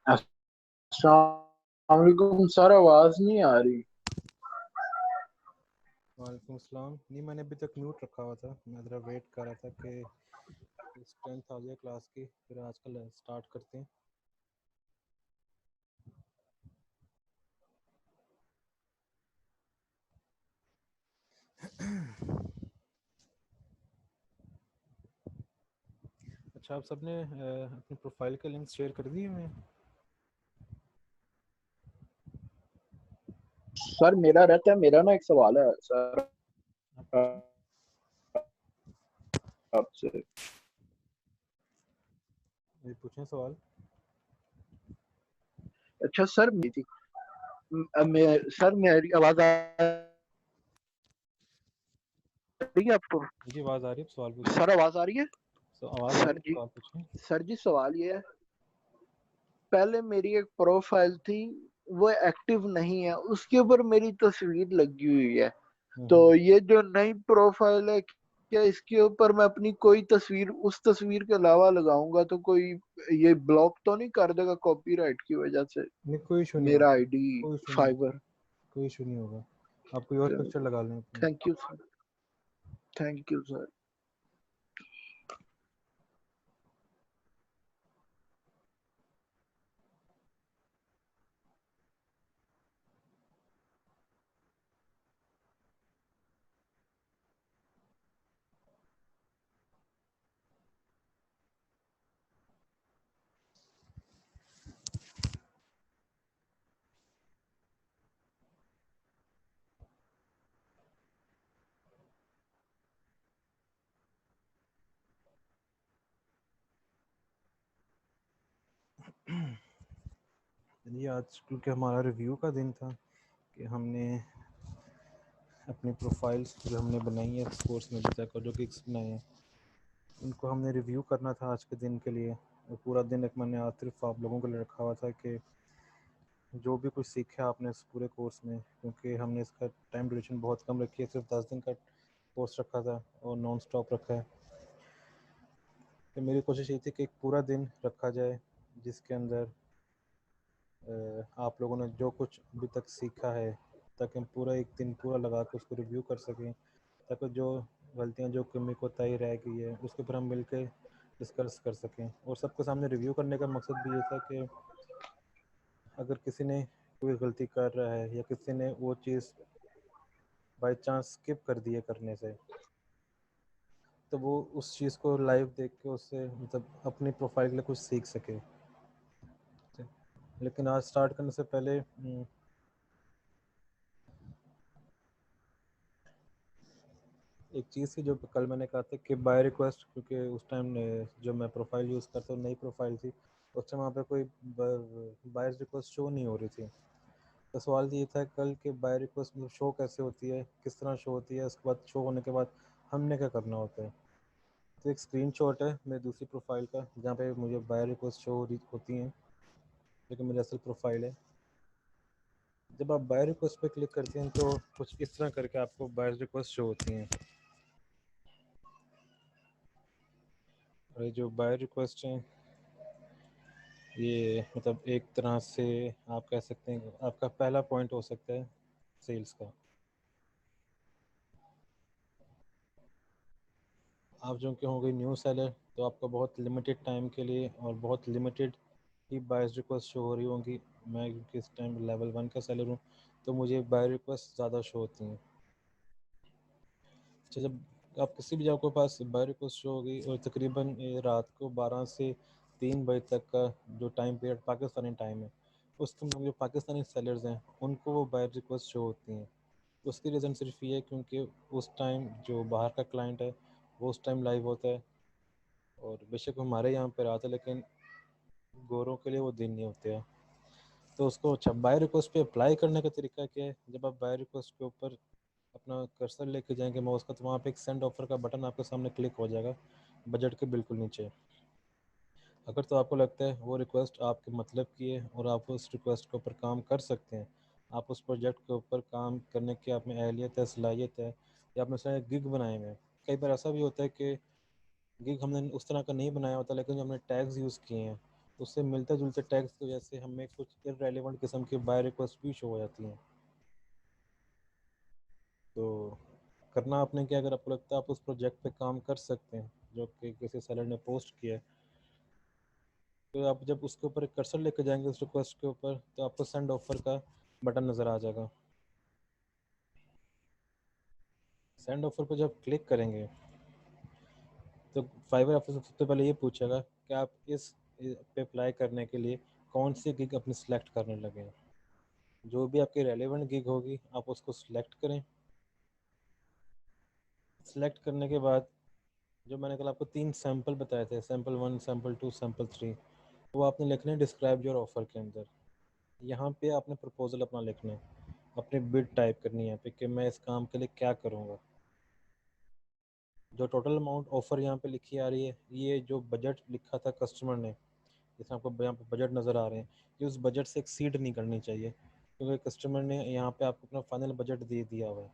अस्सलाम वालेकुम सर, आवाज नहीं आ रही। वालेकुम अस्सलाम। नहीं, मैंने अभी तक म्यूट रखा हुआ था। मैं ज़रा वेट कर रहा था कि स्ट्रेंथ आ जाए क्लास की, फिर आजकल स्टार्ट करते हैं। अच्छा, आप सबने अपनी प्रोफाइल के लिंक शेयर कर दिए हैं? सर मेरा रहता है, मेरा ना एक सवाल है सर आपसे। ये पूछें सवाल। अच्छा सर, सर मेरी आवाज आ रही है आपको? जी, आवाज़ आ रही है, सवाल पूछें। सर आवाज आ रही है? तो आवाज़ आ रही सर है, जी, सवाल पूछें। सर जी सवाल ये है, पहले मेरी एक प्रोफाइल थी, वो एक्टिव नहीं है, उसके ऊपर मेरी तस्वीर लगी हुई है, तो ये जो नई प्रोफाइल है क्या इसके ऊपर मैं अपनी कोई तस्वीर उस तस्वीर के अलावा लगाऊंगा तो कोई ये ब्लॉक तो नहीं कर देगा कॉपीराइट की वजह से नहीं, कोई इशू नहीं मेरा होगा, आईडी कोई इशू नहीं होगा, फाइबर? कोई इशू नहीं होगा। आप कोई और पिक्चर लगा लें अपनी। Thank you sir, thank you sir. ये आज क्योंकि हमारा रिव्यू का दिन था कि हमने अपनी प्रोफाइल्स जो हमने बनाई है कोर्स में अभी तक और जो गिग्स बनाए हैं उनको हमने रिव्यू करना था आज के दिन के लिए। और पूरा दिन एक मैंने आज सिर्फ आप लोगों के लिए रखा हुआ था कि जो भी कुछ सीखा आपने इस पूरे कोर्स में, क्योंकि हमने इसका टाइम ड्यूरेशन बहुत कम रखी है, सिर्फ 10 दिन का कोर्स रखा था और नॉन स्टॉप रखा है। तो मेरी कोशिश ये थी कि एक पूरा दिन रखा जाए जिसके अंदर आप लोगों ने जो कुछ अभी तक सीखा है, ताकि हम पूरा एक दिन पूरा लगा के उसको रिव्यू कर सकें, ताकि जो गलतियां जो कमी कोताही रह गई है उसके ऊपर हम मिल के डिस्कस कर सकें। और सबके सामने रिव्यू करने का मकसद भी ये था कि अगर किसी ने कोई गलती कर रहा है या किसी ने वो चीज़ बाई चांस स्किप कर दी है करने से, तो वो उस चीज़ को लाइव देख के उससे मतलब अपनी प्रोफाइल के लिए कुछ सीख सके। लेकिन आज स्टार्ट करने से पहले एक चीज़ थी जो कल मैंने कहा था कि बाय रिक्वेस्ट, क्योंकि उस टाइम जो मैं प्रोफाइल यूज़ करता हूँ नई प्रोफाइल थी, उस टाइम वहाँ पे कोई बाय रिक्वेस्ट शो नहीं हो रही थी। तो सवाल ये था कल के बाय रिक्वेस्ट मतलब शो कैसे होती है, किस तरह शो होती है, उसके बाद शो होने के बाद हमने क्या करना होता है। तो एक स्क्रीनशॉट है मेरी दूसरी प्रोफाइल का जहाँ पे मुझे बाय रिक्वेस्ट शो होती हैं, लेकिन मेरी असल प्रोफाइल है। जब आप बाय रिक्वेस्ट पे क्लिक करते हैं तो कुछ इस तरह करके आपको बाय रिक्वेस्ट शो होती हैं। और ये जो बाय रिक्वेस्ट हैं ये मतलब एक तरह से आप कह सकते हैं आपका पहला पॉइंट हो सकता है सेल्स का। आप जो कि होंगे न्यू सेलर, तो आपका बहुत लिमिटेड टाइम के लिए और बहुत लिमिटेड ही बायर्स रिक्वेस्ट शो हो रही होंगी। मैं क्योंकि इस टाइम लेवल 1 का सेलर हूँ तो मुझे बायर रिक्वेस्ट ज़्यादा शो होती हैं। अच्छा, जब आप किसी भी जगह के पास बायर रिक्वेस्ट शो होगी और तकरीबन रात को 12 से 3 बजे तक का जो टाइम पीरियड पाकिस्तानी टाइम है, उसके जो पाकिस्तानी सेलर्स हैं उनको वो बायर रिक्वेस्ट शो होती हैं। उसकी रीज़न सिर्फ ये है क्योंकि उस टाइम जो बाहर का क्लाइंट है वो उस टाइम लाइव होता है। और बेशक हमारे यहाँ पर आता है लेकिन गोरों के लिए वो दिन नहीं होते हैं। तो उसको अच्छा बाय रिक्वेस्ट पे अप्लाई करने का तरीका क्या है, जब आप बाय रिक्वेस्ट के ऊपर अपना कर्सर लेके जाएंगे माउस का, तो वहाँ पे एक सेंड ऑफर का बटन आपके सामने क्लिक हो जाएगा बजट के बिल्कुल नीचे। अगर तो आपको लगता है वो रिक्वेस्ट आपके मतलब की है और आप उस रिक्वेस्ट के ऊपर काम कर सकते हैं, आप उस प्रोजेक्ट के ऊपर काम करने की आप में अहलियत है, सलाहियत है, या आपने सारे गिग बनाए हुए हैं। कई बार ऐसा भी होता है कि गिग हमने उस तरह का नहीं बनाया होता लेकिन जो हमने टैग्स यूज़ किए हैं उससे मिलते जुलते टैग्स की वजह से हमें कुछ इरेलीवेंट किस्म की बाय रिक्वेस्ट भी शो हो जाती हैं। तो करना आपने क्या, अगर आपको लगता है आप उस प्रोजेक्ट पे काम कर सकते हैं जो कि किसी सेलर ने पोस्ट किया है, तो आप जब उसके ऊपर एक कर्सर लेके जाएंगे उस रिक्वेस्ट के ऊपर तो आपको सेंड ऑफर का बटन नज़र आ जाएगा। सेंड ऑफर पर जब क्लिक करेंगे तो फाइवर आपसे सबसे पहले ये पूछेगा कि आप इस पे अप्लाई करने के लिए कौन सी गिग अपनी सेलेक्ट करने लगे हैं। जो भी आपकी रेलेवेंट गिग होगी आप उसको सिलेक्ट करें। सिलेक्ट करने के बाद जो मैंने कल आपको 3 सैंपल बताए थे, सैंपल 1, सैंपल 2, सैंपल 3, वो आपने लिखने हैं डिस्क्राइब योर ऑफर के अंदर। यहाँ पे आपने प्रपोजल अपना लिखना है, अपनी बिड टाइप करनी है यहाँ पे कि मैं इस काम के लिए क्या करूँगा। जो टोटल अमाउंट ऑफर यहाँ पे लिखी आ रही है, ये जो बजट लिखा था कस्टमर ने, जैसे आपको यहाँ पे बजट नज़र आ रहे हैं, ये उस बजट से एक्सीड नहीं करनी चाहिए क्योंकि कस्टमर ने यहाँ पे आपको अपना फाइनल बजट दे दिया हुआ है।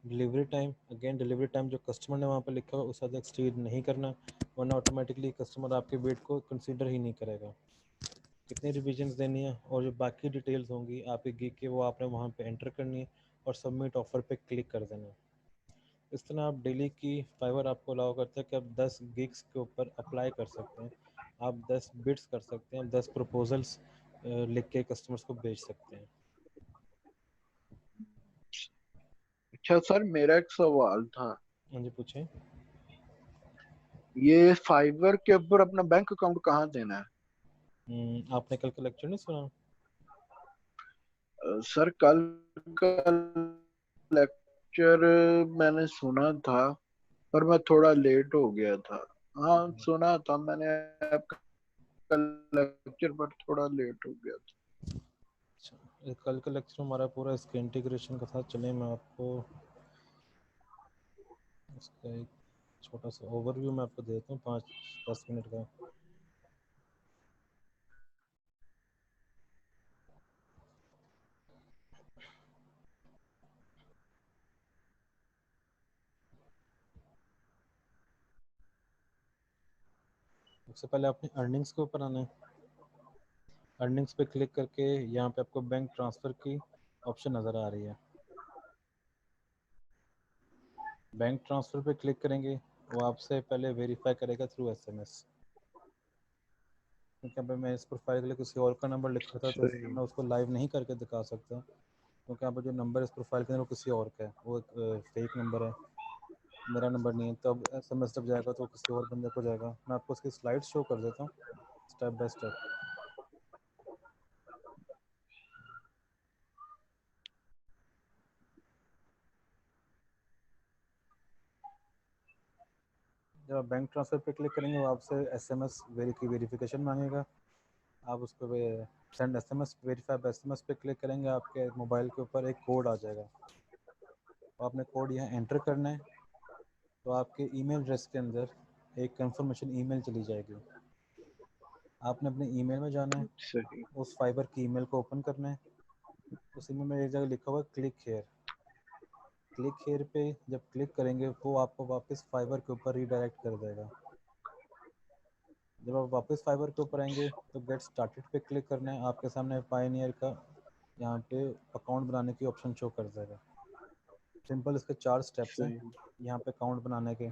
Delivery time, again delivery time जो कस्टमर ने वहाँ पर लिखा हुआ उस हद एक्सटीड नहीं करना, वरना ऑटोमेटिकली कस्टमर आपके बिड को कंसीडर ही नहीं करेगा। कितनी रिविजन्स देनी है और जो बाकी डिटेल्स होंगी आपके गिग के वो आपने वहाँ पे एंटर करनी है और सबमिट ऑफर पे क्लिक कर देना है। इस तरह आप डेली की फाइवर आपको अलाउ करता है कि आप 10 गिग्स के ऊपर अप्लाई कर सकते हैं, आप 10 बिड्स कर सकते हैं, आप 10 प्रपोजल्स लिख के कस्टमर्स को भेज सकते हैं। अच्छा सर, मेरा एक सवाल था। हाँ जी पूछें। ये फाइवर के ऊपर अपना बैंक अकाउंट कहाँ देना है? आपने कल का लेक्चर नहीं सुना? सर कल का लेक्चर मैंने सुना था, पर मैं थोड़ा लेट हो गया था। हाँ सुना था मैंने आपका लेक्चर, पर थोड़ा लेट हो गया था। अच्छा, ये कल का लेक्चर हमारा पूरा इसके इंटीग्रेशन का था। चलिए मैं आपको इसका एक छोटा सा ओवरव्यू मैं आपको देता हूँ 5-10 मिनट का। सबसे पहले अपनी अर्निंग्स के ऊपर आना है। अर्निंग्स पे क्लिक करके यहाँ पे आपको बैंक ट्रांसफ़र की ऑप्शन नज़र आ रही है। बैंक ट्रांसफ़र पे क्लिक करेंगे, वो आपसे पहले वेरीफाई करेगा थ्रू एसएमएस। क्योंकि यहाँ पे मैं इस प्रोफाइल के लिए किसी और का नंबर लिखा था तो इसलिए सही। मैं उसको लाइव नहीं करके दिखा सकता, क्योंकि यहाँ पर जो नंबर इस प्रोफाइल के अंदर वो किसी और का है, वो एक फेक नंबर है, मेरा नंबर नहीं है। तब एसएमएस जब जाएगा तो किसी और बंदे को जाएगा। मैं आपको उसकी स्लाइड शो कर देता हूँ स्टेप बाय स्टेप। जब आप बैंक ट्रांसफ़र पे क्लिक करेंगे वो आपसे एसएमएस की वेरिफिकेशन मांगेगा। आप उस पर सेंड एसएमएस वेरीफाई एसएमएस पे क्लिक करेंगे, आपके मोबाइल के ऊपर एक कोड आ जाएगा, तो आपने कोड यहाँ एंटर करना है। तो आपके ईमेल एड्रेस के अंदर एक कंफर्मेशन ईमेल चली जाएगी। आपने अपने ईमेल में जाना है, सही। उस फाइबर की ईमेल को ओपन करना है। उस ईमेल में एक जगह लिखा हुआ क्लिक हेयर, क्लिक हेयर पे जब क्लिक करेंगे वो आपको वापस फाइबर के ऊपर रीडायरेक्ट कर देगा। जब आप वापस फाइबर के ऊपर आएंगे तो गेट स्टार्टेड पे क्लिक करना है। आपके सामने पायनियर का यहाँ पे अकाउंट बनाने की ऑप्शन शो कर देगा। सिंपल इसके 4 स्टेप्स हैं। सही। यहाँ पे अकाउंट बनाने के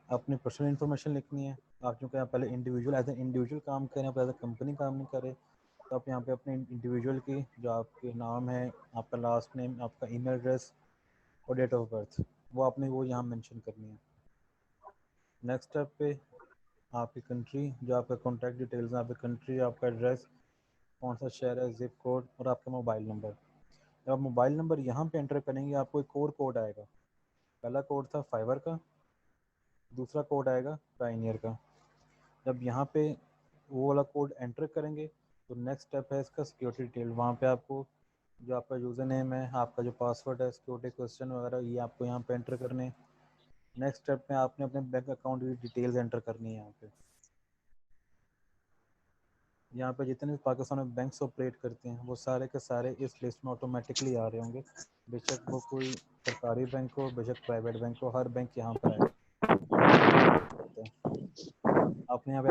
अपनी पर्सनल इन्फॉर्मेशन लिखनी है। आप चूँकि यहाँ पहले इंडिविजुअल एज ए इंडिविजुअल काम करें, आप एज ए कंपनी काम नहीं करें, तो आप यहाँ पे अपने इंडिविजुअल की जो आपके नाम है, आपका लास्ट नेम, आपका ईमेल एड्रेस और डेट ऑफ बर्थ, वो आपने वो यहाँ मेंशन करनी है। नेक्स्ट स्टेप पे आपकी कंट्री, जो आपका कॉन्टैक्ट डिटेल्स हैं, आपकी कंट्री, आपका एड्रेस, कौन सा शहर है, जिप कोड और आपका मोबाइल नंबर। जब आप मोबाइल नंबर यहाँ पे एंटर करेंगे आपको एक और कोड आएगा। पहला कोड था फाइबर का, दूसरा कोड आएगा पायनियर का। जब यहाँ पे वो वाला कोड एंटर करेंगे तो नेक्स्ट स्टेप है इसका सिक्योरिटी डिटेल। वहाँ पे आपको जो आपका यूज़र नेम है, आपका जो पासवर्ड है, सिक्योरिटी क्वेश्चन वगैरह, ये आपको यहाँ पे एंटर करने हैं। नेक्स्ट स्टेप में आपने अपने बैंक अकाउंट की डिटेल्स एंटर करनी है। यहाँ पे जितने भी पाकिस्तान में बैंक्स ऑपरेट करते हैं वो सारे के सारे इस लिस्ट में ऑटोमेटिकली आ रहे होंगे, बेशक वो कोई सरकारी बैंक हो, बेशक प्राइवेट बैंक हो, हर बैंक यहाँ पर आएगा। आपने यहाँ पे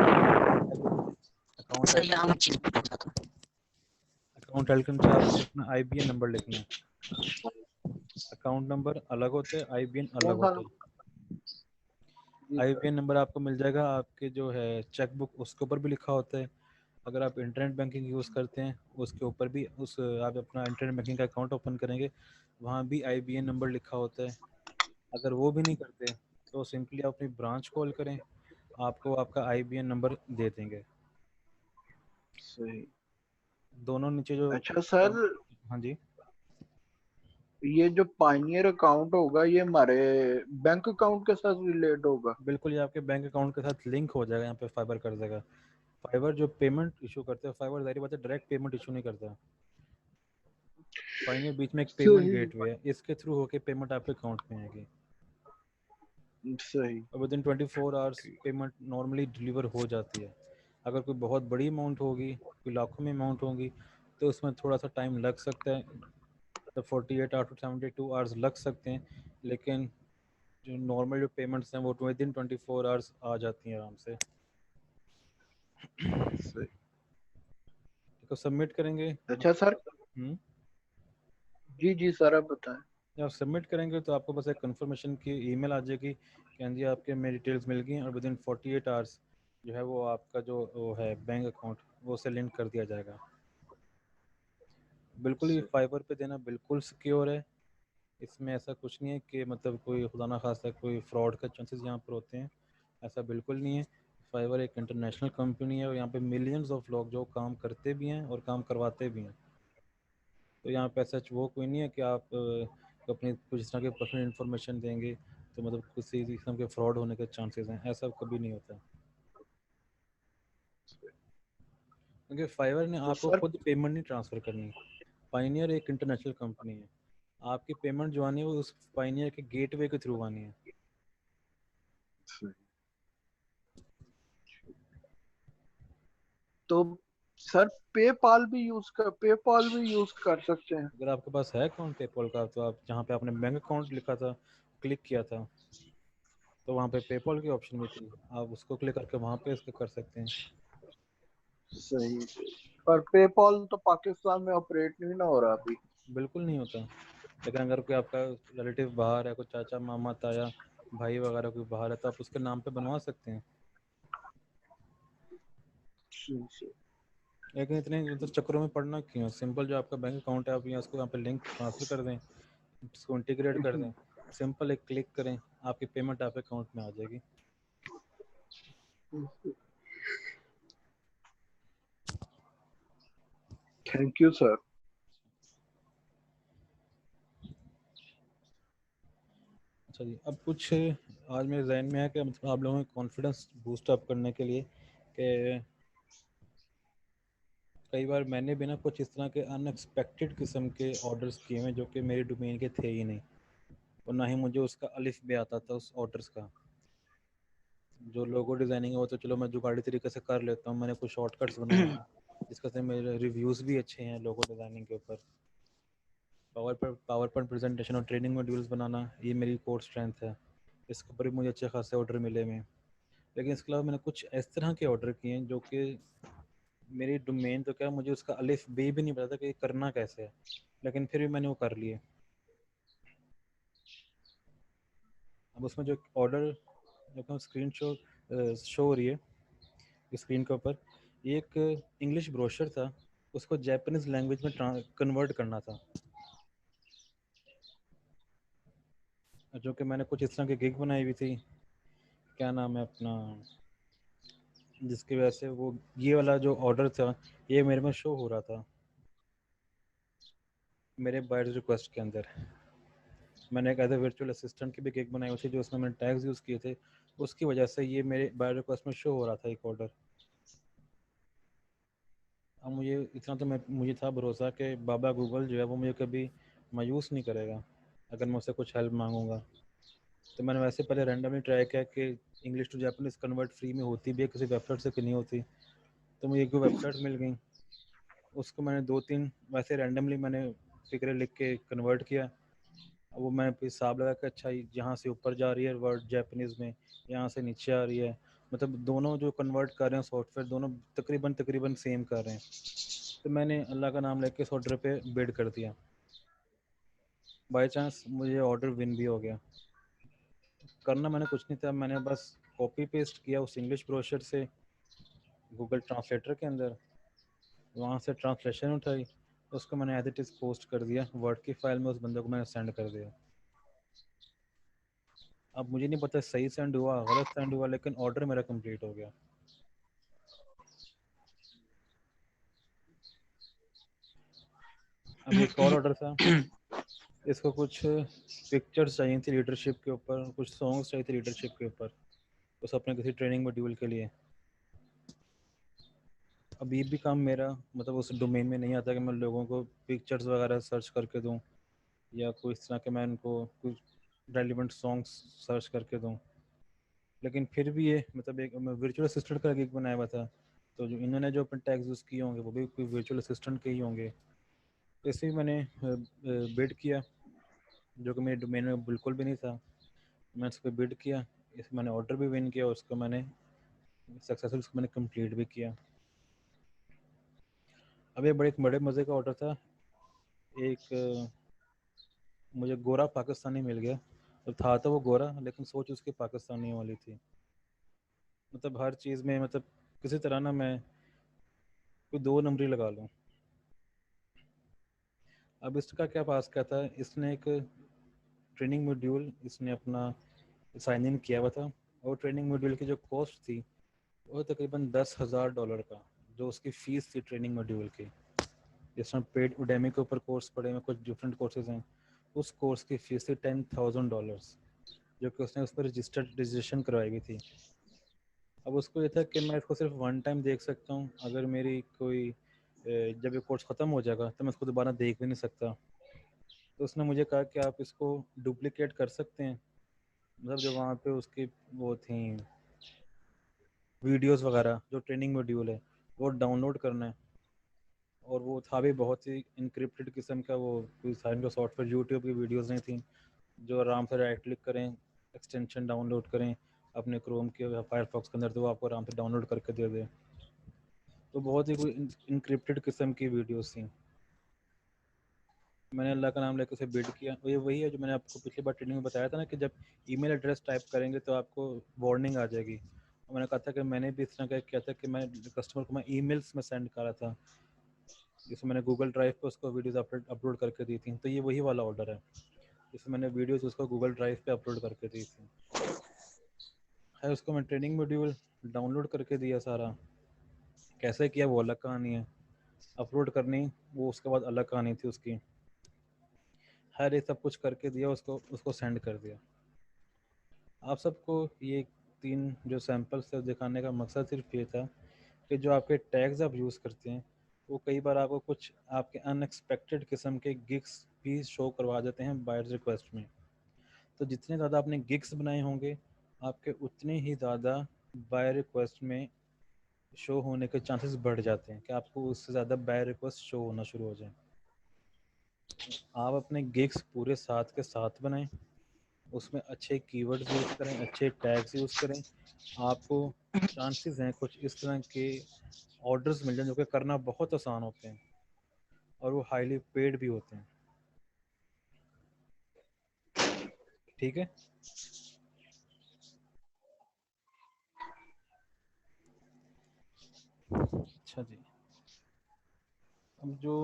अकाउंट हेल्ड करने आपने अपना IBN नंबर लिखना है। अकाउंट नंबर अलग होते हैं, IBN अलग कौन सा? होते हैं। जी सर। IBN नंबर आपको मिल जाएगा आपके जो है चेकबुक, उसके ऊपर भी लिखा होता है। अगर आप इंटरनेट बैंकिंग यूज़ करते हैं उसके ऊपर भी, उस आप अपना इंटरनेट बैंकिंग का अकाउंट ओपन करेंगे वहाँ भी IBN नंबर लिखा होता है। अगर वो भी नहीं करते तो सिंपली आप अपनी ब्रांच कॉल करें, आपको आपका IBN नंबर दे देंगे। सही। दोनों नीचे जो अच्छा सर, हाँ जी ये जो पाइनियर अकाउंट होगा ये हमारे बैंक अकाउंट के साथ रिलेट होगा? बिल्कुल, ये आपके बैंक अकाउंट के साथ लिंक हो जाएगा। यहाँ पे फाइबर कर देगा। फाइबर जो पेमेंट इशू करते हैं, फाइबर जाहिर बात है डायरेक्ट पेमेंट इशू नहीं करता। पाइनियर बीच में एक पेमेंट सही। गेटवे है, इसके थ्रू होके पेमेंट आपके अकाउंट में आएगी सही। और विद इन 24 आवर्स ठीक। पेमेंट नॉर्मली डिलीवर हो जाती है। अगर कोई बहुत बड़ी अमाउंट होगी, कोई लाखों में अमाउंट होगी, तो उसमें थोड़ा सा टाइम लग सकता है। तो 48 आवर टू 72 आवर्स लग सकते हैं, लेकिन जो नॉर्मल जो पेमेंट्स हैं वो विद इन 24 आवर्स आ जाती हैं आराम से। सही। तो सबमिट करेंगे अच्छा सर। जी जी सर, आप बताएं। जब आप सबमिट करेंगे तो आपको बस एक कंफर्मेशन की ईमेल आ जाएगी कि हाँ जी आपके मेरी डिटेल्स मिल गई, और विद इन 48 आवर्स जो है वो आपका जो वो है बैंक अकाउंट वो उसे लिंक कर दिया जाएगा। बिल्कुल ही फाइबर पे देना बिल्कुल सिक्योर है, इसमें ऐसा कुछ नहीं है कि मतलब कोई खुदा ना खास्ता कोई फ्रॉड का चांसेस यहाँ पर होते हैं, ऐसा बिल्कुल नहीं है। फाइबर एक इंटरनेशनल कंपनी है और यहाँ पे मिलियंस ऑफ लोग जो काम करते भी हैं और काम करवाते भी हैं। तो यहाँ पे ऐसा वो कोई नहीं है कि आप अपनी कुछ इस तरह के पर्सनल इन्फॉर्मेशन देंगे तो मतलब किसी किस्म के फ्रॉड होने के चांसेस हैं, ऐसा कभी नहीं होता। क्योंकि फाइवर ने तो आपको सर, खुद पेमेंट नहीं ट्रांसफ़र करनी। पाइनियर एक इंटरनेशनल कंपनी है, आपकी पेमेंट जो आनी है वो उस पाइनियर के गेटवे के थ्रू आनी है। तो सर पेपाल भी यूज कर सकते हैं? अगर आपके पास है अकाउंट पेपॉल का तो आप जहाँ पे आपने बैंक अकाउंट लिखा था क्लिक किया था तो वहाँ पे पेपॉल की ऑप्शन भी थी, आप उसको क्लिक करके वहाँ पे इसको कर सकते हैं। सही। पर पेपाल तो पाकिस्तान में ऑपरेट नहीं ना हो रहा अभी। बिल्कुल नहीं होता, लेकिन अगर कोई आपका रिलेटिव बाहर है, कोई चाचा मामा ताया भाई वगैरह कोई बाहर है तो आप उसके नाम पे बनवा सकते हैं। जी। लेकिन इतने मतलब चक्करों में पड़ना क्यों, सिंपल जो आपका बैंक अकाउंट है आप यहाँ उसको यहाँ पे लिंक ट्रांसफ़र कर दें, इसको इंटीग्रेट कर दें, सिंपल एक क्लिक करें, आपकी पेमेंट आपके अकाउंट में आ जाएगी। Thank you sir. अच्छा जी, अब कुछ आज मेरे जहन में है कि मतलब आप लोगों को कॉन्फिडेंस बूस्ट अप करने के लिए कि कई बार मैंने भी ना कुछ इस तरह के अनएक्सपेक्टेड किस्म के ऑर्डर्स किए हैं जो कि मेरे डोमेन के थे ही नहीं, और ना ही मुझे उसका अलिफ भी आता था उस ऑर्डर्स का। जो लोगो डिज़ाइनिंग है वो तो चलो मैं जुगाड़ी तरीके से कर लेता हूँ, मैंने कुछ शॉर्टकट्स बनाए हैं जिसका से मेरे रिव्यूज़ भी अच्छे हैं लोगो डिज़ाइनिंग के ऊपर। पावर पॉइंट प्रेजेंटेशन और ट्रेनिंग मॉड्यूल्स बनाना ये मेरी कोर स्ट्रेंथ है, इसके ऊपर भी मुझे अच्छे खासे ऑर्डर मिले हैं। लेकिन इसके अलावा मैंने कुछ इस तरह के ऑर्डर किए हैं जो कि मेरी डोमेन तो क्या मुझे उसका अलिफ बे भी नहीं पता था कि करना कैसे है, लेकिन फिर भी मैंने वो कर लिए। अब उसमें जो ऑर्डर जो स्क्रीन शो हो रही है स्क्रीन के ऊपर, एक इंग्लिश ब्रोशर था, उसको जापानीज़ लैंग्वेज में कन्वर्ट करना था, जो कि मैंने कुछ इस तरह की गिग बनाई हुई थी, क्या नाम है अपना, जिसकी वजह से वो ये वाला जो ऑर्डर था ये मेरे में शो हो रहा था मेरे बायर्स रिक्वेस्ट के अंदर। मैंने एक ऐसे वर्चुअल असिस्टेंट की भी गिग बनाई हुई थी जो उसमें मैंने टैग्स यूज़ किए थे, उसकी वजह से ये मेरे बायर रिक्वेस्ट में शो हो रहा था एक ऑर्डर। अब मुझे इतना तो मुझे था भरोसा कि बाबा गूगल जो है वो मुझे कभी मायूस नहीं करेगा अगर मैं उससे कुछ हेल्प मांगूंगा। तो मैंने वैसे पहले रैंडमली ट्राई किया कि English to Japanese convert free में होती भी है किसी वेबसाइट से कि नहीं होती, तो मुझे एक वेबसाइट मिल गई, उसको मैंने 2-3 वैसे रैंडमली मैंने फिक्रे लिख के कन्वर्ट किया। अब वो मैंने फिर हिसाब लगा कि अच्छा यहाँ से ऊपर जा रही है वर्ड जापानीज़ में, यहाँ से नीचे आ रही है, मतलब दोनों जो कन्वर्ट कर रहे हैं सॉफ्टवेयर दोनों तकरीबन तकरीबन सेम कर रहे हैं। तो मैंने अल्लाह का नाम लेके इस ऑर्डर पे बिड कर दिया, बाई चांस मुझे ऑर्डर विन भी हो गया। करना मैंने कुछ नहीं था, मैंने बस कॉपी पेस्ट किया उस इंग्लिश ब्रोशर से गूगल ट्रांसलेटर के अंदर, वहाँ से ट्रांसलेशन उठाई, उसको मैंने एज इट इज़ पोस्ट कर दिया वर्ड की फाइल में, उस बंदे को मैंने सेंड कर दिया। अब मुझे नहीं पता सही सेंड हुआ गलत सेंड हुआ, लेकिन ऑर्डर मेरा कंप्लीट हो गया। अब एक और ऑर्डर था, इसको कुछ पिक्चर्स चाहिए थी लीडरशिप के ऊपर, कुछ सॉन्ग्स चाहिए थे लीडरशिप के ऊपर, उस अपने किसी ट्रेनिंग मॉड्यूल के लिए। अब ये भी काम मेरा मतलब उस डोमेन में नहीं आता कि मैं लोगों को पिक्चर्स वगैरह सर्च करके दूं या कोई इस तरह के मैं उनको कुछ रेलिवेंट सॉन्ग्स सर्च करके दूं। लेकिन फिर भी ये मतलब एक मैं वर्चुअल असिस्टेंट का गिग बनाया हुआ था, तो जो इन्होंने जो अपन टैग्स यूज़ किए होंगे वो भी कोई वर्चुअल असिस्टेंट के ही होंगे। इसे भी मैंने बिड किया, जो कि मेरे डोमेन में बिल्कुल भी नहीं था। मैंने उस पर बिड किया, इस मैंने ऑर्डर भी विन किया, उसको मैंने सक्सेसफुल उसको मैंने कंप्लीट भी किया। अब ये बड़े मज़े का ऑर्डर था। एक मुझे गोरा पाकिस्तानी मिल गया। तो था तो वो गोरा, लेकिन सोच उसकी पाकिस्तानी वाली थी। मतलब हर चीज़ में, मतलब किसी तरह ना मैं कोई 2 नंबरी लगा लूँ। अब इसका क्या पास क्या था, इसने एक ट्रेनिंग मॉड्यूल इसने अपना साइन इन किया हुआ था, और ट्रेनिंग मॉड्यूल की जो कॉस्ट थी वो तकरीबन $10,000 का, जो उसकी फ़ीस थी ट्रेनिंग मॉड्यूल की। जिसमें पेड उडेमी के ऊपर कोर्स पढ़े हुए कुछ डिफरेंट कोर्सेज हैं, उस कोर्स की फ़ीस थी $10,000, जो कि उसने उस पर रजिस्ट्रेशन करवाई हुई थी। अब उसको ये था कि मैं इसको सिर्फ वन टाइम देख सकता हूँ, अगर मेरी कोई जब ये कोर्स ख़त्म हो जाएगा तो मैं इसको दोबारा देख भी नहीं सकता। तो उसने मुझे कहा कि आप इसको डुप्लिकेट कर सकते हैं, मतलब जो वहाँ पे उसकी वो थी वीडियोस वगैरह, जो ट्रेनिंग मॉड्यूल है वो डाउनलोड करना है। और वो था भी बहुत ही इनक्रिप्टेड किस्म का, वो कोई साइन का सॉफ्टवेयर, यूट्यूब की वीडियोस नहीं थी जो आराम से राइट क्लिक करें, एक्सटेंशन डाउनलोड करें अपने क्रोम के या फायरफॉक्स के अंदर, तो वो आपको आराम से डाउनलोड करके दे दे। तो बहुत ही कोई इनक्रिप्टेड किस्म की वीडियोस थी। मैंने अल्लाह का नाम लेकर उसे बिड किया, और ये वही है जो मैंने आपको पिछली बार ट्रेनिंग में बताया था ना, कि जब ईमेल एड्रेस टाइप करेंगे तो आपको वार्निंग आ जाएगी। और मैंने कहा था कि मैंने भी इस तरह का किया था कि मैं कस्टमर को मैं ईमेल्स में सेंड कर रहा था, जिसमें मैंने गूगल ड्राइव पे उसको वीडियोस अपलोड करके दी थी। तो ये वही वाला ऑर्डर है, जिसमें मैंने वीडियोस उसको गूगल ड्राइव पे अपलोड करके दी थी। है उसको मैं ट्रेनिंग मॉड्यूल डाउनलोड करके दिया सारा, कैसे किया वो अलग कहानी है, अपलोड करनी वो उसके बाद अलग कहानी थी उसकी। हर ये सब कुछ करके दिया, उसको उसको सेंड कर दिया। आप सबको ये 3 जो सैंपल्स थे दिखाने का मकसद सिर्फ ये था कि जो आपके टैग्स आप यूज़ करते हैं वो कई बार आपको कुछ आपके अनएक्सपेक्टेड किस्म के गिग्स भी शो करवा देते हैं बायर रिक्वेस्ट में। तो जितने ज़्यादा आपने गिग्स बनाए होंगे, आपके उतने ही ज़्यादा बायर रिक्वेस्ट में शो होने के चांसेस बढ़ जाते हैं, कि आपको उससे ज़्यादा बायर रिक्वेस्ट शो होना शुरू हो जाए। आप अपने गिग्स पूरे साथ के साथ बनाएं, उसमें अच्छे कीवर्ड्स यूज़ करें, अच्छे टैग्स यूज़ करें। आपको चांसेस हैं कुछ इस तरह के ऑर्डर्स मिल जाएं जो कि करना बहुत आसान होते हैं, और वो हाईली पेड भी होते हैं। ठीक है। अच्छा जी। अब जो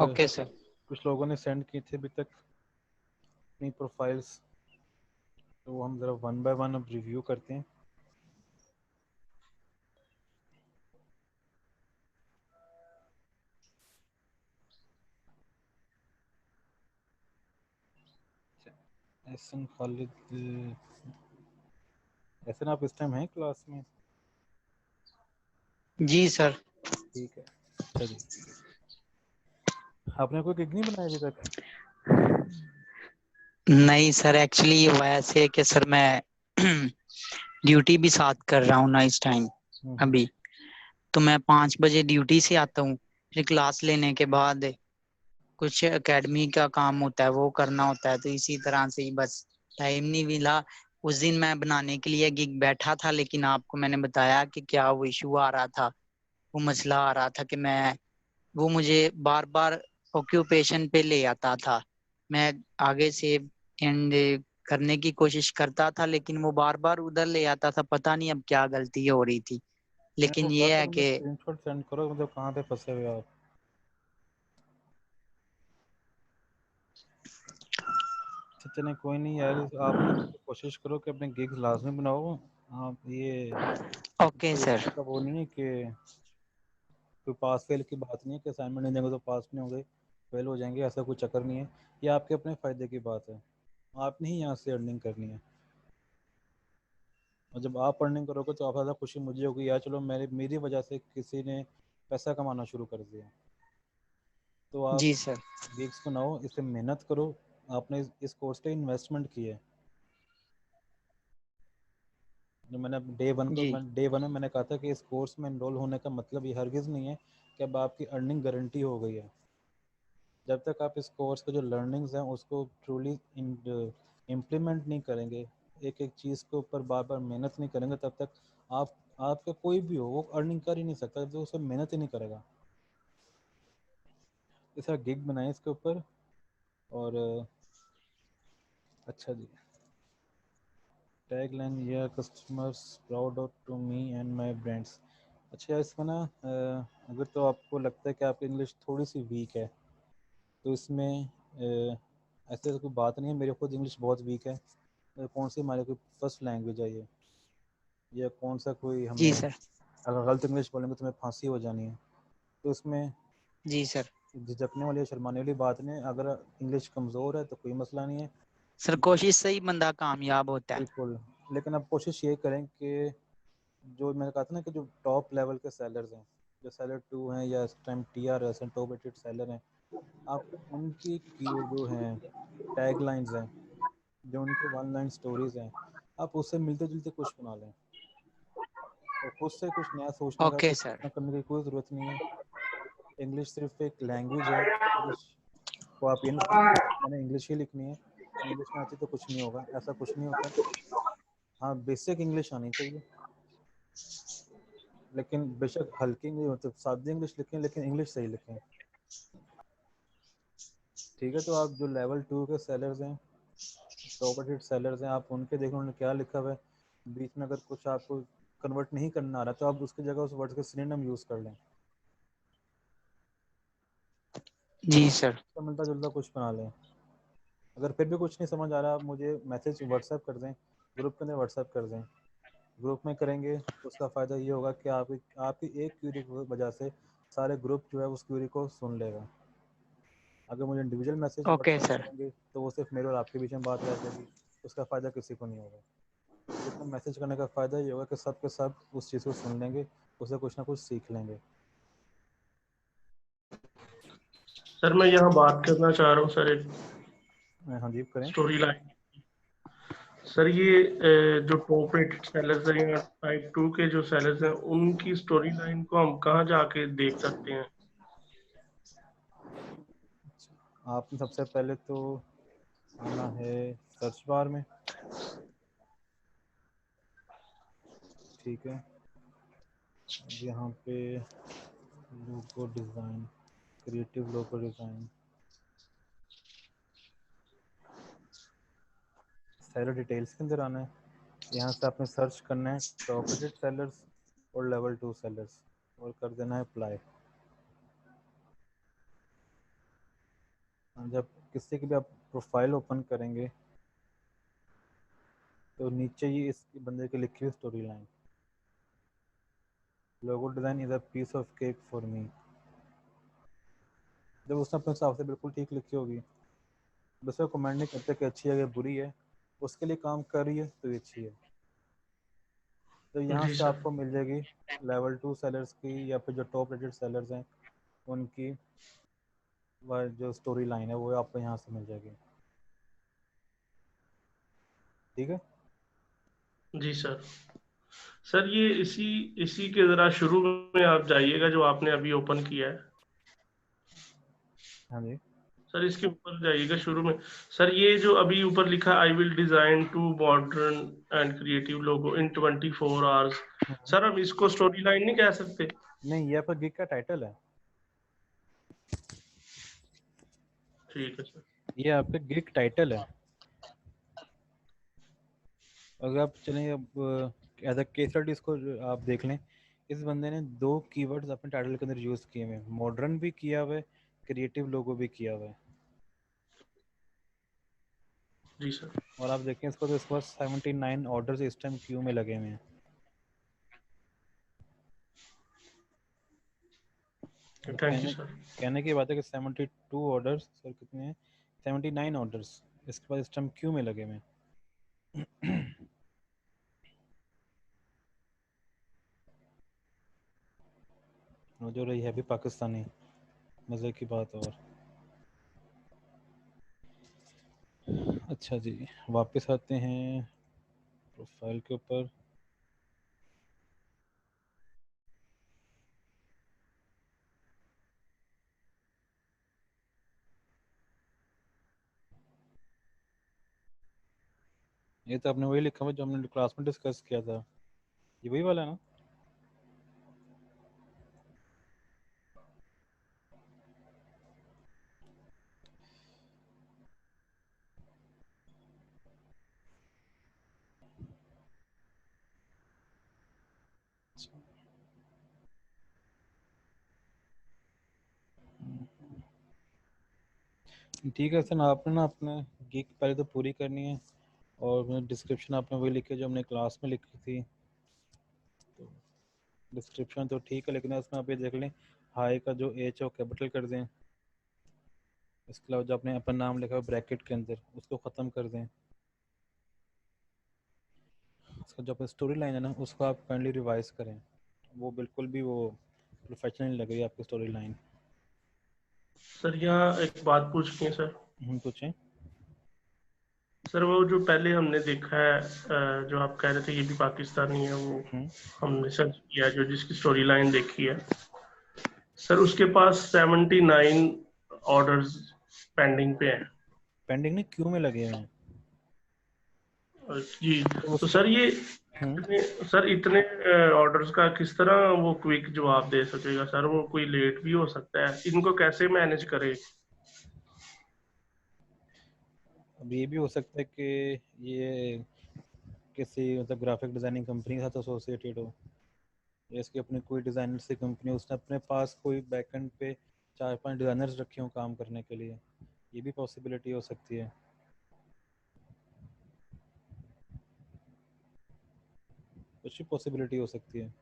ओके सर। कुछ लोगों ने सेंड की थी अभी तक अपनी प्रोफाइल्स, तो वो हम ज़रा वन बाय वन अब रिव्यू करते हैं। एहसन खालिद, एहसन आप इस टाइम हैं क्लास में? जी सर। ठीक है। अच्छा जी, आपने कोई गिग नहीं बनाया अभी तक? नहीं सर, एक्चुअली ये वैसे है कि सर मैं ड्यूटी भी साथ कर रहा हूँ ना इस टाइम हम्म। अभी। तो मैं 5 बजे ड्यूटी से आता हूँ, फिर क्लास लेने के बाद कुछ एकेडमी का काम होता है वो करना होता है, तो इसी तरह से ही बस टाइम नहीं मिला। उस दिन मैं बनाने के लिए गिग बैठा था, लेकिन आपको मैंने बताया कि क्या वो इशू आ रहा था, वो मसला आ रहा था कि वो मुझे बार बार ऑक्यूपेशन पे ले आता था। मैं आगे से एंड करने की कोशिश करता था, लेकिन वो बार बार उधर ले आता था, पता नहीं अब क्या गलती हो रही थी। मेरे को लेकिन ये व्हाट्सएप है में कि स्क्रीनशॉट सेंड करो, मतलब कहाँ पे फंसे हुए हो आप। अच्छा चलें, कोई नहीं यार, आप ना कोशिश करो कि अपने गिग्स लाजमी बनाओ। आप ये ओके कोई इस सर। तरह का वो नहीं है कि कोई पास फेल की बात नहीं है कि असाइनमेंट नहीं देंगे तो पास नहीं होंगे, फेल हो जाएंगे, ऐसा कोई चक्कर नहीं है। ये आपके अपने फ़ायदे की बात है, आपने ही यहाँ से अर्निंग करनी है। और जब आप अर्निंग करोगे तो आप ज़्यादा खुशी मुझे होगी, यार चलो मेरी वजह से किसी ने पैसा कमाना शुरू कर दिया। तो आप जी सर। गिग्स बनाओ, इसे मेहनत करो। आपने इस कोर्स पे इन्वेस्टमेंट की है। जो मैंने जी डे वन में मैंने कहा था कि इस कोर्स में इनरोल होने का मतलब ये हरगिज़ नहीं है कि अब आपकी अर्निंग गारंटी हो गई है। जब तक आप इस कोर्स के जो लर्निंग्स हैं उसको ट्रूली इम्प्लीमेंट नहीं करेंगे, एक एक चीज़ के ऊपर बार बार मेहनत नहीं करेंगे, तब तक आप आपका कोई भी हो वो अर्निंग कर ही नहीं सकता जो उसे मेहनत ही नहीं करेगा। इस तरह गिग बनाए इसके ऊपर। और अच्छा जी, टैग लाइन या customers proud of to me and my brands. अच्छा इसमें ना अगर तो आपको लगता है कि आपकी इंग्लिश थोड़ी सी वीक है तो इसमें ऐसे तो कोई बात नहीं है, मेरे खुद इंग्लिश बहुत वीक है। कौन सी हमारी कोई फर्स्ट लैंग्वेज है ये, या कौन सा कोई जी हमें सर। अगर गलत इंग्लिश बोलेंगे तो हमें फांसी हो जानी है। तो इसमें जी सर। झिझकने वाली या शर्माने वाली बात नहीं है। अगर इंग्लिश कमज़ोर है तो कोई मसला नहीं है, सर कोशिश से ही बंदा कामयाब होता है। बिल्कुल। लेकिन अब कोशिश ये करें कि जो मैंने कहा था ना कि जो टॉप लेवल के सेलर्स हैं, जो सेलर 2 हैं या इस टाइम TR ऐसे टॉप रेटेड सेलर हैं, आप उनकी की जो हैं टैग लाइन्स हैं, जो उनकी वन लाइन स्टोरीज़ हैं, आप उससे मिलते जुलते कुछ बना लें। और खुद से कुछ नया सोचने का, ओके कुछ सर। अपना करने की कोई ज़रूरत नहीं है। इंग्लिश सिर्फ एक लैंग्वेज है। इंग्लिश को आप ये नहीं समझें कि मैंने इंग्लिश ही लिखनी है, इंग्लिश में आती तो कुछ नहीं होगा, ऐसा कुछ नहीं होता। हाँ, बेसिक इंग्लिश आनी चाहिए, लेकिन बेशक हल्की नहीं मतलब सादी इंग्लिश लिखें, लेकिन इंग्लिश सही लिखें। ठीक है, तो आप जो लेवल 2 के सेलर्स हैं, टॉप रेटेड सेलर्स हैं, आप उनके देखें उन्होंने क्या लिखा हुआ है। बीच में अगर कुछ आपको कन्वर्ट नहीं करना आ रहा तो आप उसकी जगह उस वर्ड के सिनोनिम यूज़ कर लें, जी सर। तो मिलता जुलता कुछ बना लें। अगर फिर भी कुछ नहीं समझ आ रहा, आप मुझे मैसेज व्हाट्सएप कर दें, ग्रुप के अंदर व्हाट्सएप कर दें। ग्रुप में करेंगे तो उसका फ़ायदा ये होगा कि आपकी एक क्यूरी की वजह से सारे ग्रुप जो है उस क्यूरी को सुन लेगा। अगर मुझे individual message okay WhatsApp sir. करेंगे तो वो सिर्फ मेरे और आपके बीच में बात रह जाएगी, उसका फ़ायदा किसी को नहीं होगा। लेकिन मैसेज करने का फ़ायदा ये होगा कि सब के सब उस चीज़ को सुन लेंगे, उससे कुछ ना कुछ सीख लेंगे। सर मैं यहाँ बात करना चाह रहा हूँ सर, एक हाँ जी, करें। Story line. सर ये जो टॉप रेटेड सेलर्स हैं या टाइप 2 के जो सेलर्स हैं, उनकी स्टोरी लाइन को हम कहाँ जाके देख सकते हैं? आपने सबसे पहले तो आना है सर्च बार में, ठीक है। अब यहाँ पे logo design, creative logo design, seller details के अंदर आना है। यहाँ से आपने सर्च करना है टॉप रेटेड सेलर्स और लेवल 2 सेलर्स और कर देना है अप्लाई। जब किसी की भी आप प्रोफाइल ओपन करेंगे तो नीचे ही इस बंदे की लिखी हुई story line, logo design is a piece of cake for me. जब उसने अपने हिसाब से बिल्कुल ठीक लिखी होगी, बस वो कमेंट नहीं करते कि अच्छी है या बुरी है, उसके लिए काम कर रही है तो ये अच्छी है। तो यहाँ जी से सर। आपको मिल जाएगी लेवल 2 सेलर्स की या फिर जो टॉप रेटेड सेलर्स हैं उनकी वह जो स्टोरी लाइन है वो आपको यहाँ से मिल जाएगी। ठीक है। जी सर। सर ये इसी इसी के जरा शुरू में आप जाइएगा जो आपने अभी ओपन किया है। हाँ जी, सर इसके ऊपर जाइएगा शुरू में। सर ये जो अभी ऊपर लिखा I will design to modern and creative logo in 24 hours, sir हम इसको स्टोरी लाइन नहीं कह सकते? नहीं, ये आपका गिग का टाइटल है। ठीक है सर। ये आपका गिग टाइटल है। अगर आप चलें अब एज अ केस स्टडी इसको आप देख लें, इस बंदे ने 2 कीवर्ड्स अपने टाइटल के अंदर यूज़ किए हुए हैं, मॉडर्न भी किया हुआ है, क्रिएटिव लोगो भी किया हुआ है। जी सर। और आप देखें इसको तो इसके पास 79 ऑर्डर्स इस टाइम क्यू में लगे हुए हैं। थैंक यू कहने सर। कहने की बात है कि 72 ऑर्डर्स, सर कितने हैं, 79 ऑर्डर्स इसके पास इस टाइम क्यू में लगे हुए हैं। और जो रही है भी पाकिस्तानी, मज़े की बात। और अच्छा जी, वापस आते हैं प्रोफाइल के ऊपर। ये तो आपने वही लिखा हुआ जो हमने क्लास में डिस्कस किया था, ये वही वाला है ना? ठीक है सर, आपने ना अपने गिग पहले तो पूरी करनी है, और डिस्क्रिप्शन आपने वही लिखी जो हमने क्लास में लिखी थी। तो डिस्क्रिप्शन तो ठीक है, लेकिन इसमें आप ये देख लें हाई का जो एच है वो कैपिटल कर दें। इसके अलावा जो आपने अपना नाम लिखा है ब्रैकेट के अंदर उसको ख़त्म कर दें। उसका जो अपनी स्टोरी लाइन है ना उसको आप काइंडली रिवाइज करें, वो बिल्कुल भी वो प्रोफेशनल नहीं लग रही आपकी स्टोरी लाइन। सर यहाँ एक बात पूछनी है सर। पूछें। सर वो जो पहले हमने देखा है जो आप कह रहे थे ये भी पाकिस्तानी है, वो हमने सर्च किया जो जिसकी स्टोरी लाइन देखी है सर, उसके पास 79 ऑर्डर्स पेंडिंग पे हैं। पेंडिंग नहीं, क्यू में लगे हुए हैं। जी तो तो सर ये हम्म। सर इतने ऑर्डर्स का किस तरह वो क्विक जवाब दे सकेगा सर? वो कोई लेट भी हो सकता है, इनको कैसे मैनेज करे? अब ये भी हो सकता है कि ये किसी मतलब ग्राफिक डिज़ाइनिंग कंपनी के साथ एसोसिएटेड हो, या इसकी अपनी कोई डिज़ाइनर से कंपनी, उसने अपने पास कोई बैकएंड पे 4-5 डिज़ाइनर्स रखे हों काम करने के लिए, ये भी पॉसिबिलिटी हो सकती है। कुछ भी पॉसिबिलिटी हो सकती है।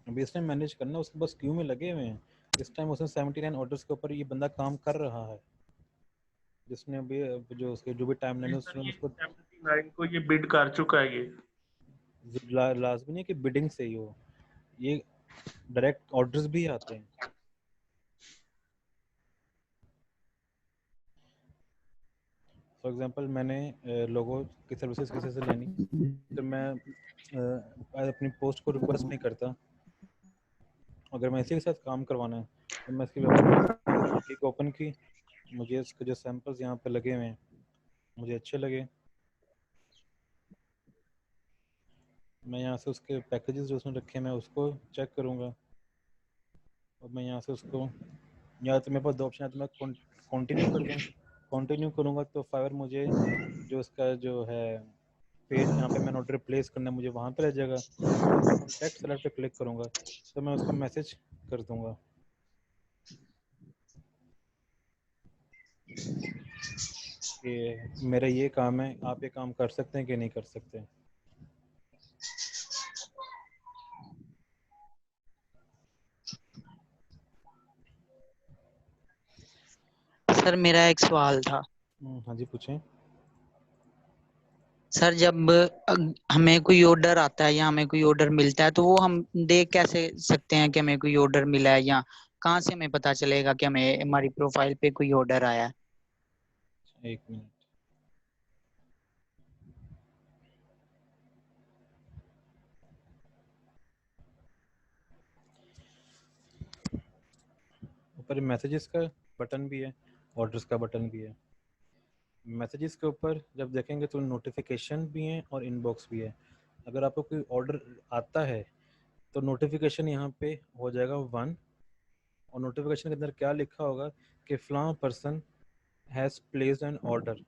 अभी इसने मैनेज करना, उसके बस क्यू में लगे हुए हैं। इस टाइम उसने 79 ऑर्डर्स के ऊपर ये बंदा काम कर रहा है, जिसने अभी जो उसके जो भी टाइम लाइन है सर उसमें ये उसको 79 को ये बिड कर चुका है ये। लाजमी नहीं है कि बिडिंग से ही हो, ये डायरेक्ट ऑर्डर्स भी आते हैं। फॉर एग्जांपल मैंने लोगों की सर्विसेज किसी से लेनी, तो मैं अपनी पोस्ट को रिक्वेस्ट नहीं करता। अगर मैं इसी के साथ काम करवाना है तो मैं इसकी वेबसाइट ओपन की, मुझे इसके जो सैंपल्स यहाँ पे लगे हुए हैं मुझे अच्छे लगे, मैं यहाँ से उसके पैकेजेस जो उसने रखे हैं मैं उसको चेक करूँगा, और मैं यहाँ से उसको, या तो मेरे पास दो ऑप्शन है, तो मैं कंटिन्यू कर दूँ। कंटिन्यू करूँगा तो फाइवर मुझे जो उसका जो है पेज जहाँ पे मैंने ऑर्डर प्लेस करना है मुझे वहाँ पे रह जाएगा। कॉन्टैक्ट सेलर पे क्लिक करूँगा तो मैं उसको मैसेज कर दूँगा कि मेरा ये काम है, आप ये काम कर सकते हैं कि नहीं कर सकते। सर मेरा एक सवाल था। हाँ जी पूछें। सर जब हमें कोई ऑर्डर आता है या हमें कोई ऑर्डर मिलता है तो वो हम देख कैसे सकते हैं कि हमें कोई ऑर्डर मिला है, या कहाँ से हमें पता चलेगा कि हमें हमारी प्रोफाइल पे कोई ऑर्डर आया है? एक मिनट। ऊपर मैसेजेस का बटन भी है, ऑर्डर्स का बटन भी है। मैसेजेस के ऊपर जब देखेंगे तो नोटिफिकेशन भी हैं और इनबॉक्स भी है। अगर आपको कोई ऑर्डर आता है तो नोटिफिकेशन यहाँ पे हो जाएगा 1, और नोटिफिकेशन के अंदर क्या लिखा होगा कि फलां person has placed an order.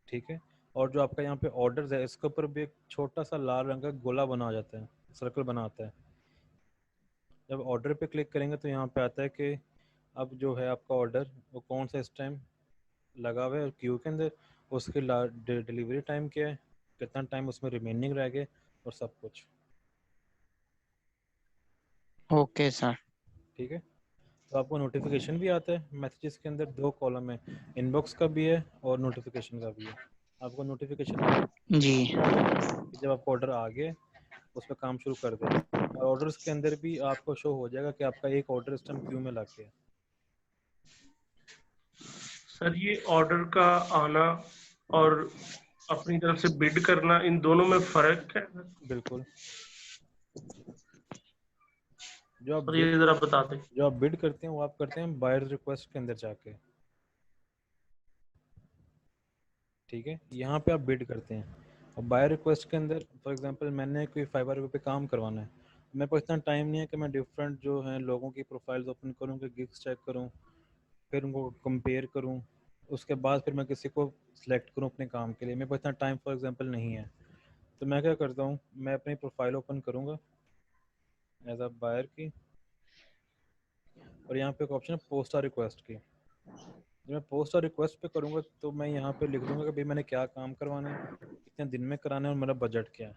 ठीक है। और जो आपका यहाँ पे ऑर्डर्स है इसके ऊपर भी एक छोटा सा लाल रंग का गोला बना हो जाता है, सर्कल बना आता है। जब ऑर्डर पे क्लिक करेंगे तो यहाँ पे आता है कि अब जो है आपका ऑर्डर वो कौन सा इस टाइम लगा हुआ है और क्यू के अंदर, उसके डिलीवरी टाइम क्या है, कितना टाइम उसमें रिमेनिंग रह गए, और सब कुछ। Okay sir. ठीक है। तो आपको नोटिफिकेशन भी आता है। मैसेजेस के अंदर 2 कॉलम है, इनबॉक्स का भी है और नोटिफिकेशन का भी है। आपको नोटिफिकेशन जी कि जब आपका ऑर्डर आ गया उस पर काम शुरू कर दें, और ऑर्डर्स के अंदर भी आपको शो हो जाएगा कि आपका एक ऑर्डर इस टाइम क्यू में लग गया। सर ये ऑर्डर का आना और अपनी तरफ से बिड करना, इन दोनों में फर्क है? बिल्कुल। सर ये जरा बता दें। जो आप बिड करते हैं वो आप करते हैं बायर रिक्वेस्ट के अंदर जाके। ठीक है, यहाँ पे आप बिड करते हैं। और बाय रिक्वेस्ट के अंदर फॉर एग्जांपल मैंने कोई फाइवर पे काम करवाना है, मेरे पास इतना टाइम नहीं है कि मैं डिफरेंट जो हैं लोगों की प्रोफाइल्स ओपन करूँ, कि गिग्स चेक करूँ, फिर उनको कंपेयर करूँ, उसके बाद फिर मैं किसी को सिलेक्ट करूँ अपने काम के लिए। मेरे पास इतना टाइम फॉर एग्जांपल नहीं है। तो मैं क्या करता हूँ, मैं अपनी प्रोफाइल ओपन करूँगा एज अ बायर की, और यहाँ पे एक ऑप्शन है पोस्ट और रिक्वेस्ट की। जब मैं पोस्ट और रिक्वेस्ट पे करूँगा तो मैं यहाँ पे लिख दूँगा कि भाई मैंने क्या काम करवाना है, कितने दिन में कराना है और मेरा बजट क्या है।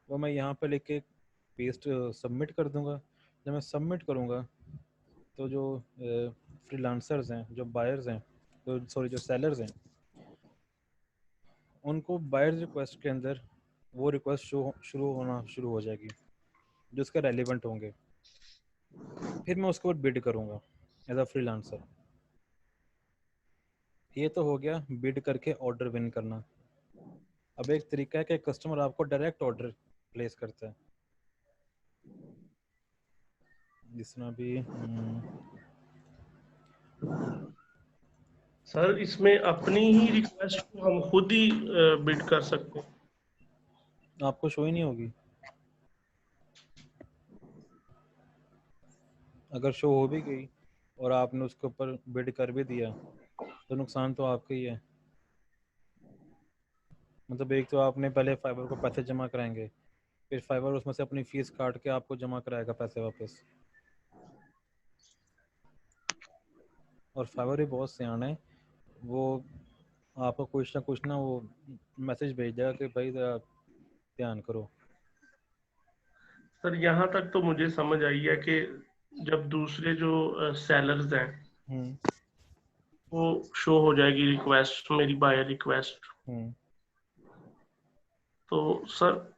वो मैं यहाँ पे लिख के पेस्ट सबमिट कर दूँगा। जब मैं सबमिट करूँगा तो जो फ्रीलांसर्स हैं, जो बायर्स हैं, तो सॉरी जो सेलर्स हैं, उनको बायर्स रिक्वेस्ट के अंदर वो रिक्वेस्ट शुरू हो जाएगी जो उसके रेलिवेंट होंगे। फिर मैं उसके ऊपर बिड करूँगा एज अ फ्रीलांसर। ये तो हो गया बिड करके ऑर्डर विन करना। अब एक तरीका है कि कस्टमर आपको डायरेक्ट ऑर्डर प्लेस करता है, जिस तरह भी सर इसमें अपनी ही रिक्वेस्ट को हम खुद ही बिड कर सकते हैं? आपको शो ही नहीं होगी। अगर शो हो भी गई और आपने उसके ऊपर बिड कर भी दिया तो नुकसान तो आपका ही है। मतलब एक तो आपने पहले फाइबर को पैसे जमा कराएंगे, फिर फाइबर उसमें से अपनी फीस काट के आपको जमा कराएगा पैसे वापस। और फाइबर भी बहुत सियाना है, वो आपको कुछ ना वो मैसेज भेज देगा कि भाई ज़रा ध्यान करो। सर यहाँ तक तो मुझे समझ आई है कि जब दूसरे जो सेलर्स हैं वो शो हो जाएगी रिक्वेस्ट, मेरी बायर रिक्वेस्ट, तो सर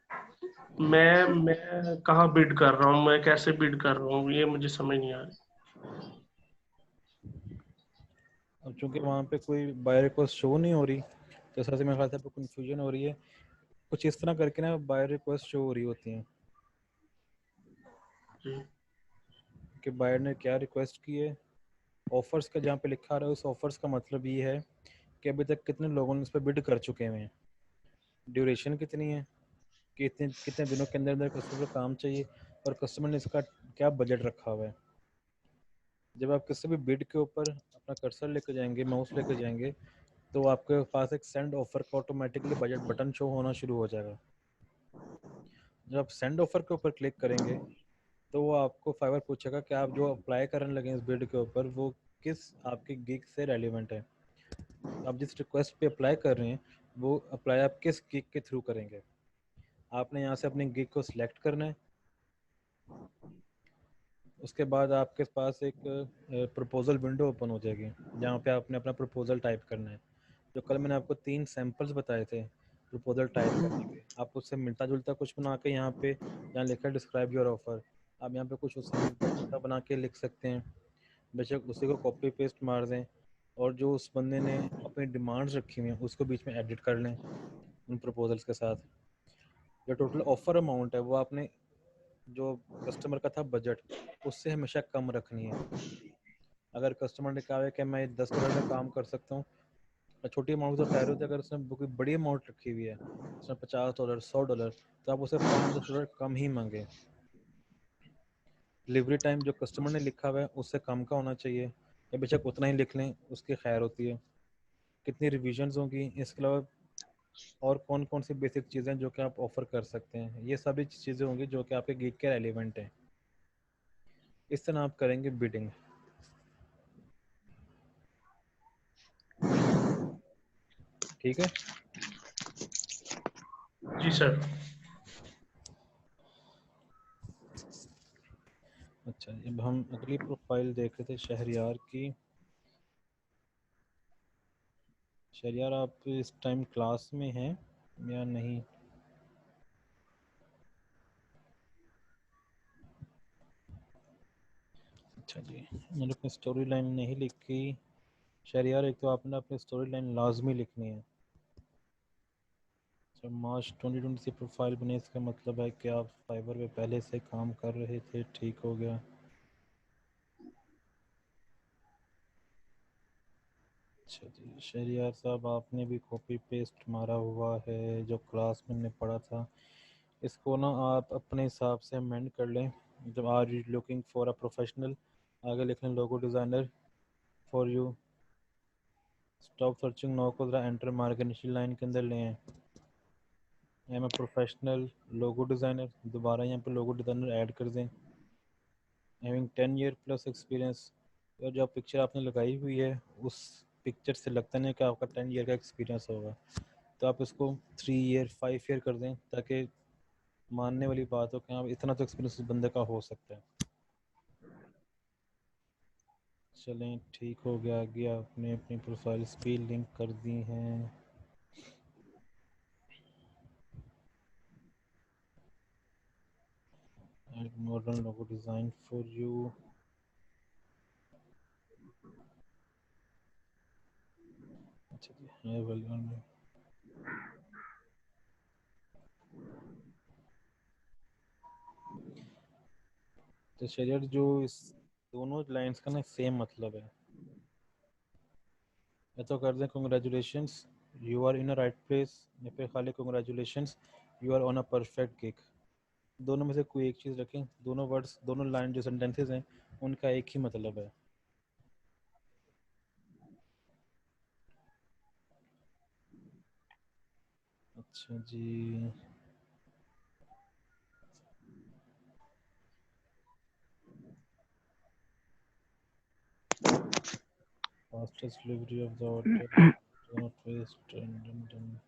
मैं कहाँ बिड कर रहा हूँ, मैं कैसे बिड कर रहा हूँ, ये मुझे समझ नहीं आ रही। अब चूंकि वहाँ पे कोई बायर रिक्वेस्ट शो नहीं हो रही तो इस वजह से मेरे ख्याल से आपको कन्फ्यूजन हो रही है। कुछ इस तरह करके ना बायर रिक्वेस्ट शो हो रही होती हैं जी कि बायर ने क्या रिक्वेस्ट की है। ऑफर्स का जहाँ पे लिखा आ रहा है उस ऑफर्स का मतलब ये है कि अभी तक कितने लोगों ने इस पर बिड कर चुके हुए हैं, ड्यूरेशन कितनी है, कि इतने कितने दिनों के अंदर अंदर कस्टमर को काम चाहिए, और कस्टमर ने इसका क्या बजट रखा हुआ है। जब आप किसी भी बिड के ऊपर अपना कर्सर लेकर जाएंगे, माउस लेकर जाएंगे, तो आपके पास एक सेंड ऑफर का ऑटोमेटिकली बजट बटन शो होना शुरू हो जाएगा। जब आप सेंड ऑफर के ऊपर क्लिक करेंगे तो वो आपको फाइवर पूछेगा कि आप जो अप्लाई करने लगे इस बिड के ऊपर वो किस आपके गिग से रेलिवेंट है। आप जिस रिक्वेस्ट पे अप्लाई कर रहे हैं वो अप्लाई आप किस गिग के थ्रू करेंगे। आपने यहाँ से अपने गिग को सिलेक्ट करना है। उसके बाद आपके पास एक प्रपोजल विंडो ओपन हो जाएगी जहाँ पे आपने अपना प्रपोजल टाइप करना है। जो कल मैंने आपको 3 सैंपल्स बताए थे प्रपोजल टाइप करने के, आप उससे मिलता जुलता कुछ बना के यहाँ पे जहाँ लिखा है डिस्क्राइब योर ऑफर, आप यहाँ पे कुछ उससे मिलता जुलता बना के लिख सकते हैं। बेशक उसी को कॉपी पेस्ट मार दें और जो उस बंदे ने अपनी डिमांड्स रखी हुई हैं उसको बीच में एडिट कर लें उन प्रपोजल्स के साथ। जो टोटल ऑफर अमाउंट है वो आपने जो कस्टमर का था बजट उससे हमेशा कम रखनी है। अगर कस्टमर ने कहा है कि मैं $10 में काम कर सकता हूँ, छोटी अमाउंट तो खैर होती है, अगर उसने कोई बड़ी अमाउंट रखी हुई है उसने $50 $100, तो आप उसे $5-10 कम ही मांगे। डिलीवरी टाइम जो कस्टमर ने लिखा हुआ है उससे कम का होना चाहिए, या बेशक उतना ही लिख लें उसकी खैर होती है। कितनी रिविजन्स होंगी, इसके अलावा और कौन कौन सी बेसिक चीज़ें जो कि आप ऑफर कर सकते हैं, ये सभी चीज़ें होंगी जो कि आपके गिग के रेलिवेंट हैं। इस तरह आप करेंगे बिडिंग। ठीक है जी सर। अच्छा, अब हम अगली प्रोफाइल देख रहे थे शहरयार की। शहरयार आप इस टाइम क्लास में हैं या नहीं? अच्छा जी, मैंने अपनी स्टोरी लाइन नहीं लिखी। शहरयार एक तो आपने अपनी स्टोरी लाइन लाजमी लिखनी है। जब मार्च 2020 से प्रोफाइल बने इसका मतलब है कि आप फाइवर पे पहले से काम कर रहे थे, ठीक हो गया। अच्छा जी शहरियार साहब, आपने भी कॉपी पेस्ट मारा हुआ है जो क्लास में हमने पढ़ा था। इसको ना आप अपने हिसाब से अमेंड कर लें। जब are you looking for a professional, आगे लिख लें logo designer for you. Stop searching नो को ज़रा एंटर मार के निचली लाइन के अंदर ले आएँ। I am a professional logo designer, दोबारा यहाँ पे लोगो डिज़ाइनर ऐड कर दें। Having 10 year plus experience. और जो पिक्चर आपने लगाई हुई है उस पिक्चर से लगता नहीं कि आपका 10 ईयर का एक्सपीरियंस होगा, तो आप इसको 3 ईयर 5 ईयर कर दें ताकि मानने वाली बात हो कि हाँ इतना तो एक्सपीरियंस उस बंदे का हो सकता है। चलें ठीक हो गया। आगे आपने अपनी प्रोफाइल्स भी लिंक कर दी हैं। Modern logo design for you. अच्छा जी है वेल। तो शरीर जो इस दोनों लाइंस का ना सेम मतलब है। या तो कर दें congratulations you are in a right place, या फिर खाली congratulations you are on a perfect gig. दोनों में से कोई एक चीज़ रखें। दोनों वर्ड्स, दोनों लाइन जो सेंटेंसेस हैं उनका एक ही मतलब है। अच्छा जी fastest delivery of the order, do not waste and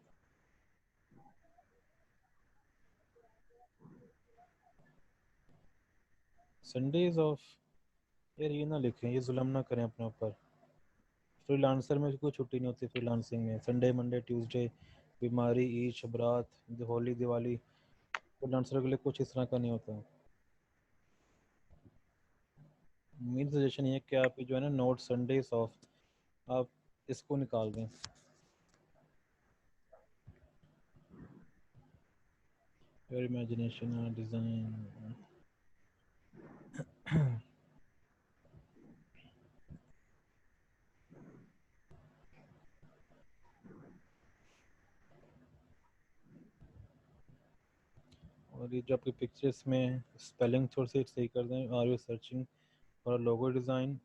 Sundays of. यार ये ना लिखें, ये जुल्म ना करें अपने ऊपर। फ्रीलांसर में कोई छुट्टी नहीं होती। फ्रीलांसिंग में संडे मंडे ट्यूसडे, बीमारी ईद शबरात होली दिवाली, फ्रीलांसर के लिए कुछ इस तरह का नहीं होता। मेरी सजेशन ये है कि आप जो है ना नोट संडेज ऑफ, आप इसको निकाल दें। Your imagination design. और ये जो आपकी पिक्चर्स में स्पेलिंग थोड़ी सी सही कर दें। Are you searching for logo design,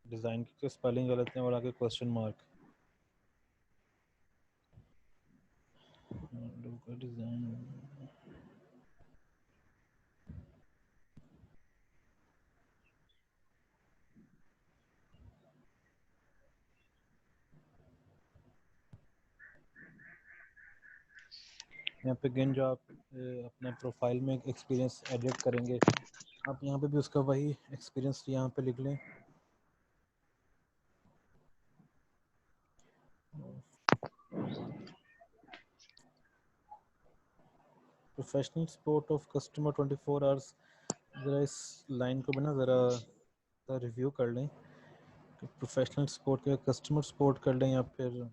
design की स्पेलिंग गलत है और आगे क्वेश्चन मार्क। लोगो डिज़ाइन यहाँ पे अगेन जो आप अपने प्रोफाइल में एक्सपीरियंस एडिट करेंगे, आप यहाँ पे भी उसका वही एक्सपीरियंस यहाँ पे लिख लें। Professional support of customer 24 hours. ज़रा इस लाइन को भी ना ज़रा रिव्यू कर लें कि प्रोफेशनल सपोर्ट के कस्टमर सपोर्ट कर लें या फिर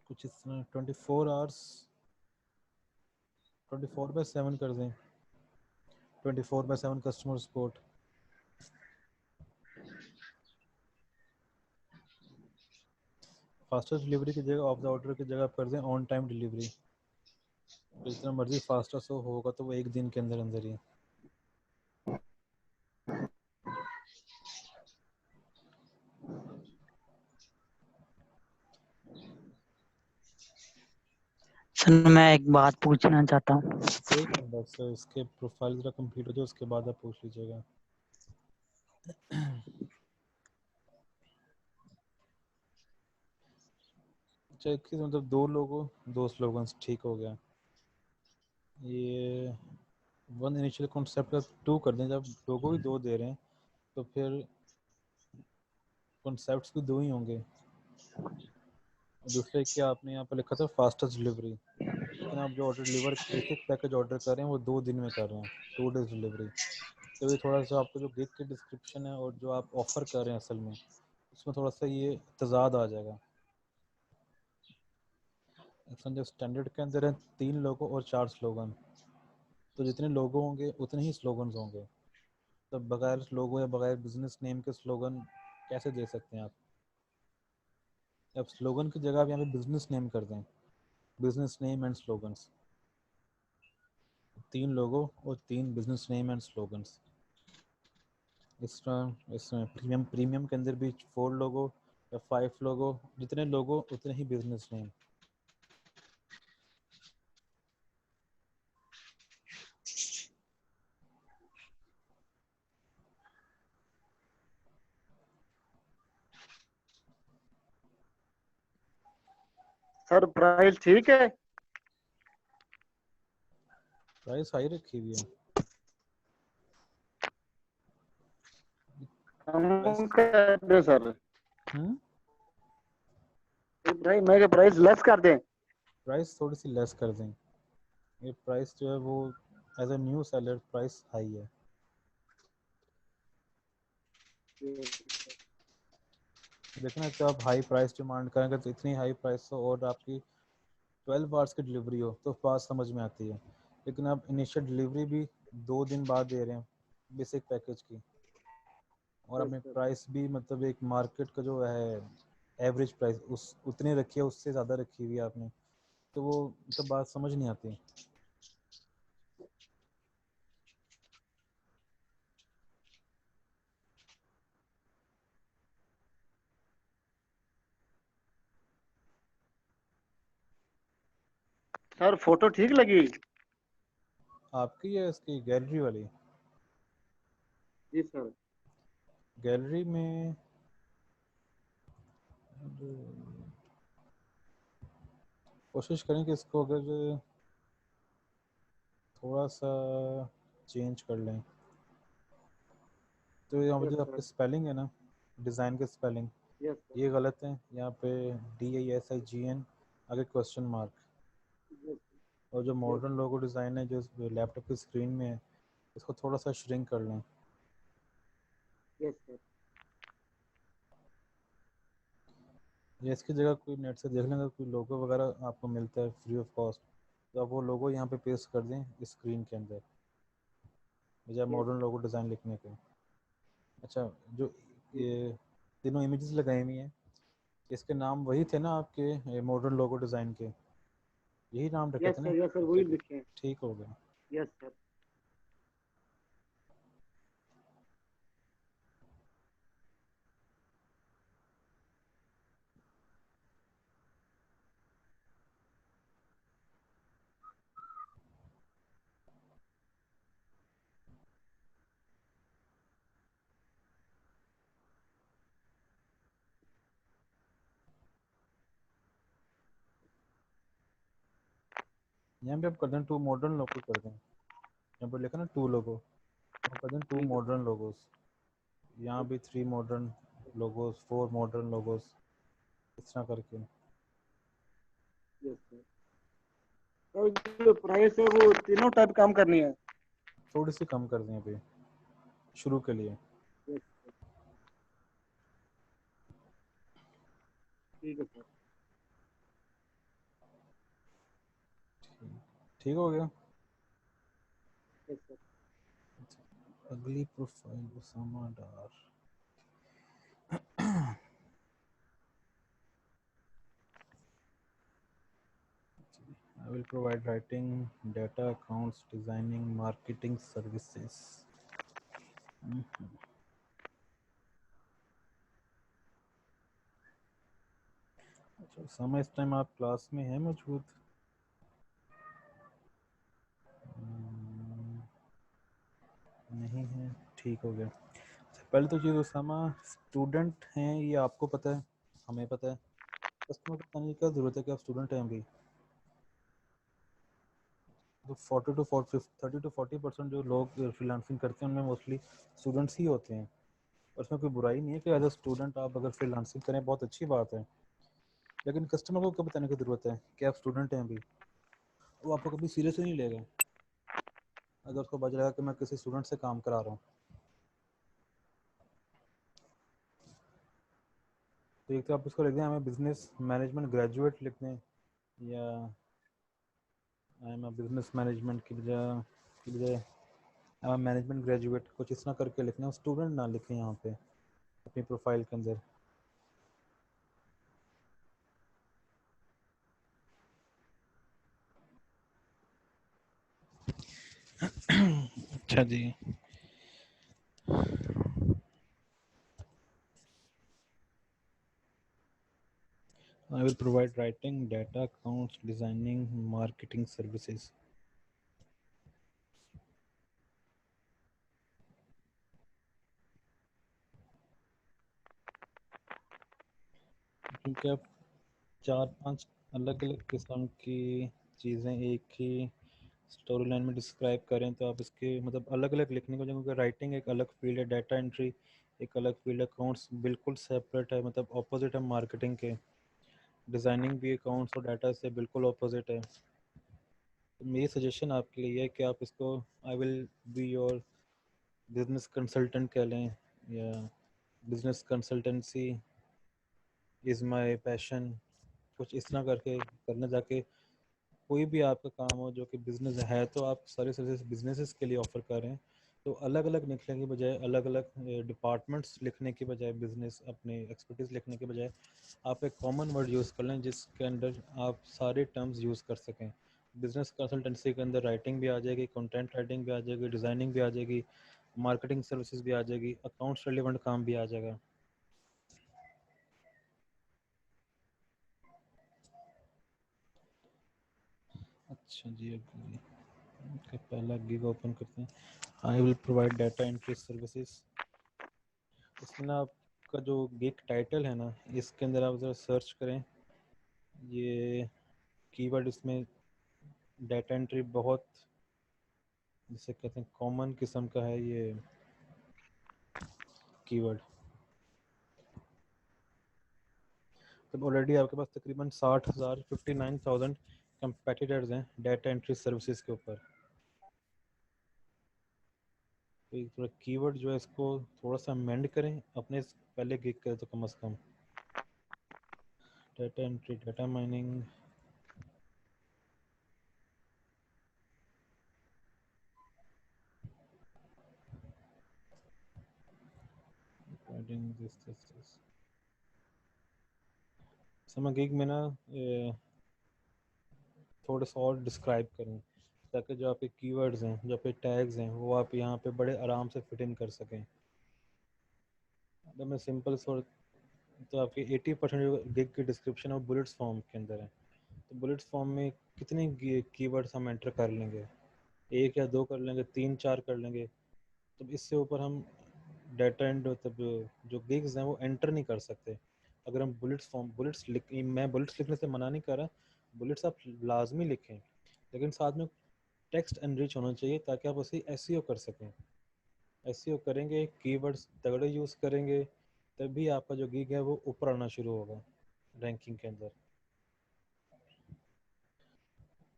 कुछ इस तरह 24 आवर्स 24/7 कर दें। 24/7 कस्टमर सपोर्ट। फास्टेस्ट डिलीवरी की जगह ऑफ द ऑर्डर की जगह कर दें ऑन टाइम डिलीवरी। तो जितना मर्जी फास्टेस्ट होगा तो वो एक दिन के अंदर अंदर ही। सर मैं एक बात पूछना चाहता हूँ। एक मिनट बस इसके प्रोफाइल जरा कंप्लीट हो जाए उसके बाद आप पूछ लीजिएगा। अच्छा एक मतलब दो स्लोगन्स ठीक हो गया। ये वन इनिशियल कॉन्सेप्ट का 2 कर दें। जब लोगो ही 2 दे रहे हैं तो फिर कॉन्सेप्ट्स भी 2 ही होंगे। दूसरे क्या आपने यहाँ पर लिखा था फास्टेस्ट डिलीवरी, लेकिन आप जो ऑर्डर डिलीवर एक एक पैकेज ऑर्डर कर रहे हैं वो 2 दिन में कर रहे हैं, 2 डेज डिलीवरी। तो ये थोड़ा सा आपको जो गिग की डिस्क्रिप्शन है और जो आप ऑफ़र कर रहे हैं असल में उसमें थोड़ा सा ये तजाद आ जाएगा। असल जो स्टैंडर्ड के अंदर है 3 लोगो और 4 स्लोगन, तो जितने लोगो होंगे उतने ही स्लोगन्स होंगे। तो बगैर लोगो या बगैर बिजनेस नेम के स्लोगन कैसे दे सकते हैं आप? अब स्लोगन की जगह आप यहाँ पे बिजनेस नेम कर दें, बिजनेस नेम एंड स्लोगन्स, 3 लोगो और 3 बिजनेस नेम एंड स्लोगन्स। इस प्रीमियम प्रीमियम के अंदर भी 4 लोगो या 5 लोगो, जितने लोगो उतने ही बिजनेस नेम। सर प्राइस ठीक है? प्राइस हाई रखी हुई है। हम कर दे सर, हम्म, मैं प्राइस लेस कर दें? प्राइस थोड़ी सी लेस कर दें। ये प्राइस जो है वो as a new seller price high है। देखना जब आप हाई प्राइस डिमांड करेंगे तो इतनी हाई प्राइस हो और आपकी 12 आवर्स की डिलीवरी हो तो बात समझ में आती है, लेकिन आप इनिशियल डिलीवरी भी 2 दिन बाद दे रहे हैं बेसिक पैकेज की, और आपने प्राइस भी मतलब एक मार्केट का जो है एवरेज प्राइस उस उतनी रखी है, उससे ज़्यादा रखी हुई है आपने, तो वो मतलब बात समझ नहीं आती। सर फोटो ठीक लगी? आपकी है इसकी गैलरी वाली? जी सर। गैलरी में कोशिश करें कि इसको अगर थोड़ा सा चेंज कर लें तो यहाँ पे यस जो सर। आपके स्पेलिंग है ना, डिज़ाइन के स्पेलिंग यस सर। ये गलत है। यहाँ पे DISIGN आगे क्वेश्चन मार्क, और जो मॉडर्न लोगो डिज़ाइन है जो लैपटॉप की स्क्रीन में है इसको थोड़ा सा श्रिंक कर लें। Yes sir. या इसकी जगह कोई नेट से देख लेंगे कोई लोगो वगैरह आपको मिलता है फ्री ऑफ कॉस्ट, तो आप वो लोगो यहाँ पे पेस्ट कर दें स्क्रीन के अंदर बजाय मॉडर्न लोगो डिज़ाइन लिखने के। अच्छा, जो ये तीनों इमेजेस लगाई हुई हैं इसके नाम वही थे ना आपके मॉडर्न लोगो डिज़ाइन के, यही नाम रखे थे ना? यस सर, वही अच्छा, लिखे हैं। ठीक हो गया। Yes sir. यहाँ पे आप कर दें 2 मॉडर्न लोगो कर दें, यहाँ पर लिखा ना 2 लोगो, आप कर दें 2 मॉडर्न लोगोस, यहाँ भी 3 मॉडर्न लोगोस, 4 मॉडर्न लोगोस, इस तरह करके। Yes sir. तो जो प्राइस है वो तीनों टाइप काम करनी है? थोड़ी सी कम कर दें अभी शुरू के लिए। Yes sir. ठीक है सर। ठीक हो गया। Yes sir. अगली profile Usama Dar. I will provide writing, data, accounts, designing, marketing services. अच्छा उसामा इस टाइम आप क्लास में हैं मौजूद? नहीं है, ठीक हो गया। पहले तो चीज़ उसामा स्टूडेंट हैं ये आपको पता है, हमें पता है, कस्टमर को बताने की क्या ज़रूरत है कि आप स्टूडेंट हैं अभी। तो 30 to 40% जो लोग फ्रीलांसिंग करते हैं उनमें मोस्टली स्टूडेंट्स ही होते हैं, और उसमें कोई बुराई नहीं है कि एज अ स्टूडेंट आप अगर फ्रीलांसिंग करें बहुत अच्छी बात है, लेकिन कस्टमर को कब बताने की ज़रूरत है कि आप स्टूडेंट हैं अभी, वो आपको कभी सीरियस ही नहीं लेगा अगर उसको पता चलेगा कि मैं किसी स्टूडेंट से काम करा रहा हूँ। तो एक तो आप इसको लिख दें हमें बिजनेस मैनेजमेंट ग्रेजुएट लिख दें, या आई एम बिजनेस मैनेजमेंट की बजाय आई एम मैनेजमेंट ग्रेजुएट, कुछ इस तरह करके लिखना, स्टूडेंट ना लिखें यहाँ पे। अपनी प्रोफाइल के अंदर। अच्छा जी, I will provide writing, data, accounts, designing, marketing services. क्योंकि आप 4-5 अलग अलग किस्म की चीज़ें एक ही स्टोरी लाइन में डिस्क्राइब करें तो आप इसके मतलब अलग अलग लिखने को, क्योंकि राइटिंग एक अलग फील्ड है, डाटा एंट्री एक अलग फील्ड है, अकाउंट्स बिल्कुल सेपरेट है, मतलब ऑपोजिट है मार्केटिंग के। डिज़ाइनिंग भी अकाउंट्स और डाटा से बिल्कुल ऑपोजिट है। तो मेरी सजेशन आपके लिए है कि आप इसको I will be your business consultant कह लें, या business consultancy is my passion, कुछ इस तरह करके करना। जाके कोई भी आपका काम हो जो कि बिजनेस है, तो आप सारे सर्विस बिजनेसेस के लिए ऑफर कर रहे हैं, तो अलग अलग लिखने की बजाय, अलग अलग डिपार्टमेंट्स लिखने की बजाय, बिजनेस अपने एक्सपर्टीज़ लिखने के बजाय आप एक कॉमन वर्ड यूज़ कर लें जिसके अंदर आप सारे टर्म्स यूज़ कर सकें। बिजनेस कंसल्टेंसी के अंदर राइटिंग भी आ जाएगी, कंटेंट राइटिंग भी आ जाएगी, डिज़ाइनिंग भी आ जाएगी, मार्केटिंग सर्विसेज भी आ जाएगी, अकाउंट्स रिलेवेंट काम भी आ जाएगा। अच्छा जी, ओके, पहला गिग ओपन करते हैं। I will provide data entry services. इसमें ना आपका जो गिग टाइटल है ना, इसके अंदर आप ज़रा सर्च करें, ये कीवर्ड इसमें डाटा एंट्री बहुत, जिसे कहते हैं कॉमन किस्म का है ये कीवर्ड। तब ऑलरेडी आपके पास तकरीबन 60,000 59,000 कंपेटिटर्स हैं डाटा एंट्री सर्विसेज के ऊपर। तो एक थोड़ा कीवर्ड जो है इसको थोड़ा सा अमेंड करें अपने पहले गिग करें तो कम से कम। Data entry, data mining, this समय गिग में ना थोड़ा सा और डिस्क्राइब करें, ताकि जो आपके कीवर्ड्स हैं, जो आपके टैग्स हैं, वो आप यहाँ पे बड़े आराम से फिट इन कर सकें। अगर मैं सिंपल सो तो आपके 80% जो गिग की डिस्क्रिप्शन है वो बुलेट्स फॉर्म के अंदर है। तो बुलेट्स फॉर्म में कितने कीवर्ड्स हम एंटर कर लेंगे? 1 या 2 कर लेंगे, 3-4 कर लेंगे। तो इससे ऊपर हम डाटा एंड मतलब जो गिग्स हैं वो एंटर नहीं कर सकते। अगर हम बुलेट्स फॉर्म, बुलेट्स लिख, मैं बुलेट्स लिखने से मना नहीं कर रहा, बुलेट्स आप लाजमी लिखें, लेकिन साथ में टेक्स्ट एनरिच होना चाहिए ताकि आप उसे एसईओ कर सकें। एसईओ करेंगे, कीवर्ड्स तगड़े यूज़ करेंगे, तभी आपका जो गिग है वो ऊपर आना शुरू होगा रैंकिंग के अंदर।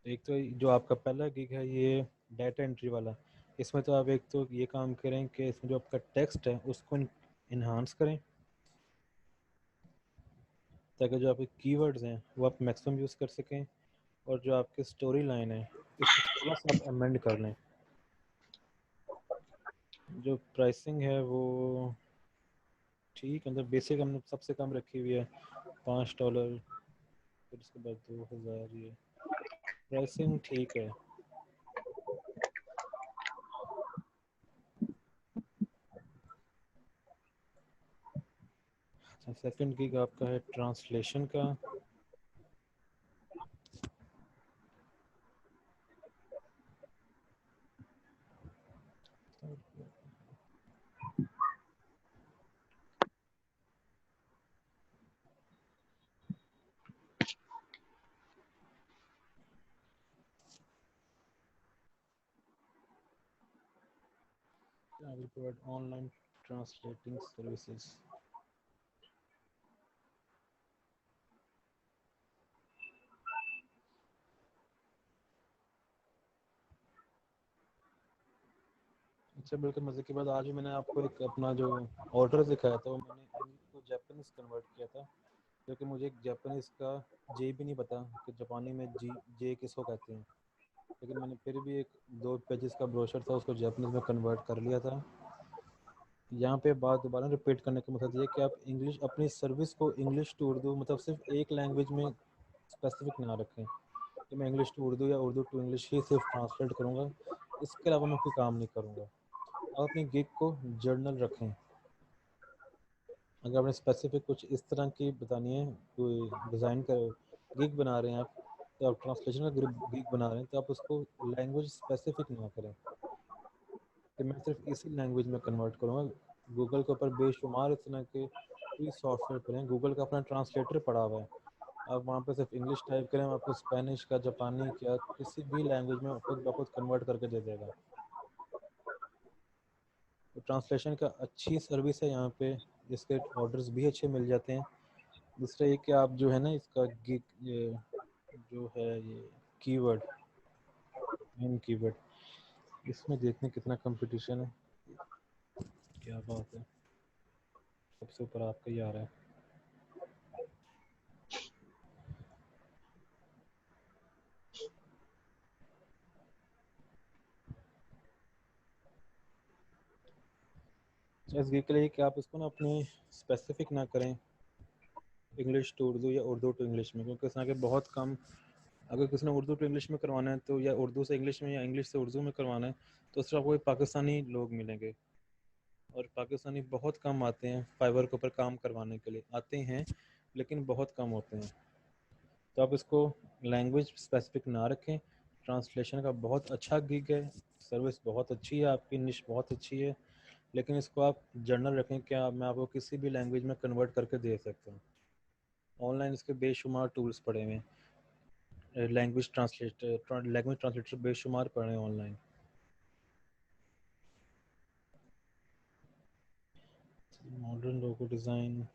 एक तो जो आपका पहला गिग है ये डाटा एंट्री वाला, इसमें तो आप एक तो ये काम करें कि इसमें जो आपका टेक्स्ट है उसको इन्हांस करें, ताकि जो आपके कीवर्ड्स हैं वो आप मैक्सिमम यूज़ कर सकें, और जो आपकी स्टोरी लाइन है इसको थोड़ा सा आप अमेंड कर लें। जो प्राइसिंग है वो ठीक है, मतलब बेसिक हमने सबसे कम रखी हुई है $5, फिर उसके बाद 2,000, ये प्राइसिंग ठीक है। सेकंड गिग आपका है ट्रांसलेशन का। I will provide online translating services. अच्छा, बिल्कुल मज़े की बात, आज भी मैंने आपको एक अपना जो ऑर्डर दिखाया था वो मैंने इनको जापानीज कन्वर्ट किया था, क्योंकि मुझे एक जापानीज का जे भी नहीं पता कि जापानी में जे किसको कहते हैं, लेकिन मैंने फिर भी एक 2 पेजेस का ब्रोशर था उसको जापानीज में कन्वर्ट कर लिया था। यहाँ पे बात दोबारा रिपीट करने का मतलब ये कि आप इंग्लिश अपनी सर्विस को इंग्लिश टू उर्दू मतलब सिर्फ एक लैंग्वेज में स्पेसिफिक ना रखें कि मैं इंग्लिश टू उर्दू या उर्दू टू इंग्लिश ही सिर्फ ट्रांसलेट करूँगा, इसके अलावा मैं कोई काम नहीं करूँगा। आप अपनी गिग को जर्नल रखें। अगर आपने स्पेसिफिक कुछ इस तरह की बतानी है, कोई डिज़ाइन कर गिग बना रहे हैं आप, तो आप ट्रांसलेशन का गिग बना रहे हैं तो आप उसको लैंग्वेज स्पेसिफिक ना करें कि मैं सिर्फ इसी लैंग्वेज में कन्वर्ट करूँगा। गूगल के ऊपर बेशुमार इस तरह के फ्री सॉफ्टवेयर पड़े हैं, गूगल का अपना ट्रांसलेटर पड़ा हुआ है, आप वहाँ पे सिर्फ इंग्लिश टाइप करें, आपको स्पेनिश का, जापानी का, किसी भी लैंग्वेज में खुद ब खुद कन्वर्ट करके दे देगा। तो ट्रांसलेशन का अच्छी सर्विस है यहाँ पे, इसके ऑर्डर्स भी अच्छे मिल जाते हैं। दूसरा ये कि आप जो है ना इसका गिग ये जो है ये कीवर्ड मेन कीवर्ड, इसमें देखने कितना कंपटीशन है, क्या बात है, सबसे ऊपर आपका ही आ रहा है। इस गिग के लिए कि आप इसको ना अपने स्पेसिफिक ना करें इंग्लिश टू उर्दू या उर्दू टू इंग्लिश में, क्योंकि इसमें आगे बहुत कम, अगर किसी ने उर्दू टू इंग्लिश में करवाना है तो या उर्दू से इंग्लिश में या इंग्लिश से उर्दू में करवाना है तो सिर्फ आपको पाकिस्तानी लोग मिलेंगे, और पाकिस्तानी बहुत कम आते हैं फाइवर के ऊपर काम करवाने के लिए, आते हैं लेकिन बहुत कम होते हैं। तो आप इसको लैंग्वेज स्पेसिफिक ना रखें। ट्रांसलेशन का बहुत अच्छा गिग है, सर्विस बहुत अच्छी है, आपकी निश बहुत अच्छी है, लेकिन इसको आप जर्नल रखें कि मैं आपको किसी भी लैंग्वेज में कन्वर्ट करके दे सकता हूँ। ऑनलाइन इसके बेशुमार टूल्स पड़े हुए हैं, लैंग्वेज ट्रांसलेटर बेशुमार पड़े हैं ऑनलाइन। मॉडर्न लोगो डिज़ाइन,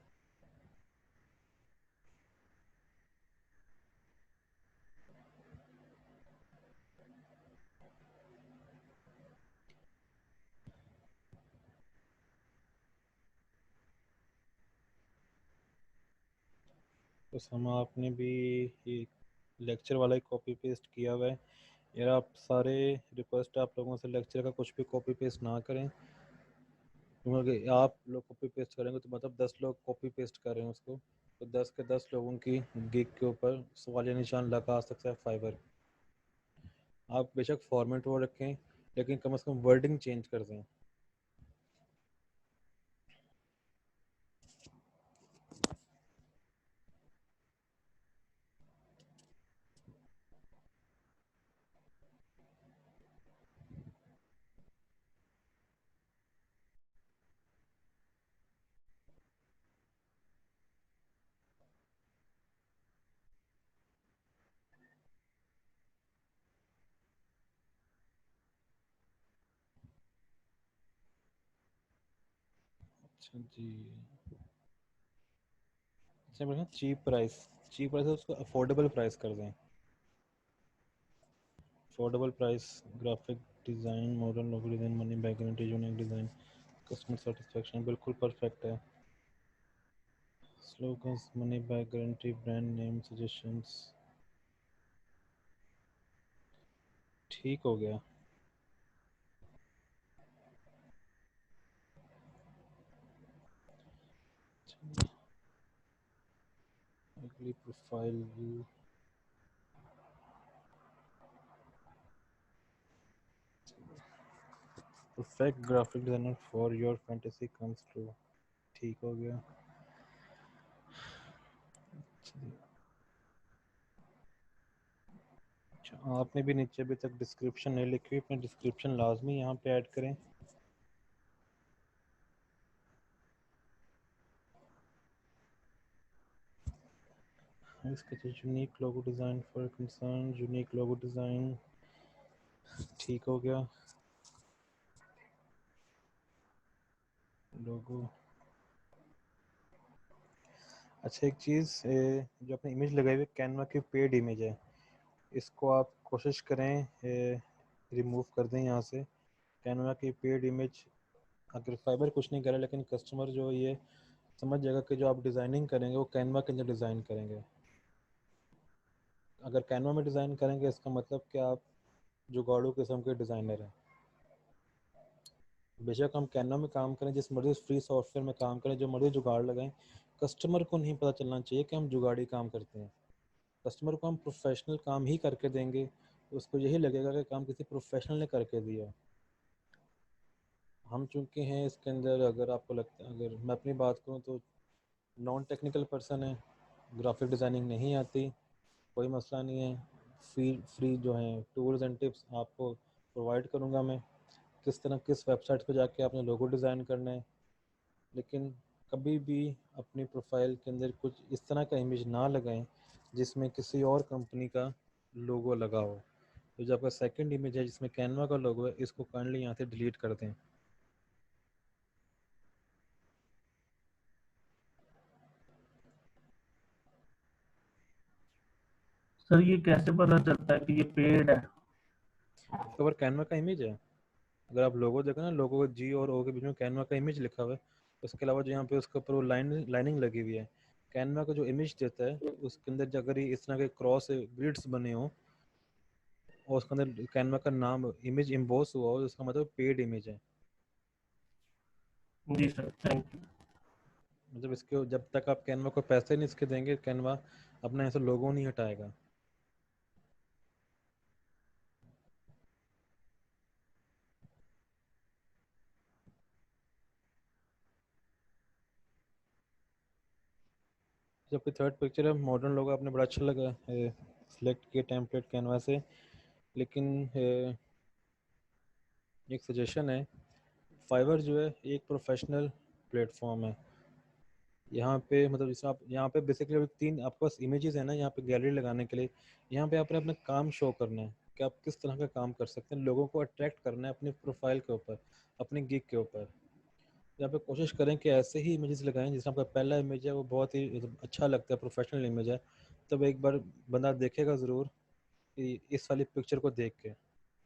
बस हम आपने भी ये लेक्चर वाला ही कॉपी पेस्ट किया हुआ है यार। आप सारे रिक्वेस्ट आप लोगों से लेक्चर का कुछ भी कॉपी पेस्ट ना करें, क्योंकि आप लोग कॉपी पेस्ट करेंगे तो मतलब 10 लोग कॉपी पेस्ट कर रहे हैं उसको, तो 10 के 10 लोगों की गिग के ऊपर सवालिया निशान लगा सकता है फाइबर। आप बेशक फॉर्मेट वो रखें लेकिन कम से कम वर्डिंग चेंज कर दें। अच्छा जी, अच्छा मैं चीप प्राइस है उसको अफोर्डेबल प्राइस कर दें। Affordable price, graphic design, modern logo design, money back guarantee, unique design, customer satisfaction, बिल्कुल परफेक्ट है। Slogans, money back guarantee, brand name suggestions, ठीक हो गया। अगली profile view, perfect graphic designer for your fantasy comes true, ठीक हो गया। अच्छा, आपने भी नीचे अभी तक डिस्क्रिप्शन नहीं लिखी, अपनी डिस्क्रिप्शन लाजमी यहाँ पे ऐड करें। इसका unique logo design for concern, unique logo design, ठीक हो गया। लोगो, अच्छा एक चीज़, जो अपनी इमेज लगाई हुई कैनवा की पेड इमेज है, इसको आप कोशिश करें रिमूव कर दें यहाँ से। कैनवा की पेड इमेज, अगर फाइबर कुछ नहीं करे लेकिन कस्टमर जो ये समझ जाएगा कि जो आप डिज़ाइनिंग करेंगे वो कैनवा के अंदर डिज़ाइन करेंगे। अगर कैनवा में डिज़ाइन करेंगे इसका मतलब कि आप जुगाड़ू किस्म के डिज़ाइनर हैं। बेशक हम कैनवा में काम करें, जिस मर्जी फ्री सॉफ्टवेयर में काम करें, जो मर्जी जुगाड़ लगाएं, कस्टमर को नहीं पता चलना चाहिए कि हम जुगाड़ी काम करते हैं। कस्टमर को हम प्रोफेशनल काम ही करके देंगे, उसको यही लगेगा कि काम किसी प्रोफेशनल ने करके दिया। हम चूँकि हैं इसके अंदर, अगर आपको लगता है, अगर मैं अपनी बात करूँ तो नॉन टेक्निकल पर्सन है, ग्राफिक डिज़ाइनिंग नहीं आती, कोई मसला नहीं है। फ्री जो हैं टूल्स एंड टिप्स आपको प्रोवाइड करूँगा मैं, किस तरह किस वेबसाइट पे जाके आपने लोगो डिज़ाइन करना है। लेकिन कभी भी अपनी प्रोफाइल के अंदर कुछ इस तरह का इमेज ना लगाएं जिसमें किसी और कंपनी का लोगो लगा हो। तो जो आपका सेकंड इमेज है जिसमें कैनवा का लोगो है, इसको काइंडली यहाँ से डिलीट कर दें। सर ये कैसे पता चलता है कि ये पेड है? इसके ऊपर कैनवा का इमेज है, अगर आप लोगो देखो ना, लोगो जी और ओ के बीच में कैनवा का इमेज लिखा हुआ है। उसके अलावा जो यहाँ पे उसके ऊपर वो लाइनिंग लगी हुई है, कैनवा का जो इमेज देता है उसके अंदर अगर ये इस तरह के क्रॉस ग्रिड्स बने हों और उसके अंदर कैनवा का नाम इमेज इम्बोस हुआ हो, उसका मतलब पेड इमेज है। जी सर, थैंक यू। मतलब इसके जब तक आप कैनवा को पैसे नहीं इसके देंगे, कैनवा अपना ऐसा लोगो नहीं हटाएगा। जब कोई थर्ड पिक्चर है, मॉडर्न लोगो आपने बड़ा अच्छा लगा सिलेक्ट किया टेम्पलेट कैनवा से, लेकिन एक सजेशन है, फाइवर जो है एक प्रोफेशनल प्लेटफॉर्म है। यहाँ पे मतलब जैसे आप यहाँ पे बेसिकली तीन आपके पास इमेजेस है ना, यहाँ पे गैलरी लगाने के लिए। यहाँ पे आपने अपना काम शो करना है कि आप किस तरह का काम कर सकते हैं, लोगों को अट्रैक्ट करना है अपनी प्रोफाइल के ऊपर, अपने गिग के ऊपर। यहाँ पे कोशिश करें कि ऐसे ही इमेजेस लगाएं, जैसे आपका पहला इमेज है वो बहुत ही अच्छा लगता है, प्रोफेशनल इमेज है, तब एक बार बंदा देखेगा ज़रूर कि इस वाली पिक्चर को देख के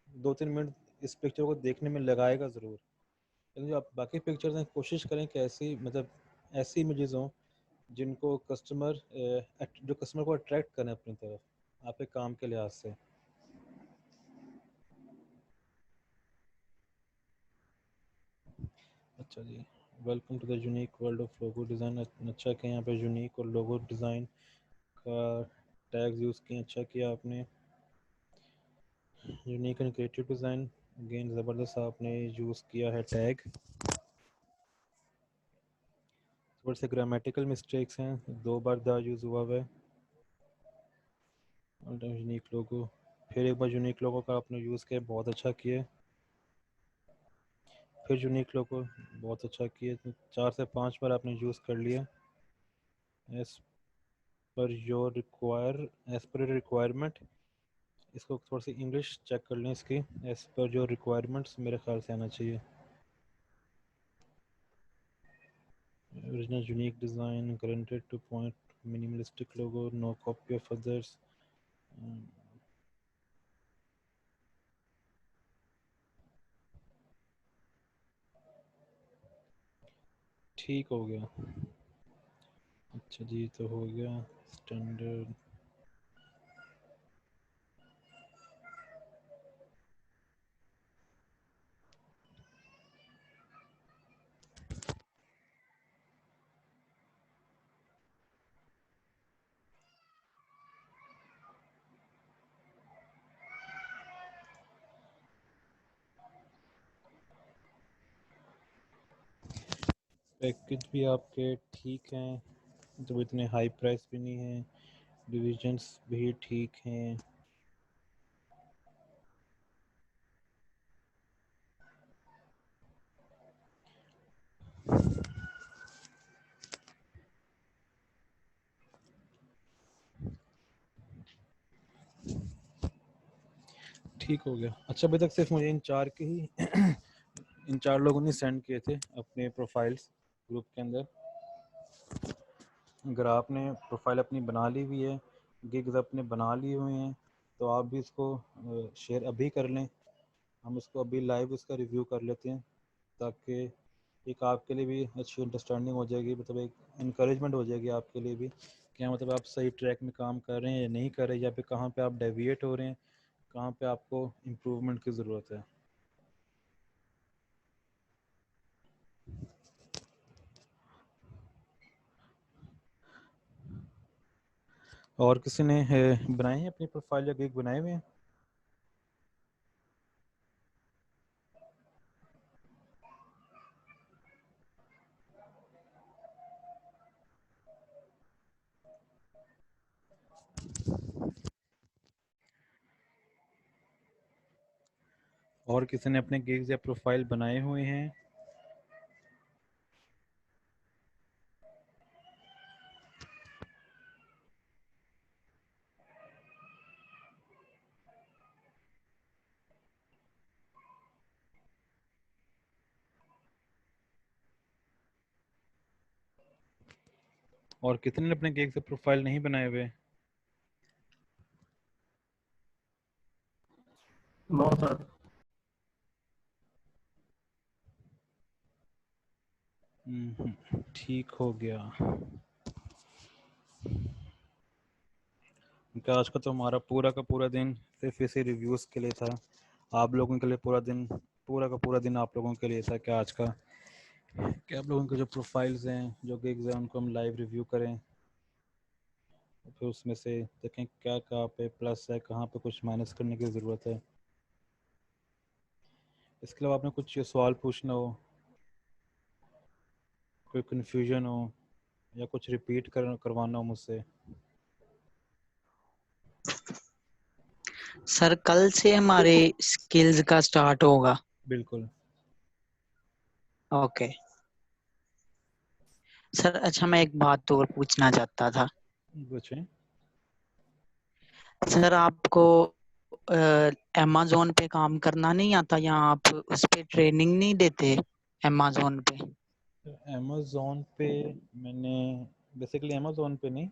2-3 मिनट इस पिक्चर को देखने में लगाएगा ज़रूर। लेकिन जो आप बाकी पिक्चर्स हैं, कोशिश करें कि ऐसी मतलब ऐसी इमेजेस हों जिनको जो कस्टमर को अट्रैक्ट करें अपनी तरफ आपके काम के लिहाज से। अच्छा जी, welcome to the unique world of logo design. अच्छा कि यहाँ पे यूनिक और लोगो डिज़ाइन का टैग्स यूज़ किए, अच्छा किया आपने। Unique and creative design, again ज़बरदस्त आपने यूज़ किया है टैग। थोड़े से ग्रामेटिकल मिस्टेक्स हैं, 2 बार द यूज़ हुआ है। यूनिक लोगो, फिर एक बार यूनिक लोगो का आपने यूज़ किया, बहुत अच्छा किया। फिर यूनिक लोगो, बहुत अच्छा किया। 4 से 5 बार आपने यूज़ कर लिया। एज पर योर रिक्वायरमेंट, इसको थोड़ी सी इंग्लिश चेक कर लें इसकी। एज पर योर रिक्वायरमेंट्स मेरे ख्याल से आना चाहिए। Original unique design granted to point, minimalistic logo, no copy of others. ठीक हो गया। अच्छा जी, तो हो गया स्टैंडर्ड। पैकेज भी आपके ठीक हैं, तो इतने हाई प्राइस भी नहीं है, डिविजन्स भी ठीक हैं। ठीक हो गया। अच्छा, अभी तक सिर्फ मुझे इन 4 के ही इन 4 लोगों ने सेंड किए थे अपने प्रोफाइल्स ग्रुप के अंदर। अगर आपने प्रोफाइल अपनी बना ली हुई है, गिग्स अपने बना लिए हुए हैं, तो आप भी इसको शेयर अभी कर लें। हम इसको अभी लाइव इसका रिव्यू कर लेते हैं, ताकि एक आपके लिए भी अच्छी अंडरस्टैंडिंग हो जाएगी, मतलब एक इनकरेजमेंट हो जाएगी आपके लिए भी, क्या मतलब आप सही ट्रैक में काम कर रहे हैं या नहीं कर रहे, या फिर कहाँ पे आप डेविएट हो रहे हैं, कहाँ पे आपको इम्प्रूवमेंट की ज़रूरत है। और किसी ने बनाए हैं अपनी प्रोफाइल या गिग बनाए हुए हैं? और किसी ने अपने गिग्स या प्रोफाइल बनाए हुए हैं? और कितने ने अपने गिग्स या प्रोफाइल नहीं बनाए हुए? 9 सर। ठीक हो गया। क्योंकि आज का तो हमारा पूरा का पूरा दिन सिर्फ इसी रिव्यूज़ के लिए था। आप लोगों के लिए पूरा का पूरा दिन आप लोगों के लिए था कि आज का कि आप लोगों के जो प्रोफाइल्स हैं, जो गिग्स हैं, उनको हम लाइव रिव्यू करें, फिर उसमें से देखें क्या कहाँ पे प्लस है, कहाँ पे कुछ माइनस करने की ज़रूरत है। इसके अलावा आपने कुछ सवाल पूछना हो, कोई कन्फ्यूजन हो या कुछ रिपीट करवाना हो मुझसे। सर कल से हमारे स्किल्स का स्टार्ट होगा। बिल्कुल। Okay sir. अच्छा मैं एक बात और पूछना चाहता था। पूछें। सर आपको अमेज़न पे काम करना नहीं आता या आप उस पे ट्रेनिंग नहीं देते अमेज़न पे? अमेज़न पे मैंने बेसिकली अमेज़न पे नहीं,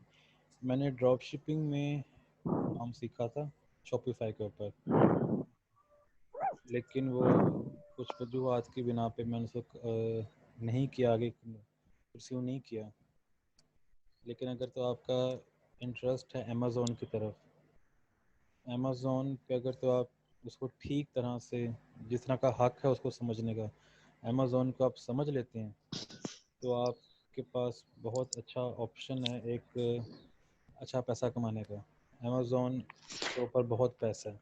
मैंने ड्रॉप शिपिंग में काम सीखा था शॉपिफाई के ऊपर, लेकिन वो कुछ वजूहत की बिना पे मैंने उसको नहीं किया, आगे परस्यू नहीं किया। लेकिन अगर तो आपका इंटरेस्ट है अमेज़न की तरफ, अमेज़न पे अगर तो आप उसको ठीक तरह से, जिस तरह का हक है उसको समझने का, अमेज़न को आप समझ लेते हैं तो आपके पास बहुत अच्छा ऑप्शन है एक अच्छा पैसा कमाने का। अमेज़न के ऊपर बहुत पैसा है।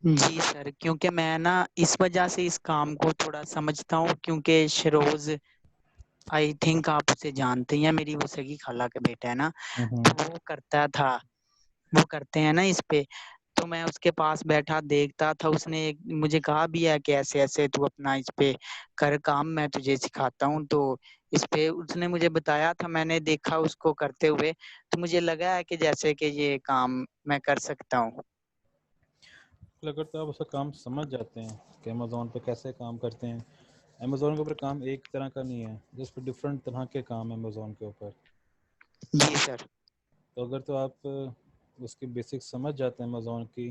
जी सर, क्योंकि मैं ना इस वजह से इस काम को थोड़ा समझता हूँ, क्योंकि शरोज आई थिंक आप उसे जानते हैं, मेरी वो सगी खाला का बेटा है ना, तो वो करता था, वो करते हैं ना इस पे, तो मैं उसके पास बैठा देखता था। उसने मुझे कहा भी है कि ऐसे ऐसे तू अपना इस पे कर काम, मैं तुझे सिखाता हूँ। तो इस पे उसने मुझे बताया था, मैंने देखा उसको करते हुए, तो मुझे लगा है कि जैसे कि ये काम मैं कर सकता हूँ। अगर तो आप उसका काम समझ जाते हैं कि अमेज़न पे कैसे काम करते हैं, अमेज़न के ऊपर काम एक तरह का नहीं है, जिस पर डिफरेंट तरह के काम है अमेज़न के ऊपर। जी सर। तो अगर तो आप उसकी बेसिक समझ जाते हैं अमेज़न की,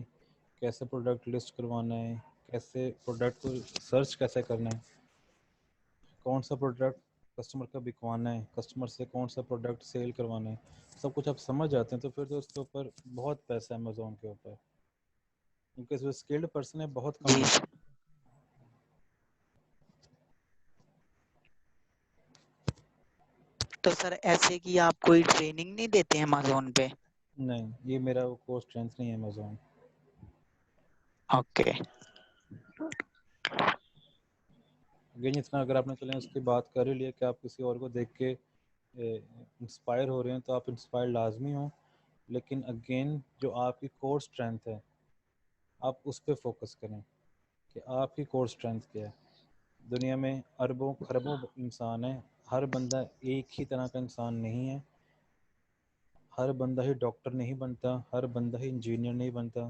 कैसे प्रोडक्ट लिस्ट करवाना है, कैसे प्रोडक्ट को सर्च कैसे करना है, कौन सा प्रोडक्ट कस्टमर का बिकवाना है, कस्टमर से कौन सा प्रोडक्ट सेल करवाना है, सब कुछ आप समझ जाते हैं, तो फिर तो उसके ऊपर बहुत पैसा है अमेज़न के ऊपर, क्योंकि इसमें स्किल्ड पर्सन है बहुत कम जी है। सर। तो सर ऐसे कि आप कोई ट्रेनिंग नहीं देते हैं अमेज़न पे? नहीं, ये मेरा कोर स्ट्रेंथ नहीं है अमेज़न। ओके। अगेन इतना अगर आपने चलें उसकी बात कर ही लिया कि आप किसी और को देख के इंस्पायर हो रहे हैं, तो आप इंस्पायर लाजमी हो, लेकिन अगेन जो आपकी कोर स्ट्रेंथ है आप उस पर फोकस करें कि आपकी कोर स्ट्रेंथ क्या है। दुनिया में अरबों खरबों इंसान है, हर बंदा एक ही तरह का इंसान नहीं है, हर बंदा ही डॉक्टर नहीं बनता, हर बंदा ही इंजीनियर नहीं बनता।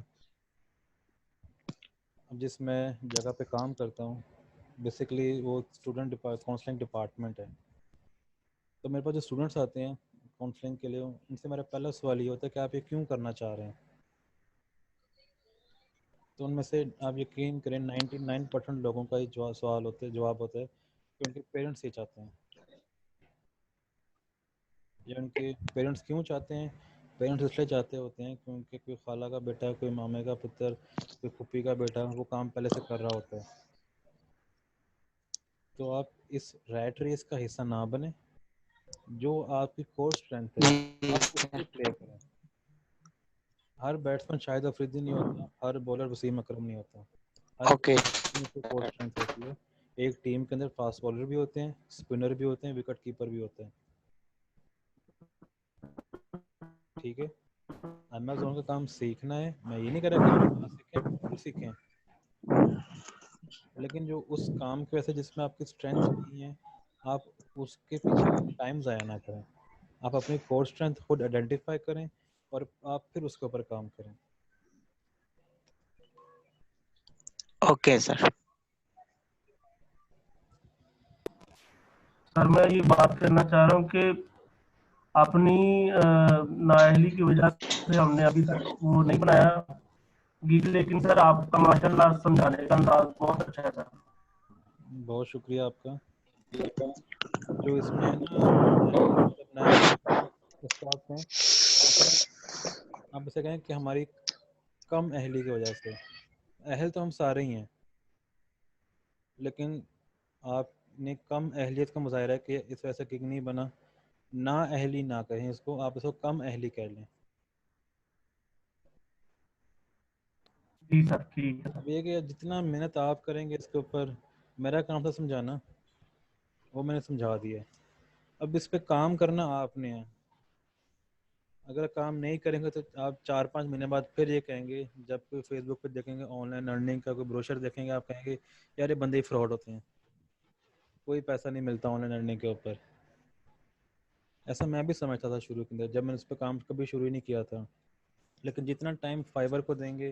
अब जिस मैं जगह पे काम करता हूँ बेसिकली वो स्टूडेंट काउंसलिंग डिपार्टमेंट है, तो मेरे पास जो स्टूडेंट्स आते हैं काउंसलिंग के लिए, उनसे मेरा पहला सवाल ये होता है कि आप ये क्यों करना चाह रहे हैं। तो उनमें से आप यकीन करें 99% लोगों का ही जवाब होता है कि उनके पेरेंट्स ये चाहते हैं। ये उनके पेरेंट्स क्यों चाहते हैं, पेरेंट्स इसलिए चाहते होते हैं क्योंकि कोई खाला का बेटा, कोई मामे का पुत्र, कोई फूफी का बेटा वो काम पहले से कर रहा होता है। तो आप इस रैट रेस का हिस्सा ना बने, जो आपकी कोर स्ट्रेंथ है जी आप उस पर सर। प्ले करें। हर बैट्समैन शाहिद अफरीदी नहीं होता, हर बॉलर वसीम अकरम नहीं होता, हर ओके किसी की कोर स्ट्रेंथ होती है। एक टीम के अंदर फास्ट बॉलर भी होते हैं, स्पिनर भी होते हैं, विकेट कीपर भी होते हैं। ठीक है, अमेजोन का काम सीखना है, मैं ये नहीं कह रहा कि आप ना सीखें, बिल्कुल सीखें, लेकिन जो उस काम की वजह से जिसमें आपकी स्ट्रेंथ नहीं है आप उसके पीछे टाइम ज़ाया ना करें। आप अपनी कोर स्ट्रेंथ खुद आइडेंटिफाई करें और आप फिर उसके ऊपर काम करें। Okay sir. सर मैं ये बात करना चाह रहा हूँ कि अपनी नाअहली की वजह से हमने अभी तक वो नहीं बनाया गीत, लेकिन सर आपका माशाल्लाह समझाने का अंदाज बहुत अच्छा है सर। बहुत शुक्रिया आपका। जो इसमें है ना, जब नया स्टार्ट में आप इसे कहें कि हमारी कम अहली की वजह से, अहल तो हम सारे ही हैं, लेकिन आपने कम अहलियत का मुजाहरा कि इस वजह से किक नहीं बना। ना अहली ना कहें इसको, आप इसको कम अहली कह लें। जी सर ठीक है सर। अब ये कि जितना मेहनत आप करेंगे इसके ऊपर, मेरा काम था समझाना, वो मैंने समझा दिया। अब इस पे काम करना आपने है। अगर काम नहीं करेंगे तो आप 4-5 महीने बाद फिर ये कहेंगे, जब कोई फेसबुक पे देखेंगे ऑनलाइन अर्निंग का कोई ब्रोशर देखेंगे, आप कहेंगे यार ये बंदे ही फ्रॉड होते हैं, कोई पैसा नहीं मिलता ऑनलाइन अर्निंग के ऊपर। ऐसा मैं भी समझता था शुरू के अंदर, जब मैंने इस पर काम कभी शुरू ही नहीं किया था। लेकिन जितना टाइम फाइवर को देंगे,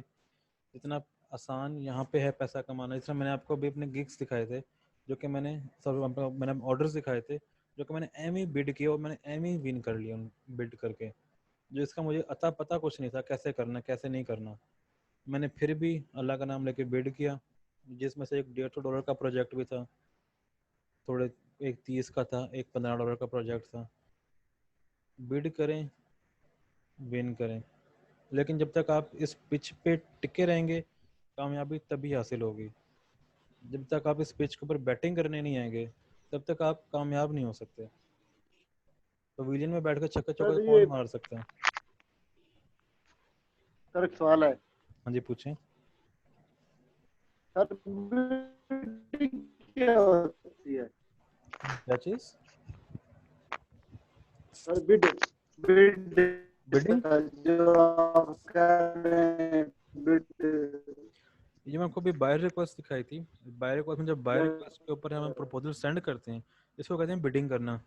जितना आसान यहाँ पे है पैसा कमाना। जिस तरह मैंने आपको अभी अपने गिग्स दिखाए थे, जो कि मैंने ऑर्डर्स दिखाए थे, जो कि मैंने एम ही बिड किया और मैंने एम ही विन कर लिया उन बिड करके, जो इसका मुझे अता पता कुछ नहीं था कैसे करना कैसे नहीं करना। मैंने फिर भी अल्लाह का नाम लेके बिड किया, जिसमें से एक $150 का प्रोजेक्ट भी था, थोड़े एक 30 का था, एक $15 का प्रोजेक्ट था। बिड करें, विन करें, लेकिन जब तक आप इस पिच पे टिके रहेंगे कामयाबी तभी हासिल होगी। जब तक आप इस पिच के ऊपर बैटिंग करने नहीं आएंगे तब तक आप कामयाब नहीं हो सकते। पवेलियन में बैठकर छक्का चौका सर कौन ये मार सकता है? सर एक सवाल है हाँ जी पूछें। सर, bidding क्या होती है क्या चीज़? सर? बिड बिड बिडिंग, जो आप कह रहे हैं, बिड ये जो मैं आपको अभी बायर रिक्वेस्ट दिखाई थी, बायर रिक्वेस्ट में जब बायर रिक्वेस्ट के ऊपर हम प्रपोजल सेंड करते हैं इसको कहते हैं बिडिंग करना।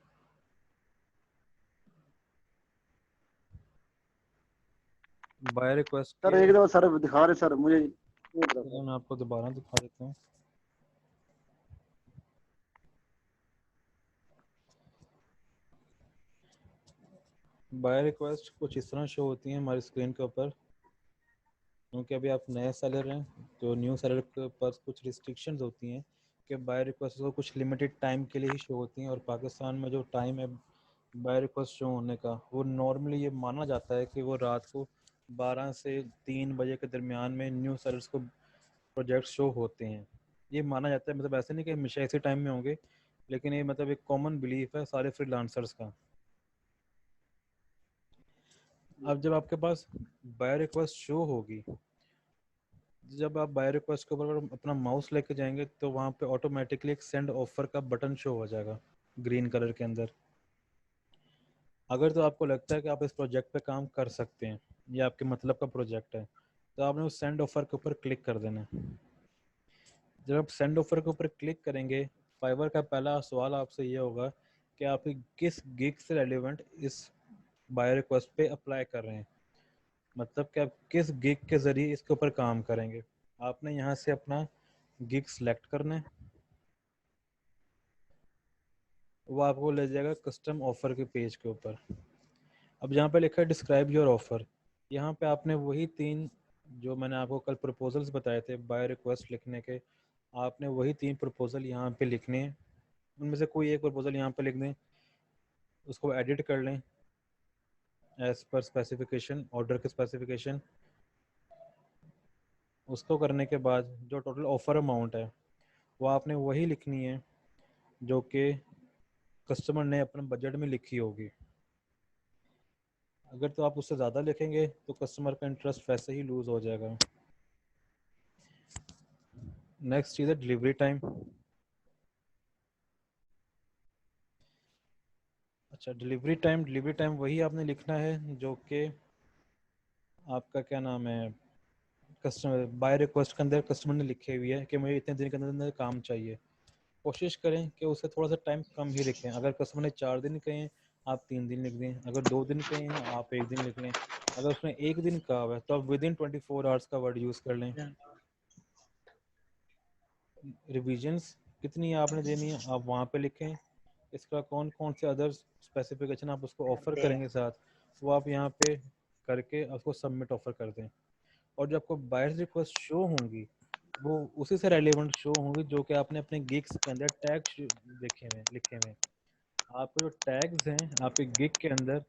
बायर रिक्वेस्ट सर के, एक दफा सर दिखा रहे सर मुझे चलो मैं आपको दोबारा दिखा देता हूँ। बायर रिक्वेस्ट कुछ इस तरह शो होती हैं हमारी स्क्रीन के ऊपर। क्योंकि अभी आप नए सेलर हैं तो न्यू सेलर के पास कुछ रिस्ट्रिक्शंस होती हैं कि बाय रिक्वेस्ट को कुछ लिमिटेड टाइम के लिए ही शो होती हैं, और पाकिस्तान में जो टाइम है बाय रिक्वेस्ट शो होने का वो नॉर्मली ये माना जाता है कि वो रात को 12 से 3 बजे के दरमियान में न्यू सेलर्स को प्रोजेक्ट शो होते हैं। ये माना जाता है, मतलब ऐसे नहीं कि हमेशा इसी टाइम में होंगे, लेकिन ये मतलब एक कॉमन बिलीफ है सारे फ्रीलांसर्स का। अब जब आपके पास बाय रिक्वेस्ट शो होगी, जब आप बाय रिक्वेस्ट के ऊपर अपना माउस लेके जाएंगे तो वहाँ पे ऑटोमेटिकली एक सेंड ऑफर का बटन शो हो जाएगा ग्रीन कलर के अंदर। अगर तो आपको लगता है कि आप इस प्रोजेक्ट पे काम कर सकते हैं, ये आपके मतलब का प्रोजेक्ट है, तो आपने उस सेंड ऑफर के ऊपर क्लिक कर देना है। जब आप सेंड ऑफर के ऊपर क्लिक करेंगे, फाइवर का पहला सवाल आपसे ये होगा कि आप किस गिग से रेलिवेंट इस बाय रिक्वेस्ट पे अप्लाई कर रहे हैं, मतलब कि आप किस गिग के ज़रिए इसके ऊपर काम करेंगे। आपने यहाँ से अपना गिग सेलेक्ट करना है, वो आपको ले जाएगा कस्टम ऑफर के पेज के ऊपर। अब जहाँ पे लिखा है डिस्क्राइब योर ऑफर, यहाँ पे आपने वही 3 जो मैंने आपको कल प्रपोजल्स बताए थे बाय रिक्वेस्ट लिखने के, आपने वही 3 प्रपोजल यहाँ पे लिखने हैं। उनमें से कोई एक प्रपोजल यहाँ पे लिख दें, उसको एडिट कर लें एज पर स्पेसिफिकेशन, ऑर्डर के स्पेसिफिकेशन। उसको करने के बाद जो टोटल ऑफर अमाउंट है वो आपने वही लिखनी है जो कि कस्टमर ने अपने बजट में लिखी होगी। अगर तो आप उससे ज़्यादा लिखेंगे तो कस्टमर का इंटरेस्ट वैसे ही लूज हो जाएगा। नेक्स्ट चीज़ है डिलीवरी टाइम। अच्छा, डिलीवरी टाइम वही आपने लिखना है जो कि आपका क्या नाम है, कस्टमर बाय रिक्वेस्ट के अंदर कस्टमर ने लिखे हुई है कि मुझे इतने दिन के अंदर काम चाहिए। कोशिश करें कि उसे थोड़ा सा टाइम कम ही लिखें। अगर कस्टमर ने 4 दिन कहे हैं आप 3 दिन लिख दें, अगर 2 दिन कहे हैं आप 1 दिन लिख लें, अगर उसने 1 दिन कहा हुआ है तो आप विद इन 24 आवर्स का वर्ड यूज़ कर लें। रिविजन्स कितनी आपने देनी है आप वहाँ पे लिखें। इसका कौन कौन से अदर स्पेसिफिकेशन आप उसको ऑफ़र करेंगे साथ, वो आप यहाँ पे करके उसको सबमिट ऑफ़र कर दें। और जो आपको बायर्स रिक्वेस्ट शो होंगी वो उसी से रेलेवेंट शो होंगी जो कि आपने अपने गिग्स के अंदर लिखे हुए। आपके जो टैग्स हैं आपके गिग के अंदर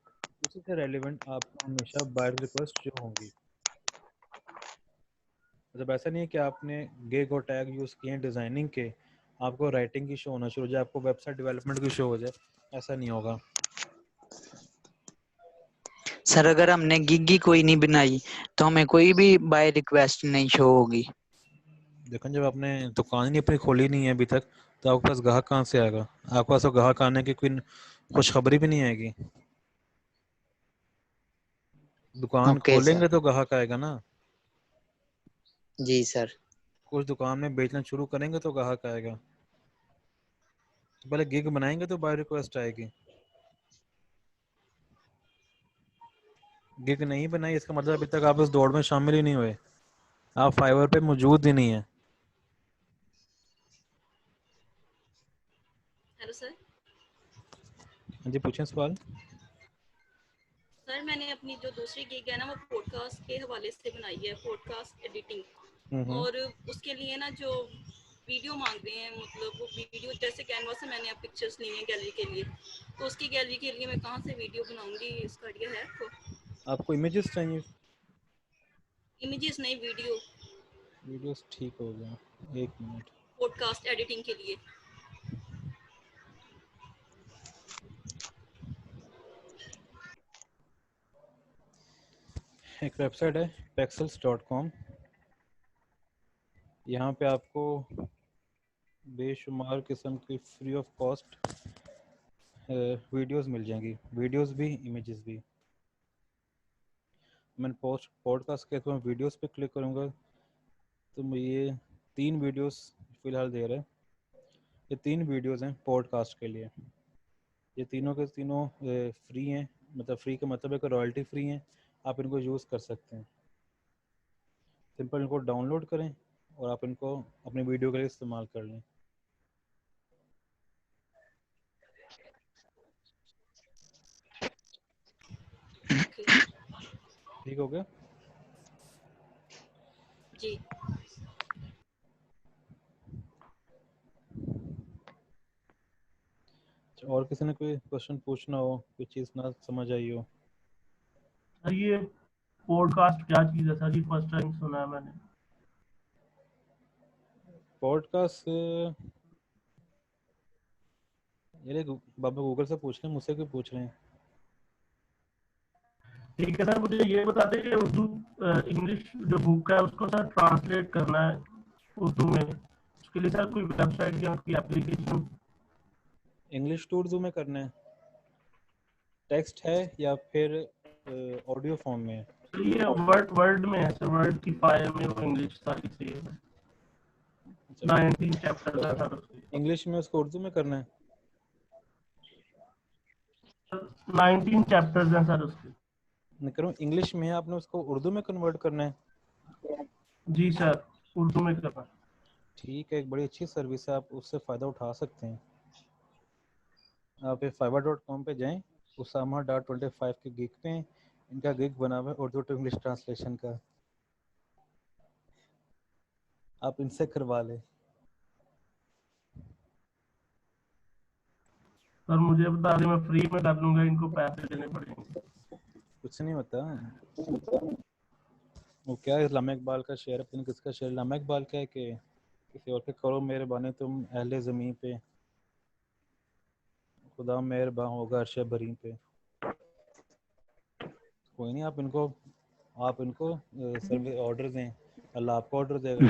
उसी से रेलेवेंट आपको हमेशा बायर्स रिक्वेस्ट शो होंगी। मतलब ऐसा नहीं है कि आपने गिग और टैग यूज़ किए हैं डिज़ाइनिंग के, आपको राइटिंग की शो होना शुरू हो जाए, आपको वेबसाइट डेवलपमेंट की शो हो जाए, ऐसा नहीं होगा। सर अगर हमने गिग ही कोई नहीं बनाई तो हमें कोई भी बाय रिक्वेस्ट नहीं शो होगी। देखो जब आपने दुकान ही अपनी खोली नहीं है अभी तक तो आपके पास ग्राहक कहाँ से आएगा? आपके पास तो ग्राहक आने की कोई खुशखबरी भी नहीं आएगी। दुकान ओके सर। खोलेंगे तो ग्राहक आएगा ना। जी सर। कुछ दुकान में बेचना शुरू करेंगे तो ग्राहक आएगा। तो पहले गिग बनाएंगे तो बाय रिक्वेस्ट आएगी। गिग नहीं बनाई इसका मतलब अभी तक आप इस दौड़ में शामिल ही नहीं हुए, आप फाइवर पे मौजूद ही नहीं है। Hello sir. हाँ जी पूछें सवाल। सर मैंने अपनी जो दूसरी गिग है ना वो पॉडकास्ट के हवाले से बनाई है, पॉडकास्ट एडिटिंग। और उसके लिए ना जो वीडियो मांग रहे हैं, मतलब वो वीडियो जैसे कैनवा से मैंने अब पिक्चर्स ली हैं गैलरी के लिए, तो उसकी गैलरी के लिए मैं कहाँ से वीडियो बनाऊंगी, इसका आइडिया है आपको? आपको इमेजेस चाहिए? इमेजेस नहीं, वीडियो। वीडियोस ठीक हो गया, 1 मिनट। पॉडकास्ट एडिटिंग के लिए। एक वेबसाइट है pexels.com। यहाँ पे आपको बेशुमार किस्म की फ्री ऑफ कॉस्ट वीडियोस मिल जाएंगी, वीडियोस भी इमेजेस भी। मैं पॉडकास्ट के तो मैं वीडियोस पे क्लिक करूँगा तो मैं ये 3 वीडियोस फ़िलहाल दे रहा है। ये 3 वीडियोस हैं पॉडकास्ट के लिए। ये तीनों के तीनों फ्री हैं, मतलब फ्री का मतलब है कि रॉयल्टी फ्री हैं, आप इनको यूज़ कर सकते हैं। सिंपल इनको डाउनलोड करें और आप इनको अपनी वीडियो के लिए इस्तेमाल कर लें। ठीक हो गया जी। और किसी ने कोई क्वेश्चन पूछना हो, कोई चीज़ ना समझ आई हो? सर ये पॉडकास्ट क्या चीज़ है सर, ये फर्स्ट टाइम सुना है मैंने। पॉडकास्ट ये बाबा गूगल से पूछ लें, मुझसे क्यों पूछ रहे हैं? ठीक है सर, मुझे ये बता दें कि उर्दू इंग्लिश जो बुक है उसको सर ट्रांसलेट करना है उर्दू में, उसके लिए सर कोई वेबसाइट या कोई एप्लीकेशन? इंग्लिश टू उर्दू में करना है, टेक्स्ट है या फिर ऑडियो फॉर्म में है? तो ये वर्ड में है सर, वर्ड की फाइल में वो इंग्लिश सारी सेम है। 19 चैप्टर है सर उसके। इंग्लिश में उसको उर्दू में करना है? 19 चैप्टर्स हैं सर उसके। मैं करूँ इंग्लिश में है, आपने उसको उर्दू में कन्वर्ट करना है? जी सर, उर्दू में करना। ठीक है, एक बड़ी अच्छी सर्विस है, आप उससे फ़ायदा उठा सकते हैं। आप fiverr.com पे जाएं, usama.25 के गिग पे इनका गिग बना हुआ है उर्दू टू इंग्लिश ट्रांसलेशन का, आप इनसे करवा लें। सर मुझे बता दें, मैं फ्री में कर लूंगा, इनको पैसे देने पड़ेंगे? कुछ नहीं होता, वो क्या है इस्लामा इकबाल का शेर, पता नहीं किसका शेर, इस्लामा इकबाल का है कि किसी और के, करो मेहरबानी तुम अहले ज़मीन पे, खुदा मेहरबान होगा अर्शद भरीम पे। कोई नहीं, आप इनको सर्विस ऑर्डर दें, अल्लाह आपको ऑर्डर देगा।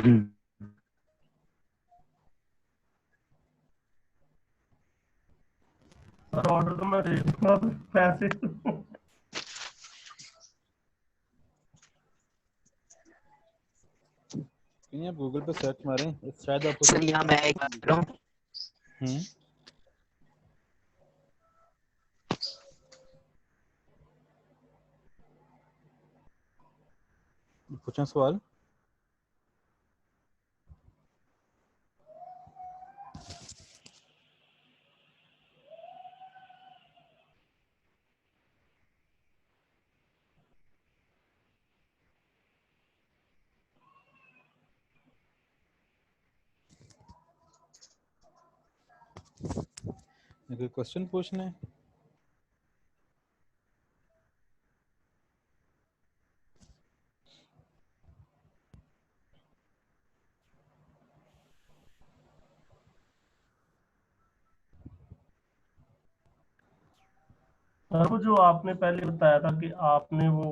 ऑर्डर तो मैं दे दूंगा, पैसे नहीं, आप गूगल पे सर्च मारें, शायद आपको सर यहाँ मैं एक बात करूँ, पूछें सवाल। कोई क्वेश्चन पूछना है? सर वो जो आपने पहले बताया था कि आपने वो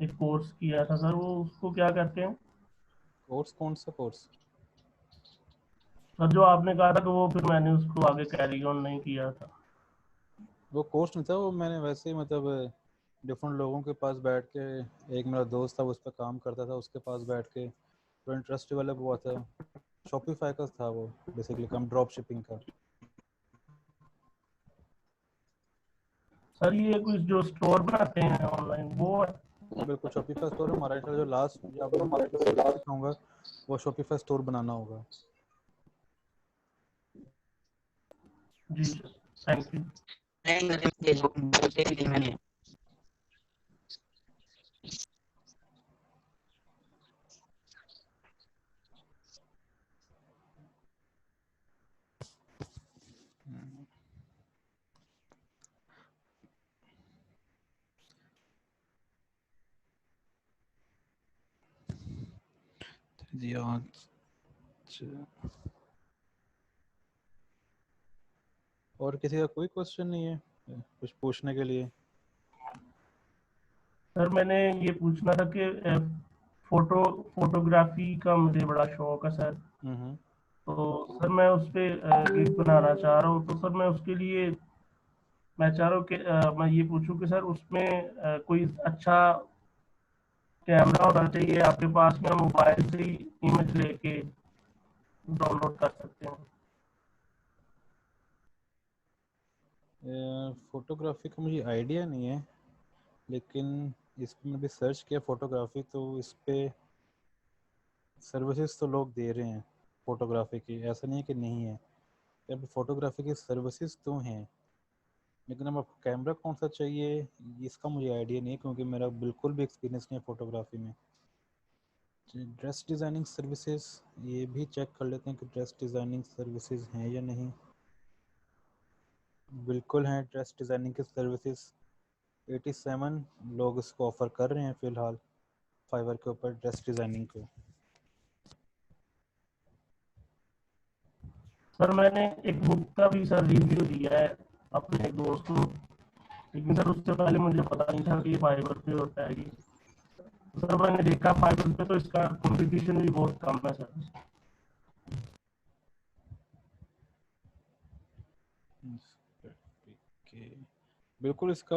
एक कोर्स किया था सर, वो उसको क्या कहते हैं? कोर्स? कौन सा कोर्स? सर जो आपने कहा था कि वो फिर मैंने उसको आगे कैरी ऑन नहीं किया था। वो कोर्स नहीं था, वो मैंने वैसे ही मतलब डिफरेंट लोगों के पास बैठ के, एक मेरा दोस्त था उस पर काम करता था, उसके पास बैठ के तो इंटरेस्ट डेवलप हुआ था। शॉपिफाई का था वो, बेसिकली कम ड्रॉप शिपिंग का। सर ये कुछ जो स्टोर बनाते हैं ऑनलाइन वो है? बिल्कुल शॉपिफाई स्टोर हमारा जो लास्ट दिखाऊंगा वो शॉपिफाई स्टोर बनाना होगा। जी सर, थैंक यू। मैंने जी और किसी का कोई क्वेश्चन नहीं है कुछ पूछने के लिए? सर मैंने ये पूछना था कि फोटोग्राफी का मुझे बड़ा शौक है सर। तो सर मैं उस पर गिग बनाना चाह रहा हूँ, तो सर मैं उसके लिए मैं चाह रहा हूँ कि मैं ये पूछूं कि सर उसमें कोई अच्छा कैमरा होना चाहिए आपके पास में, मोबाइल से ही इमेज लेके डाउनलोड कर सकते हैं? फोटोग्राफी का मुझे आइडिया नहीं है, लेकिन इस पर मैंने भी सर्च किया फोटोग्राफी, तो इस पे सर्विसेज तो लोग दे रहे हैं फोटोग्राफी की, ऐसा नहीं है कि नहीं है। अब फोटोग्राफी की सर्विसेज तो हैं, लेकिन अब आपको कैमरा कौन सा चाहिए इसका मुझे आइडिया नहीं है, क्योंकि मेरा बिल्कुल भी एक्सपीरियंस नहीं है फोटोग्राफी में। ड्रेस डिज़ाइनिंग सर्विसेज, ये भी चेक कर लेते हैं कि ड्रेस डिज़ाइनिंग सर्विसेज हैं या नहीं। बिल्कुल हैं ड्रेस डिज़ाइनिंग की सर्विसेज, 87 लोग इसको ऑफ़र कर रहे हैं फ़िलहाल फाइवर के ऊपर ड्रेस डिज़ाइनिंग को। सर मैंने एक बुक का भी सर रिव्यू दिया है अपने एक दोस्त को, लेकिन सर उससे पहले मुझे पता नहीं था कि ये फाइबर पे होता है। ये सर मैंने देखा फाइबर पे तो इसका कंपटीशन भी बहुत कम है सर। बिल्कुल इसका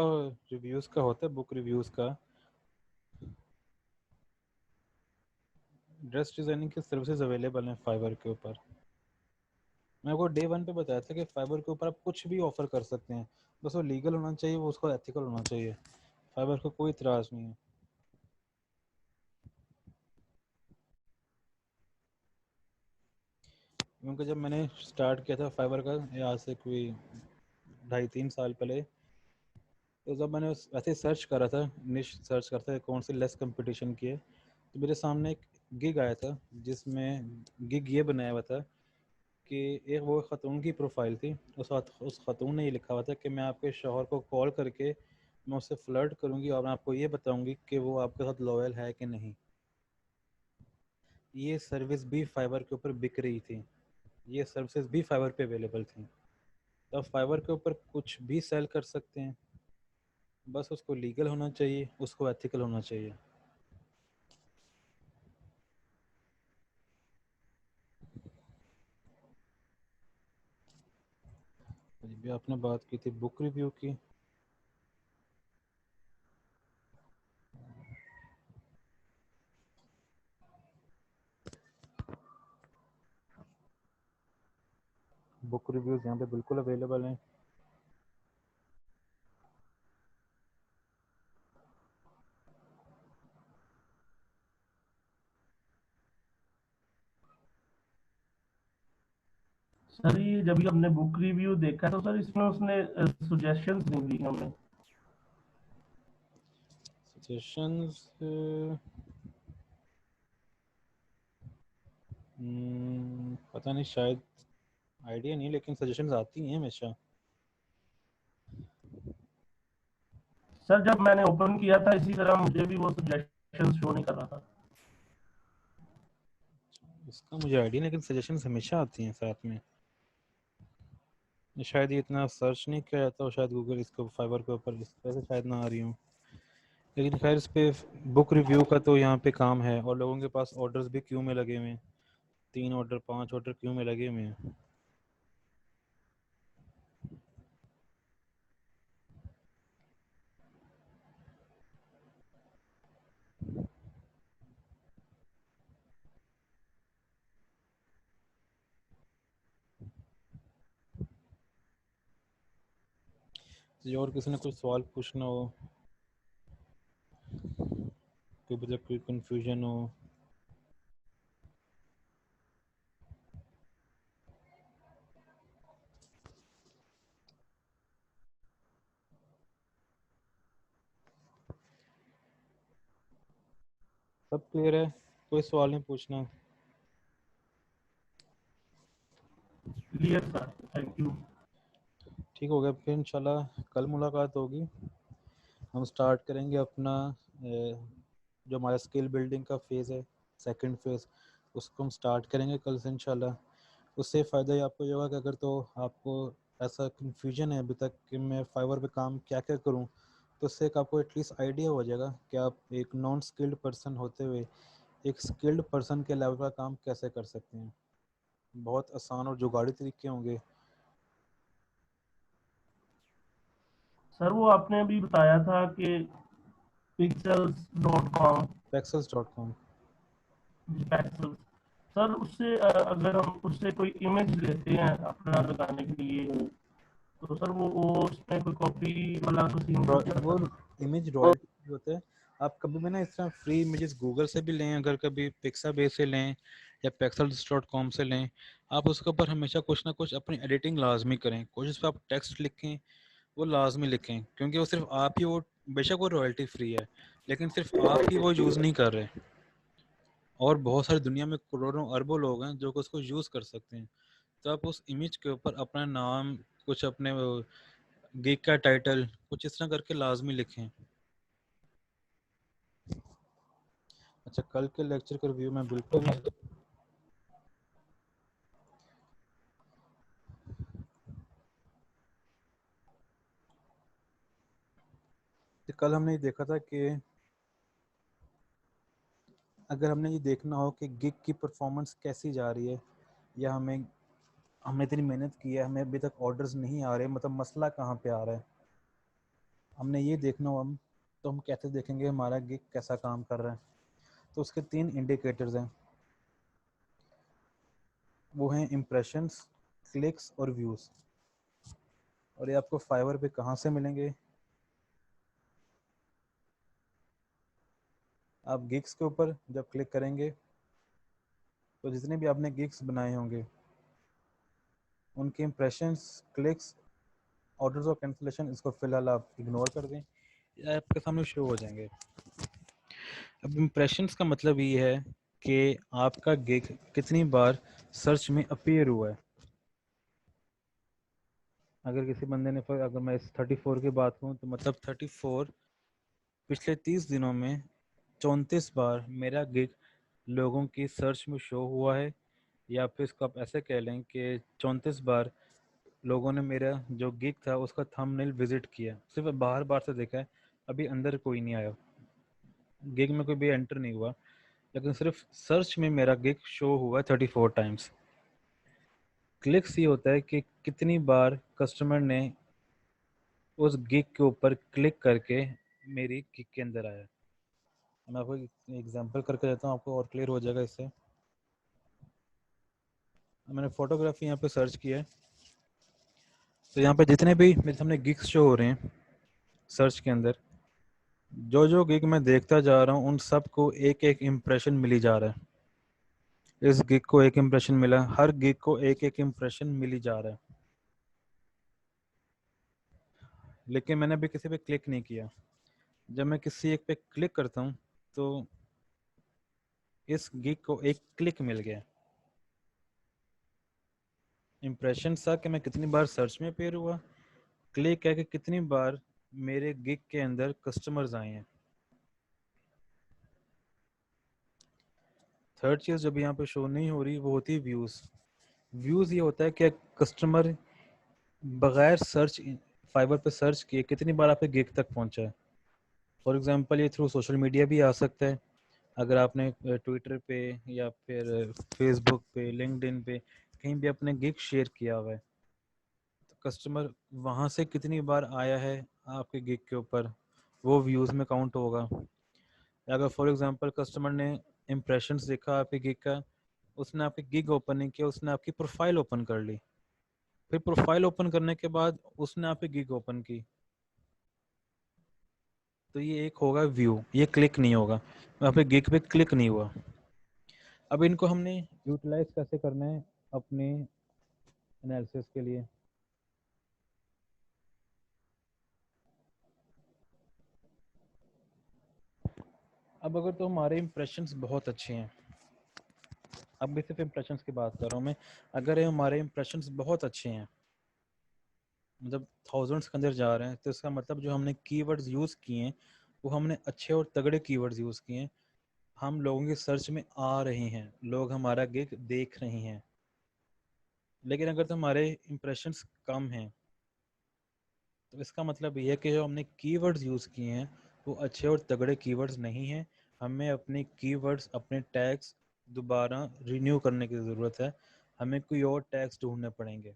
रिव्यूज़ का होता है, बुक रिव्यूज़ का। ड्रेस डिज़ाइनिंग की सर्विसेज अवेलेबल हैं फाइवर के ऊपर। मैं आपको डे 1 पे बताया था कि फाइबर के ऊपर आप कुछ भी ऑफ़र कर सकते हैं, बस वो लीगल होना चाहिए, वो उसको एथिकल होना चाहिए। फाइबर को कोई इतराज़ नहीं है। क्योंकि जब मैंने स्टार्ट किया था फाइबर का, आज से कोई 2.5-3 साल पहले, तो जब मैंने ऐसे सर्च करा था, निश सर्च करता है कौन सी लेस कंपटीशन की है, तो मेरे सामने एक गिग आया था जिसमें गिग ये बनाया हुआ था कि एक वो ख़तून की प्रोफाइल थी, उस ख़तून ने ये लिखा हुआ था कि मैं आपके शौहर को कॉल करके मैं उससे फ्लर्ट करूंगी और मैं आपको ये बताऊंगी कि वो आपके साथ लॉयल है कि नहीं। ये सर्विस भी फाइबर के ऊपर बिक रही थी, ये सर्विसेज भी फाइबर पे अवेलेबल थी। तो फाइवर के ऊपर कुछ भी सेल कर सकते हैं, बस उसको लीगल होना चाहिए, उसको एथिकल होना चाहिए। अभी आपने बात की थी बुक रिव्यू की। बुक रिव्यूज यहाँ पे बिल्कुल अवेलेबल हैं। सर ये जब भी हमने बुक रिव्यू देखा तो सर इसमें उसने सजेशंस नहीं दी हमें। सजेशंस पता नहीं, शायद आइडिया नहीं, लेकिन सजेशंस आती हैं हमेशा। सर जब मैंने ओपन किया था इसी तरह मुझे भी वो सजेशंस शो नहीं कर रहा था। इसका मुझे आइडिया, लेकिन सजेशंस हमेशा आती हैं साथ में। शायद ये इतना सर्च नहीं किया जाता, और शायद गूगल इसको फाइवर के ऊपर इस तरह से शायद ना आ रही हूँ। लेकिन खैर इस पे बुक रिव्यू का तो यहाँ पे काम है, और लोगों के पास ऑर्डर्स भी क्यू में लगे हुए हैं, 3 ऑर्डर 5 ऑर्डर क्यू में लगे हुए हैं। और किसी ने कोई सवाल पूछना हो, कोई मतलब कोई कंफ्यूजन हो। सब क्लियर है, कोई सवाल नहीं पूछना। Clear sir, thank you. ठीक हो गया, फिर इंशाल्लाह कल मुलाकात होगी। हम स्टार्ट करेंगे अपना जो हमारा स्किल बिल्डिंग का फेज़ है, सेकंड फेज़, उसको हम स्टार्ट करेंगे कल से इंशाल्लाह। उससे फ़ायदा ही आपको ये होगा कि अगर तो आपको ऐसा कन्फ्यूजन है अभी तक कि मैं फाइवर पे काम क्या क्या करूं, तो उससे एक आपको एटलीस्ट आइडिया हो जाएगा कि आप एक नॉन स्किल्ड पर्सन होते हुए एक स्किल्ड पर्सन के लेवल का काम कैसे कर सकते हैं। बहुत आसान और जुगाड़ी तरीके होंगे। सर वो आपने अभी बताया था कि pixels.com, pexels.com। पैक्सल्स, सर उससे अगर हम उससे कोई इमेज लेते हैं अपना लगाने के लिए तो सर वो उसमें कोई कॉपी वाला तो सीन नहीं वो आता? इमेज रॉयल्टी होता है। आप कभी भी ना इस तरह फ्री इमेजेस गूगल से भी लें, अगर कभी पिक्साबेस से लें या pexels.com से लें, आप उसके ऊपर हमेशा कुछ ना कुछ अपनी एडिटिंग लाजमी करें। कुछ उस पर आप टेक्स्ट लिखें, वो लाजमी लिखें, क्योंकि वो सिर्फ आप ही वो, बेशक वो रॉयल्टी फ्री है, लेकिन सिर्फ आप ही वो यूज़ नहीं कर रहे, और बहुत सारी दुनिया में करोड़ों अरबों लोग हैं जो कि उसको यूज़ कर सकते हैं। तो आप उस इमेज के ऊपर अपना नाम, कुछ अपने गिग का टाइटल, कुछ इस तरह करके लाजमी लिखें। अच्छा, कल के लेक्चर का रिव्यू मैं बिल्कुल तो कल हमने ये देखा था कि अगर हमने ये देखना हो कि गिग की परफॉर्मेंस कैसी जा रही है, या हमने इतनी मेहनत की है, हमें अभी तक ऑर्डर्स नहीं आ रहे, मतलब मसला कहाँ पे आ रहा है, हमने ये देखना हो हम, तो हम कैसे देखेंगे हमारा गिग कैसा काम कर रहा है। तो उसके 3 इंडिकेटर्स हैं, वो हैं इम्प्रेशंस, क्लिक्स और व्यूज़। और ये आपको फाइवर पे कहाँ से मिलेंगे? आप गिग्स के ऊपर जब क्लिक करेंगे तो जितने भी आपने गिग्स बनाए होंगे उनके इम्प्रेशंस, क्लिक्स, ऑर्डर्स और कैंसिलेशन, इसको फिलहाल आप इग्नोर कर दें, ये आपके सामने शो हो जाएंगे। अब इम्प्रेशंस का मतलब ये है कि आपका गिग कितनी बार सर्च में अपीयर हुआ है। अगर किसी बंदे ने, अगर मैं इस 34 की बात करूँ तो मतलब 34 पिछले 30 दिनों में 34 बार मेरा गिग लोगों की सर्च में शो हुआ है, या फिर इसको आप ऐसे कह लें कि 34 बार लोगों ने मेरा जो गिग था उसका थंबनेल विजिट किया, सिर्फ बाहर बाहर से देखा है, अभी अंदर कोई नहीं आया, गिग में कोई भी एंटर नहीं हुआ, लेकिन सिर्फ सर्च में मेरा गिग शो हुआ 34 टाइम्स। क्लिक्स ये होता है कि कितनी बार कस्टमर ने उस गिग के ऊपर क्लिक करके मेरी गिग के अंदर आया। मैं आपको एग्जांपल करके देता हूँ, आपको और क्लियर हो जाएगा इससे। मैंने फोटोग्राफी यहाँ पे सर्च किया है, तो यहाँ पे जितने भी मेरे सामने गिग्स शो हो रहे हैं सर्च के अंदर, जो जो गिग मैं देखता जा रहा हूँ उन सब को एक एक इम्प्रेशन मिली जा रहा है। इस गिग को एक इम्प्रेशन मिला, हर गिग को एक एक इम्प्रेशन मिली जा रहा है, लेकिन मैंने अभी किसी पे क्लिक नहीं किया। जब मैं किसी एक पे क्लिक करता हूँ तो इस गिग को एक क्लिक मिल गया। इम्प्रेशन था कि मैं कितनी बार सर्च में पेयर हुआ, क्लिक है कि कितनी बार मेरे गिग के अंदर कस्टमर्स आए हैं। थर्ड चीज़ जब यहाँ पे शो नहीं हो रही वो होती है व्यूज़। व्यूज़ ये होता है कि कस्टमर बगैर सर्च फाइबर पे सर्च किए कितनी बार आपके गिग तक पहुँचा है। फॉर एग्जांपल ये थ्रू सोशल मीडिया भी आ सकता है, अगर आपने ट्विटर पे या फिर फेसबुक पे, लिंक्डइन पे कहीं भी अपने गिग शेयर किया हुआ है, तो कस्टमर वहाँ से कितनी बार आया है आपके गिग के ऊपर, वो व्यूज़ में काउंट होगा। अगर फॉर एग्जांपल कस्टमर ने इम्प्रेशंस देखा आपके गिग का, उसने आपकी गिग ओपन नहीं किया, उसने आपकी प्रोफाइल ओपन कर ली, फिर प्रोफाइल ओपन करने के बाद उसने आपकी गिग ओपन की, तो ये एक होगा व्यू, ये क्लिक नहीं होगा, वहाँ पे गिग पे क्लिक नहीं हुआ। अब इनको हमने यूटिलाइज कैसे करना है अपने एनालिसिस के लिए। अब अगर तो हमारे इंप्रेशंस बहुत अच्छे हैं, अब भी सिर्फ इंप्रेशंस की बात कर रहा हूँ मैं, अगर हमारे इंप्रेशंस बहुत अच्छे हैं, मतलब थाउजेंड्स के अंदर जा रहे हैं, तो इसका मतलब जो हमने कीवर्ड्स यूज़ किए हैं वो हमने अच्छे और तगड़े कीवर्ड्स यूज़ किए हैं, हम लोगों की सर्च में आ रहे हैं, लोग हमारा गिग देख रहे हैं। लेकिन अगर तो हमारे इंप्रेशंस कम हैं, तो इसका मतलब ये है कि जो हमने कीवर्ड्स यूज़ किए हैं वो अच्छे और तगड़े कीवर्ड्स नहीं हैं, हमें अपने कीवर्ड्स, अपने टैग्स दोबारा रिन्यू करने की ज़रूरत है, हमें कोई और टैग्स ढूंढने पड़ेंगे।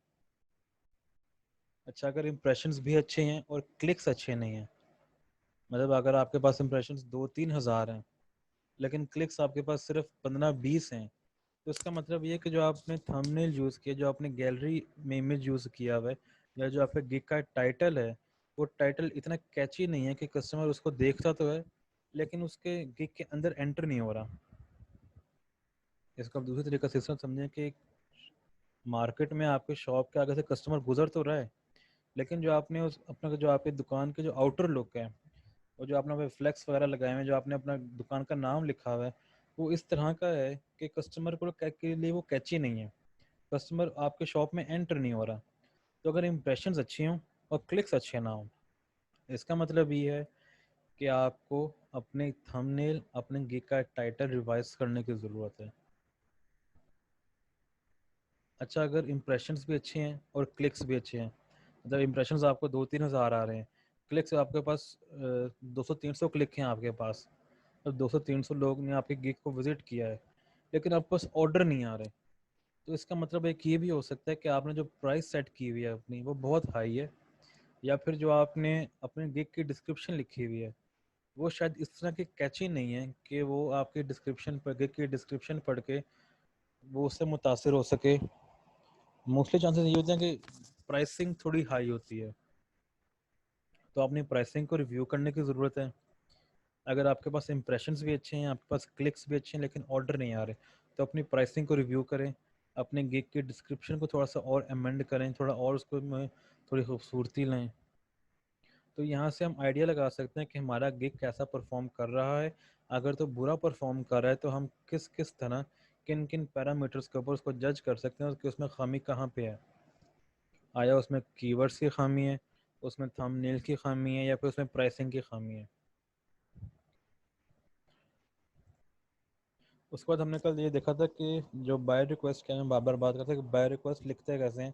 अच्छा, अगर इंप्रेशंस भी अच्छे हैं और क्लिक्स अच्छे नहीं हैं, मतलब अगर आपके पास इंप्रेशंस 2-3 हज़ार हैं लेकिन क्लिक्स आपके पास सिर्फ 15-20 हैं, तो इसका मतलब ये है कि जो आपने थंबनेल यूज़ किया, जो आपने गैलरी में इमेज यूज़ किया हुआ है, या जो आपका गिग का टाइटल है, वो टाइटल इतना कैची नहीं है कि कस्टमर उसको देखता तो है लेकिन उसके गिग के अंदर एंटर नहीं हो रहा। इसको आप दूसरी तरीके से समझें कि मार्केट में आपके शॉप के आगे से कस्टमर गुजर तो रहा है, लेकिन जो आपने उस अपना जो आपकी दुकान के जो आउटर लुक है और जो आपने फ्लेक्स वगैरह लगाए हुए हैं, जो आपने अपना दुकान का नाम लिखा हुआ है, वो इस तरह का है कि कस्टमर को के लिए वो कैची नहीं है, कस्टमर आपके शॉप में एंटर नहीं हो रहा। तो अगर इम्प्रेशंस अच्छे हों और क्लिक्स अच्छे ना हों, इसका मतलब ये है कि आपको अपने थंबनेल, अपने गिग का टाइटल रिवाइज करने की ज़रूरत है। अच्छा, अगर इम्प्रेशंस भी अच्छे हैं और क्लिक्स भी अच्छे हैं, मतलब इम्प्रेशंस आपको 2-3 हज़ार आ रहे हैं, क्लिक्स आपके पास 200-300 क्लिक हैं आपके पास, और 200-300 लोग ने आपके गिग को विजिट किया है, लेकिन आपके पास ऑर्डर नहीं आ रहे, तो इसका मतलब एक ये भी हो सकता है कि आपने जो प्राइस सेट की हुई है अपनी वो बहुत हाई है, या फिर जो आपने अपने गिग की डिस्क्रिप्शन लिखी हुई है वो शायद इस तरह की कैची नहीं है कि वो आपके डिस्क्रिप्शन पर, गिग की डिस्क्रिप्शन पढ़ के वो उससे मुतासिर हो सके। मोस्टली चांसेस ये होते हैं कि प्राइसिंग थोड़ी हाई होती है, तो अपनी प्राइसिंग को रिव्यू करने की ज़रूरत है। अगर आपके पास इंप्रेशंस भी अच्छे हैं, आपके पास क्लिक्स भी अच्छे हैं लेकिन ऑर्डर नहीं आ रहे, तो अपनी प्राइसिंग को रिव्यू करें, अपने गिग के डिस्क्रिप्शन को थोड़ा सा और अमेंड करें, थोड़ा और उसको में थोड़ी खूबसूरती लाएं। तो यहाँ से हम आइडिया लगा सकते हैं कि हमारा गिग कैसा परफॉर्म कर रहा है। अगर तो बुरा परफॉर्म कर रहा है तो हम किस किस तरह, किन किन पैरामीटर्स के ऊपर उसको जज कर सकते हैं कि उसमें खामी कहाँ पे है। आया उसमें कीवर्ड्स की खामी है, उसमें थंबनेल की खामी है, या फिर उसमें प्राइसिंग की खामी है। उसके बाद हमने कल ये देखा था कि जो बाय रिक्वेस्ट, क्या मैं बार बार बात करते हैं कि बाय रिक्वेस्ट लिखते कैसे हैं,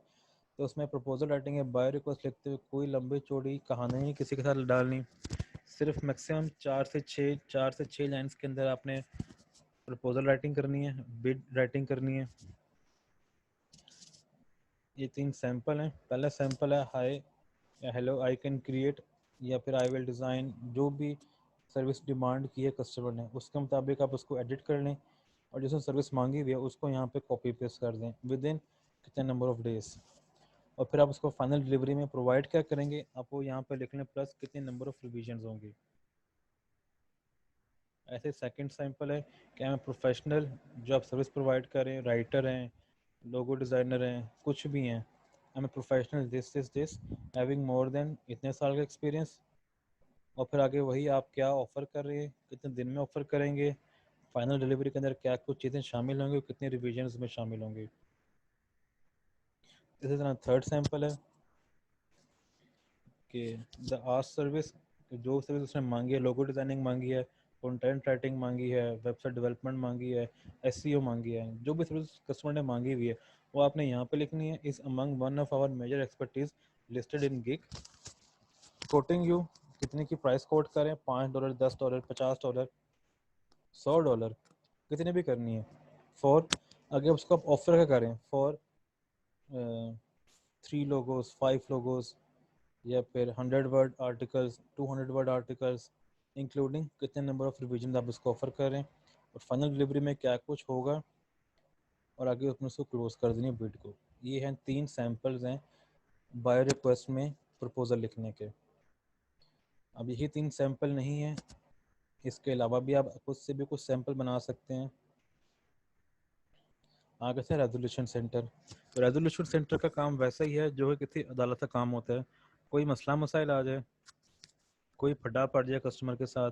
तो उसमें प्रपोजल राइटिंग है, बाय रिक्वेस्ट लिखते हुए कोई लंबी चौड़ी कहानी नहीं किसी के साथ डालनी, सिर्फ मैक्सिमम 4 से 6 लाइन्स के अंदर आपने प्रपोजल राइटिंग करनी है, बिड राइटिंग करनी है। ये 3 सैंपल हैं। पहला सैंपल है हाय या हेलो आई कैन क्रिएट या फिर आई विल डिज़ाइन, जो भी सर्विस डिमांड की है कस्टमर ने उसके मुताबिक आप उसको एडिट कर लें और जिसने सर्विस मांगी हुई है उसको यहाँ पे कॉपी पेस्ट कर दें विद इन कितने नंबर ऑफ डेज, और फिर आप उसको फाइनल डिलीवरी में प्रोवाइड क्या करेंगे आपको यहाँ पे लिख लें प्लस कितने नंबर ऑफ रिविजन्स होंगे। ऐसे सेकंड सैंपल है कि मैं प्रोफेशनल जो आप सर्विस प्रोवाइड कर रहे हैं, राइटर हैं, लोगो डिज़ाइनर हैं, कुछ भी हैं, I am professional this having more than इतने साल का एक्सपीरियंस, और फिर आगे वही आप क्या ऑफ़र कर रहे हैं, कितने दिन में ऑफ़र करेंगे, फाइनल डिलीवरी के अंदर क्या कुछ चीज़ें शामिल होंगी, कितने रिविजन्स में शामिल होंगे। इसी तरह थर्ड सैंपल है कि द आस्क सर्विस, जो सर्विस उसने मांगी है, लोगो डिज़ाइनिंग मांगी है, कंटेंट राइटिंग मांगी है, वेबसाइट डेवलपमेंट मांगी है, एसईओ मांगी है, जो भी सर्विस कस्टमर ने मांगी हुई है वो आपने यहाँ पे लिखनी है। इस among one of our major expertise listed in gig, quoting you, कितने की प्राइस कोट करें, $5, $10, $50, $100, कितने भी करनी है। फॉर अगर उसको आप ऑफर क्या करें, फॉर 3 लोगोस, 5 लोगोस, या फिर 100 word articles, 200 word articles, including कितने नंबर ऑफ रिवीजन आप इसको ऑफर करें, और फाइनल डिलीवरी में क्या कुछ होगा, और आगे उसमें उसको क्लोज कर देनी बिड को। ये हैं 3 सैम्पल्स हैं बाय रिक्वेस्ट में प्रपोजल लिखने के। अब यही 3 सैम्पल नहीं है, इसके अलावा भी आप खुद से भी कुछ सैम्पल बना सकते हैं। आगे से रेजोल्यूशन सेंटर, तो रेजोल्यूशन सेंटर का काम वैसा ही है जो है किसी अदालत का काम होता है। कोई मसला मसाइल आ जाए, कोई फटा पड़ जाए कस्टमर के साथ,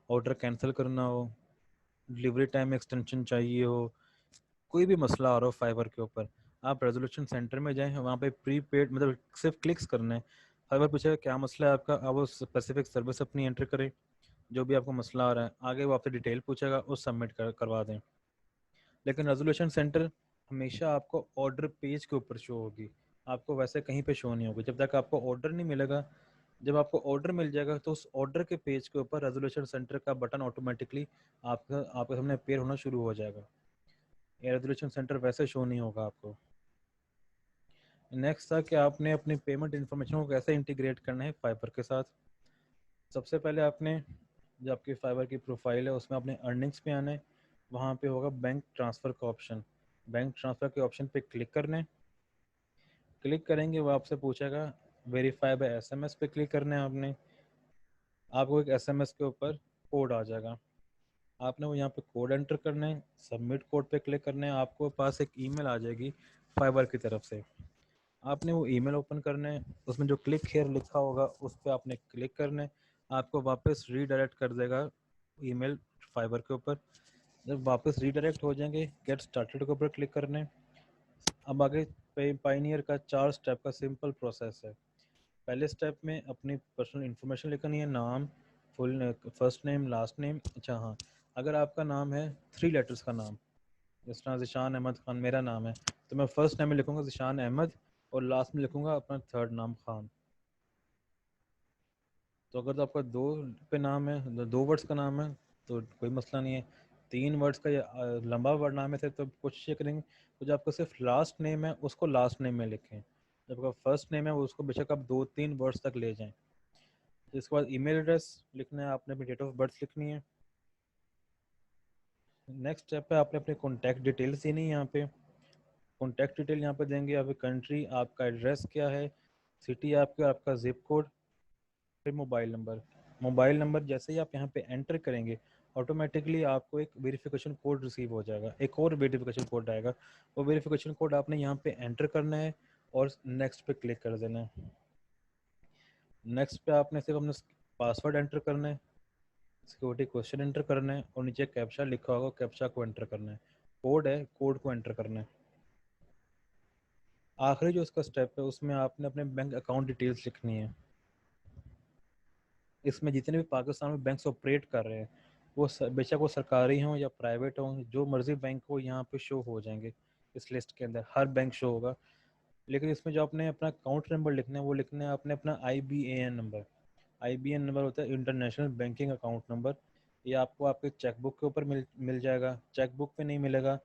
ऑर्डर कैंसिल करना हो, डिलीवरी टाइम एक्सटेंशन चाहिए हो, कोई भी मसला आ रहा हो फाइवर के ऊपर, आप रेजोल्यूशन सेंटर में जाएं, वहाँ पे प्रीपेड मतलब सिर्फ क्लिक्स करना है, फाइवर पूछेगा क्या मसला है आपका, आप वो स्पेसिफिक सर्विस अपनी एंटर करें जो भी आपको मसला आ रहा है, आगे वो आपसे डिटेल पूछेगा और सबमिट करवा दें। लेकिन रेजोल्यूशन सेंटर हमेशा आपको ऑर्डर पेज के ऊपर शो होगी, आपको वैसे कहीं पे शो नहीं होगी जब तक आपको ऑर्डर नहीं मिलेगा। जब आपको ऑर्डर मिल जाएगा तो उस ऑर्डर के पेज के ऊपर रेजोल्यूशन सेंटर का बटन ऑटोमेटिकली आपके सामने अपेयर होना शुरू हो जाएगा। ये रेजोल्यूशन सेंटर वैसे शो नहीं होगा आपको। नेक्स्ट था कि आपने अपनी पेमेंट इन्फॉर्मेशन को कैसे इंटीग्रेट करना है फाइबर के साथ। सबसे पहले आपने जो आपकी फाइबर की प्रोफाइल है उसमें अपने अर्निंग्स पे आना है, वहाँ पे होगा बैंक ट्रांसफ़र का ऑप्शन, बैंक ट्रांसफ़र के ऑप्शन पे क्लिक करना है। क्लिक करेंगे वो आपसे पूछेगा वेरीफाई बाय एसएमएस पे क्लिक करना है आपने, आपको एक एसएमएस के ऊपर कोड आ जाएगा, आपने वो यहाँ पे कोड एंटर करना है, सबमिट कोड पे क्लिक करना है, आपको पास एक ईमेल आ जाएगी फाइबर की तरफ से, आपने वो ईमेल ओपन करना है, उसमें जो क्लिक हेयर लिखा होगा उस पर आपने क्लिक करना है, आपको वापस रीडायरेक्ट कर देगा ईमेल फाइबर के ऊपर। जब वापस रीडायरेक्ट हो जाएंगे गेट स्टार्टेड के ऊपर क्लिक करना है। अब आगे पाइनियर का 4 स्टेप का सिंपल प्रोसेस है। पहले स्टेप में अपनी पर्सनल इन्फॉर्मेशन लिखनी है, नाम, full first name, last name. अच्छा हाँ, अगर आपका नाम है 3 लेटर्स का नाम, जिस तरह ज़िशान अहमद खान मेरा नाम है, तो मैं फर्स्ट नेम में लिखूंगा ज़िशान अहमद और लास्ट में लिखूंगा अपना 3rd नाम खान। तो अगर तो आपका 2 पे नाम है, 2 वर्ड्स का नाम है तो कोई मसला नहीं है, 3 वर्ड्स का या लंबा वर्ड नाम है तो कोशिश करेंगे तो जो आपका सिर्फ लास्ट नेम है उसको लास्ट नेम में लिखें, जब आपका फर्स्ट नेम है उसको बेशक आप 2-3 वर्ड्स तक ले जाएं। इसके बाद ईमेल एड्रेस लिखना है, आपने अपनी डेट ऑफ बर्थ लिखनी है। नेक्स्ट स्टेप पे आपने अपने कॉन्टैक्ट डिटेल्स देनी है, यहाँ पे कॉन्टैक्ट डिटेल यहाँ पे देंगे, आपकी कंट्री, आपका एड्रेस क्या है, सिटी आपकी, आपका जिप कोड, फिर मोबाइल नंबर जैसे ही आप यहाँ पे एंटर करेंगे ऑटोमेटिकली आपको एक वेरिफिकेशन कोड रिसीव हो जाएगा, एक और वेरिफिकेशन कोड आएगा, वो वेरिफिकेशन कोड आपने यहाँ पे एंटर करना है और नेक्स्ट पे क्लिक कर देना है। नेक्स्ट पे आपने सिर्फ अपना पासवर्ड एंटर करना है, सिक्योरिटी क्वेश्चन एंटर करना है और नीचे कैप्चा लिखा होगा, कैप्चा को एंटर करना है, कोड है कोड को एंटर करना है। आखिरी जो इसका स्टेप है उसमें आपने अपने बैंक अकाउंट डिटेल्स लिखनी है। इसमें जितने भी पाकिस्तान में बैंक्स ऑपरेट कर रहे हैं वो बेशक वो सरकारी हों या प्राइवेट हों, जो मर्जी बैंक हो यहाँ पे शो हो जाएंगे, इस लिस्ट के अंदर हर बैंक शो होगा। लेकिन इसमें जो आपने अपना अकाउंट नंबर लिखना है वो लिखना है आपने अपना IBAN नंबर। IBAN नंबर होता है इंटरनेशनल बैंकिंग अकाउंट नंबर। ये आपको आपके चेकबुक के ऊपर मिल जाएगा। चेकबुक पे नहीं मिलेगा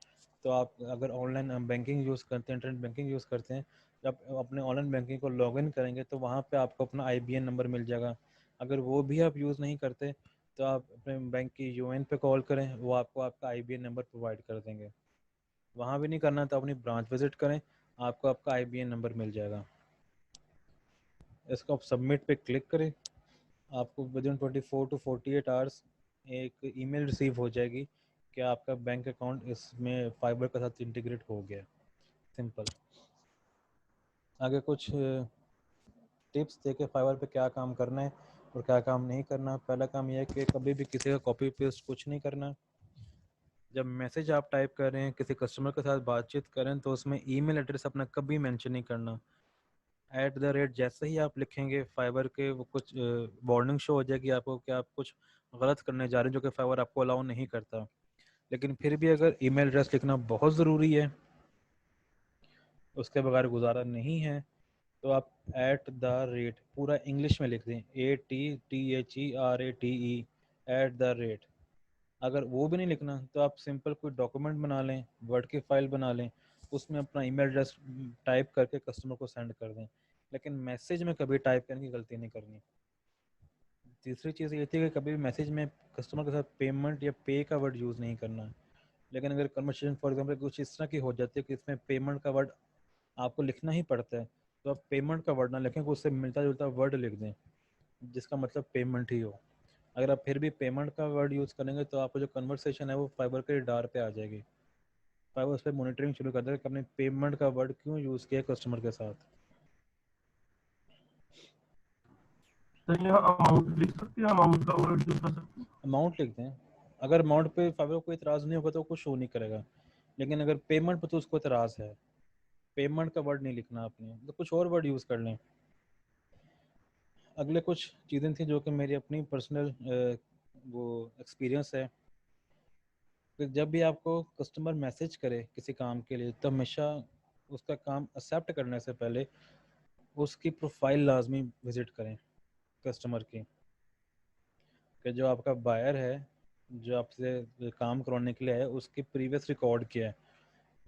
तो आप अगर ऑनलाइन बैंकिंग यूज़ करते हैं, इंटरनेट बैंकिंग यूज़ करते हैं, जब अपने ऑनलाइन बैंकिंग को लॉगिन करेंगे तो वहाँ पे आपको अपना IBAN नंबर मिल जाएगा। अगर वो भी आप यूज़ नहीं करते तो आप अपने बैंक की UN पे कॉल करें, वो आपको आपका IBAN नंबर प्रोवाइड कर देंगे। वहाँ भी नहीं करना तो अपनी ब्रांच विजिट करें, आपको आपका IBAN नंबर मिल जाएगा। इसको आप सबमिट पे क्लिक करें, आपको विद इन 24 to 48 आवर्स एक ईमेल रिसीव हो जाएगी कि आपका बैंक अकाउंट इसमें फाइबर के साथ इंटीग्रेट हो गया। सिंपल। आगे कुछ टिप्स देके फाइबर पे क्या काम करना है और क्या काम नहीं करना। पहला काम यह है कि कभी भी किसी का कॉपी पेस्ट कुछ नहीं करना। जब मैसेज आप टाइप कर रहे हैं, किसी कस्टमर के साथ बातचीत करें तो उसमें ईमेल एड्रेस अपना कभी मेंशन नहीं करना। @ जैसे ही आप लिखेंगे फाइबर के वो कुछ वार्निंग शो हो जाएगी आपको कि आप कुछ गलत करने जा रहे हैं जो कि फाइबर आपको अलाउ नहीं करता। लेकिन फिर भी अगर ईमेल एड्रेस लिखना बहुत ज़रूरी है, उसके बगैर गुजारा नहीं है, तो आप @ पूरा इंग्लिश में लिख दें, ATTHERATE @ अगर वो भी नहीं लिखना तो आप सिंपल कोई डॉक्यूमेंट बना लें, वर्ड की फाइल बना लें, उसमें अपना ईमेल एड्रेस टाइप करके कस्टमर को सेंड कर दें। लेकिन मैसेज में कभी टाइप करने की गलती नहीं करनी। तीसरी चीज़ ये थी कि कभी भी मैसेज में कस्टमर के साथ पेमेंट या पे का वर्ड यूज़ नहीं करना। लेकिन अगर कन्वर्सेशन फॉर एग्जांपल कुछ इस तरह की हो जाती है कि इसमें पेमेंट का वर्ड आपको लिखना ही पड़ता है, तो आप पेमेंट का वर्ड ना लिखें, उससे मिलता जुलता वर्ड लिख दें जिसका मतलब पेमेंट ही हो। अगर आप फिर भी पेमेंट का वर्ड यूज़ करेंगे तो आपको जो कन्वर्सेशन है वो फाइबर के डार पे आ जाएगी। फाइबर उस पर मॉनिटरिंग शुरू कर देगा कि आपने पेमेंट का वर्ड क्यों यूज़ किया कस्टमर के साथ। सर यहाँ अमाउंट लिख सकते हैं, अमाउंट का वर्ड यूज कर सकते हैं। अमाउंट लिख दें। अगर अमाउंट पे फाइबर को कोई इतराज़ नहीं होगा तो कुछ शो नहीं करेगा। लेकिन अगर पेमेंट पे तो उसको इतराज़ है, पेमेंट का वर्ड नहीं लिखना आपने, तो कुछ और वर्ड यूज़ कर लें। अगले कुछ चीज़ें थी जो कि मेरी अपनी पर्सनल वो एक्सपीरियंस है कि जब भी आपको कस्टमर मैसेज करे किसी काम के लिए तो हमेशा उसका काम एक्सेप्ट करने से पहले उसकी प्रोफाइल लाजमी विज़िट करें कस्टमर की, कि जो आपका बायर है, जो आपसे काम करवाने के लिए है, उसकी प्रीवियस रिकॉर्ड क्या है।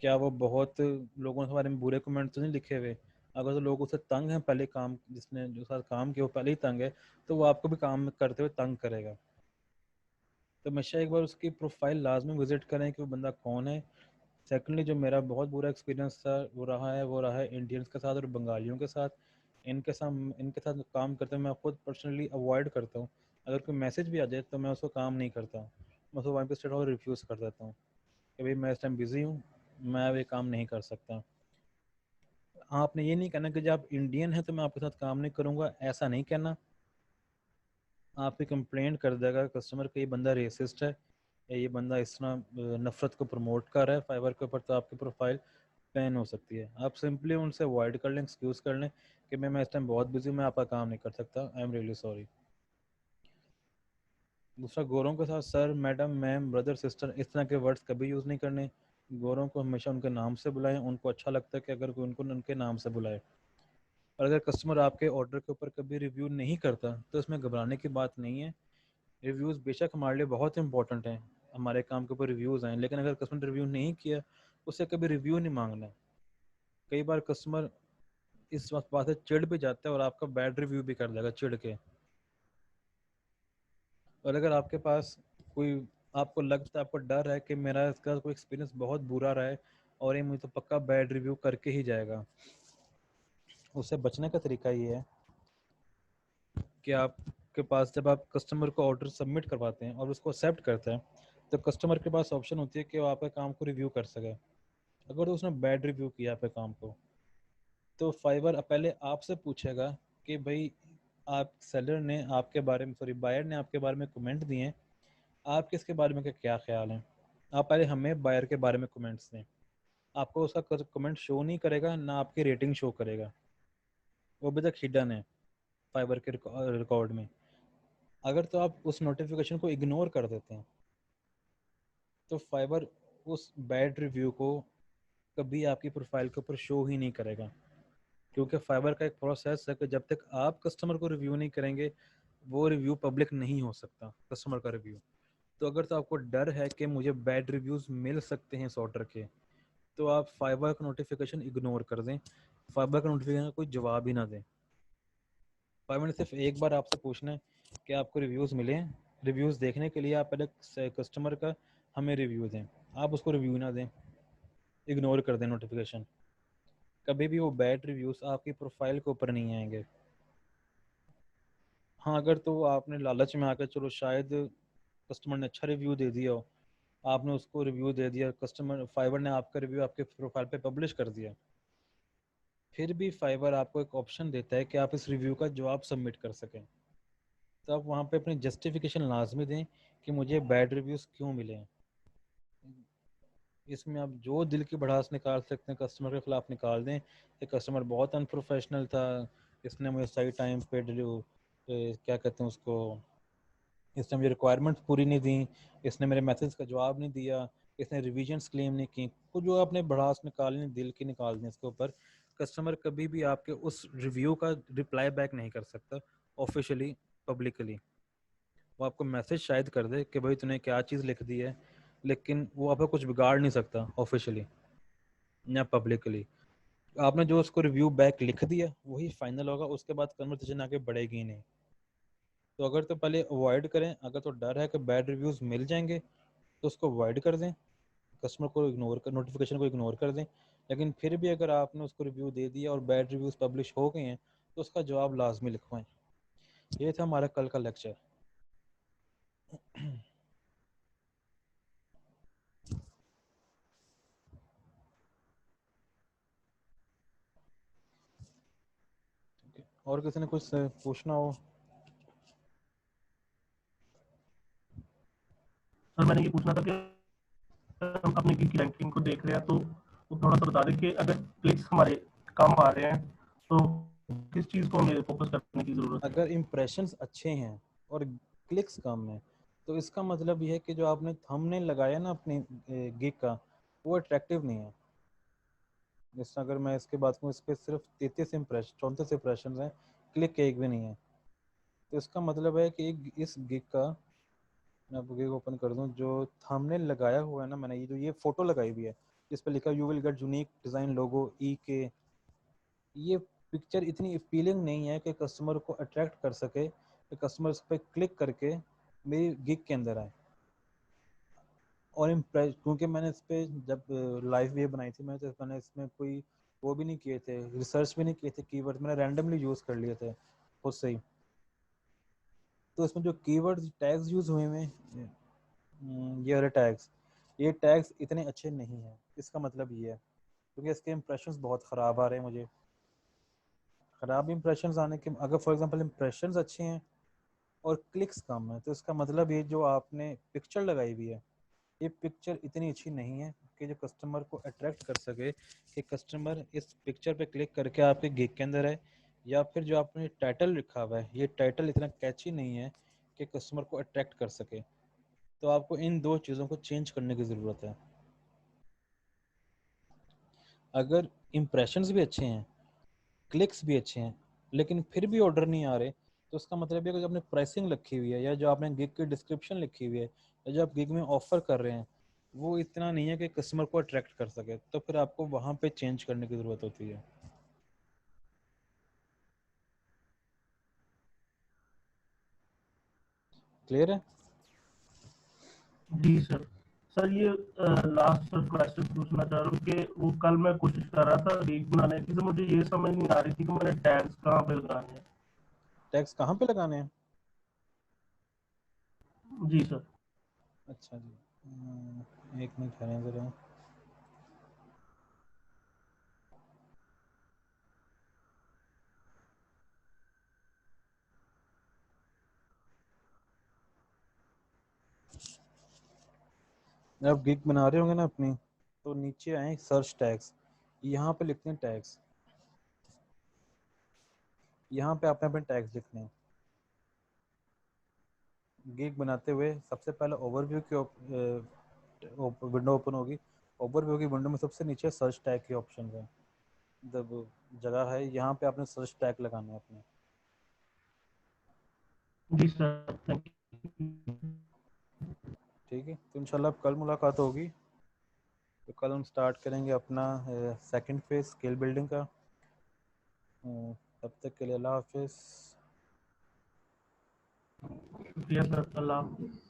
क्या वो बहुत लोगों के बारे में बुरे कमेंट तो नहीं लिखे हुए। अगर तो लोग उससे तंग हैं, पहले काम जिसने जो साथ काम किया वो पहले ही तंग है, तो वो आपको भी काम करते हुए तंग करेगा। तो हमेशा एक बार उसकी प्रोफाइल लाजमी विज़िट करें कि वो बंदा कौन है। सेकेंडली जो मेरा बहुत बुरा एक्सपीरियंस था वो रहा है इंडियंस के साथ और बंगालियों के साथ। इनके साथ काम करते हुए मैं खुद पर्सनली अवॉइड करता हूँ। अगर कोई मैसेज भी आ जाए तो मैं उसको काम नहीं करता, मैं उसको वहाँ पे स्ट्रेट और रिफ्यूज़ कर देता हूँ कि भाई मैं इस टाइम बिज़ी हूँ, मैं अब ये काम नहीं कर सकता। आपने ये नहीं कहना कि जब आप इंडियन हैं तो मैं आपके साथ काम नहीं करूँगा, ऐसा नहीं कहना। आपकी कंप्लेंट कर देगा कस्टमर कि ये बंदा रेसिस्ट है या ये बंदा इस तरह नफ़रत को प्रमोट कर रहा है फाइबर के ऊपर, तो आपकी प्रोफाइल बैन हो सकती है। आप सिंपली उनसे अवॉइड कर लें, एक्सक्यूज़ कर लें कि मैं इस टाइम बहुत बिजी हूँ, मैं आपका काम नहीं कर सकता, आई एम रियली सॉरी। दूसरा, गोरों के साथ sir, madam, ma'am, brother, sister इस तरह के वर्ड्स कभी यूज़ नहीं करने। गोरों को हमेशा उनके नाम से बुलाएं, उनको अच्छा लगता है कि अगर कोई उनको उनके नाम से बुलाए। और अगर कस्टमर आपके ऑर्डर के ऊपर कभी रिव्यू नहीं करता तो इसमें घबराने की बात नहीं है। रिव्यूज़ बेशक हमारे लिए बहुत इंपॉर्टेंट हैं, हमारे काम के ऊपर रिव्यूज़ आएँ, लेकिन अगर कस्टमर ने रिव्यू नहीं किया उससे कभी रिव्यू नहीं मांगना। कई बार कस्टमर इस वक्त बात से चिढ़ भी जाता है और आपका बैड रिव्यू भी कर देगा चिढ़ के। और अगर आपके पास कोई, आपको लगता है, आपको डर है कि मेरा इसका कोई एक्सपीरियंस बहुत बुरा रहा है और ये मुझे तो पक्का बैड रिव्यू करके ही जाएगा, उससे बचने का तरीका ये है कि आपके पास जब आप कस्टमर को ऑर्डर सबमिट करवाते हैं और उसको एक्सेप्ट करते हैं तो कस्टमर के पास ऑप्शन होती है कि वो आपके काम को रिव्यू कर सके। अगर उसने बैड रिव्यू किया आपके काम को तो फाइवर पहले आपसे पूछेगा कि भाई आप सेलर ने आपके बारे में, सॉरी बायर ने आपके बारे में कमेंट दिए हैं, आपके इसके बारे में क्या ख्याल है। आप पहले हमें बायर के बारे में कमेंट्स दें। आपको उसका कमेंट शो नहीं करेगा, ना आपकी रेटिंग शो करेगा, वो अभी तक हिडन है फाइबर के रिकॉर्ड में। अगर तो आप उस नोटिफिकेशन को इग्नोर कर देते हैं तो फाइबर उस बैड रिव्यू को कभी आपकी प्रोफाइल के ऊपर शो ही नहीं करेगा। क्योंकि फाइबर का एक प्रोसेस है कि जब तक आप कस्टमर को रिव्यू नहीं करेंगे वो रिव्यू पब्लिक नहीं हो सकता, कस्टमर का रिव्यू। तो अगर तो आपको डर है कि मुझे बैड रिव्यूज़ मिल सकते हैं सॉर्टर के, तो आप फाइबर का नोटिफिकेशन इग्नोर कर दें, फाइबर का नोटिफिकेशन कोई जवाब ही ना दें। फाइबर ने सिर्फ एक बार आपसे पूछना है कि आपको रिव्यूज़ मिले हैं, रिव्यूज़ देखने के लिए आप पहले कस्टमर का हमें रिव्यू दें, आप उसको रिव्यू ना दें, इग्नोर कर दें नोटिफिकेशन। कभी भी वो बैड रिव्यूज़ आपकी प्रोफाइल के ऊपर नहीं आएंगे। हाँ, अगर तो आपने लालच में आकर चलो शायद कस्टमर ने अच्छा रिव्यू दे दिया हो, आपने उसको रिव्यू दे दिया, कस्टमर फाइबर ने आपका रिव्यू आपके प्रोफाइल पे पब्लिश कर दिया, फिर भी फाइबर आपको एक ऑप्शन देता है कि आप इस रिव्यू का जवाब सबमिट कर सकें। तो आप वहाँ पे अपनी जस्टिफिकेशन लाजमी दें कि मुझे बैड रिव्यूज़ क्यों मिले हैं। इसमें आप जो दिल की भड़ास निकाल सकते हैं कस्टमर के खिलाफ निकाल दें कि कस्टमर बहुत अनप्रोफेशनल था, इसने मुझे सही टाइम पे क्या कहते हैं उसको, इसने मुझे रिक्वायरमेंट्स पूरी नहीं दी, इसने मेरे मैसेज का जवाब नहीं दिया, इसने रिविजन्स क्लेम नहीं की, तो जो आपने भड़ास निकालनी दिल की निकाल दें इसके ऊपर। कस्टमर कभी भी आपके उस रिव्यू का रिप्लाई बैक नहीं कर सकता ऑफिशियली पब्लिकली। वो आपको मैसेज शायद कर दे कि भाई तूने क्या चीज़ लिख दी है, लेकिन वो आपको कुछ बिगाड़ नहीं सकता ऑफिशियली या पब्लिकली। आपने जो उसको रिव्यू बैक लिख दिया वही फाइनल होगा, उसके बाद कन्वर्सेशन आगे बढ़ेगी ही नहीं। तो अगर तो पहले अवॉइड करें, अगर तो डर है कि बैड रिव्यूज़ मिल जाएंगे तो उसको अवॉइड कर दें, कस्टमर को इग्नोर कर, नोटिफिकेशन को इग्नोर कर दें। लेकिन फिर भी अगर आपने उसको रिव्यू दे दिया और बैड रिव्यूज़ पब्लिश हो गए हैं तो उसका जवाब लाजमी लिखवाएं। ये था हमारा कल का लेक्चर। और किसी ने कुछ पूछना हो? सर मैंने ये पूछना था कि हम अपनी गिग की रैंकिंग को देख रहे हैं तो वो थोड़ा सा बता दें कि अगर क्लिक्स हमारे कम आ रहे हैं तो किस चीज़ को हमें फोकस करने की ज़रूरत है? अगर इम्प्रेशंस अच्छे हैं और क्लिक्स कम है तो इसका मतलब ये है कि जो आपने थंबनेल लगाया ना अपनी गिग का वो अट्रैक्टिव नहीं है। जैसे अगर मैं इसके बात करूँ, इस पर सिर्फ 34 इंप्रेशन हैं, क्लिक एक भी नहीं है, तो इसका मतलब है कि इस गिग का, मैं आपको गिग ओपन कर दूं, जो थंबनेल लगाया हुआ है ना मैंने, ये जो ये फोटो लगाई हुई है जिस पर लिखा you will get unique design logo के, ये पिक्चर इतनी अपीलिंग नहीं है कि कस्टमर को अट्रैक्ट कर सके कि कस्टमर इस पर क्लिक करके मेरी गिग के अंदर आए। और इम्प्रेस, क्योंकि मैंने इस पर जब लाइव वीडियो बनाई थी मैंने इसमें कोई वो भी नहीं किए थे, रिसर्च भी नहीं किए थे, कीवर्ड मैंने रैंडमली यूज़ कर लिए थे खुद से ही। तो इसमें जो कीवर्ड टैग्स यूज़ हुए हैं, ये वाले टैग्स, ये टैग्स इतने अच्छे नहीं हैं। इसका मतलब ये है क्योंकि इसके इंप्रेशंस बहुत ख़राब आ रहे हैं मुझे। ख़राब इंप्रेशंस आने के, अगर फॉर एग्जांपल इंप्रेशंस अच्छे हैं और क्लिक्स कम है तो इसका मतलब ये जो आपने पिक्चर लगाई हुई है ये पिक्चर इतनी अच्छी नहीं है कि जो कस्टमर को अट्रैक्ट कर सके कि कस्टमर इस पिक्चर पे क्लिक करके आपके गिग के अंदर है, या फिर जो आपने टाइटल लिखा हुआ है ये टाइटल इतना कैची नहीं है कि कस्टमर को अट्रैक्ट कर सके। तो आपको इन दो चीज़ों को चेंज करने की ज़रूरत है। अगर इम्प्रेशंस भी अच्छे हैं, क्लिक्स भी अच्छे हैं, लेकिन फिर भी ऑर्डर नहीं आ रहे, तो उसका मतलब है कि जो आपने प्राइसिंग लिखी हुई है या जो आपने गिग की डिस्क्रिप्शन लिखी हुई है या जो आप गिग में ऑफर कर रहे हैं वो इतना नहीं है कि कस्टमर को अट्रैक्ट कर सके, तो फिर आपको वहाँ पे चेंज करने की ज़रूरत होती है। क्लियर है? जी सर। सर ये लास्ट सर क्वेश्चन पूछना चाह रहा हूँ कि वो कल मैं कोशिश कर रहा था रील बनाने की, तो मुझे ये समझ नहीं आ रही थी कि मैंने टैग्स कहाँ पे लगाने हैं। टैक्स कहाँ पे लगाने हैं? जी सर। अच्छा जी, एक मिनट ठहरें ज़रा। आप गिग बना रहे होंगे ना अपनी, तो नीचे आए सर्च टैग्स, यहाँ पे लिखते हैं टैग्स, यहाँ पे आपने अपने टैग्स लिखने हैं। गिग बनाते हुए सबसे पहले ओवरव्यू की विंडो ओपन होगी, ओवरव्यू की विंडो में सबसे नीचे सर्च टैग के ऑप्शन है, जगह है, यहाँ पे आपने सर्च टैग लगाना है अपने। जी सर, थैंक यू। ठीक है, तो इंशाल्लाह कल मुलाकात होगी। तो कल हम स्टार्ट करेंगे अपना सेकंड फेज स्किल बिल्डिंग का। तब तक के लिए अल्लाह हाफिज़। शुक्रिया सर, अल्लाह हाफ़िज़।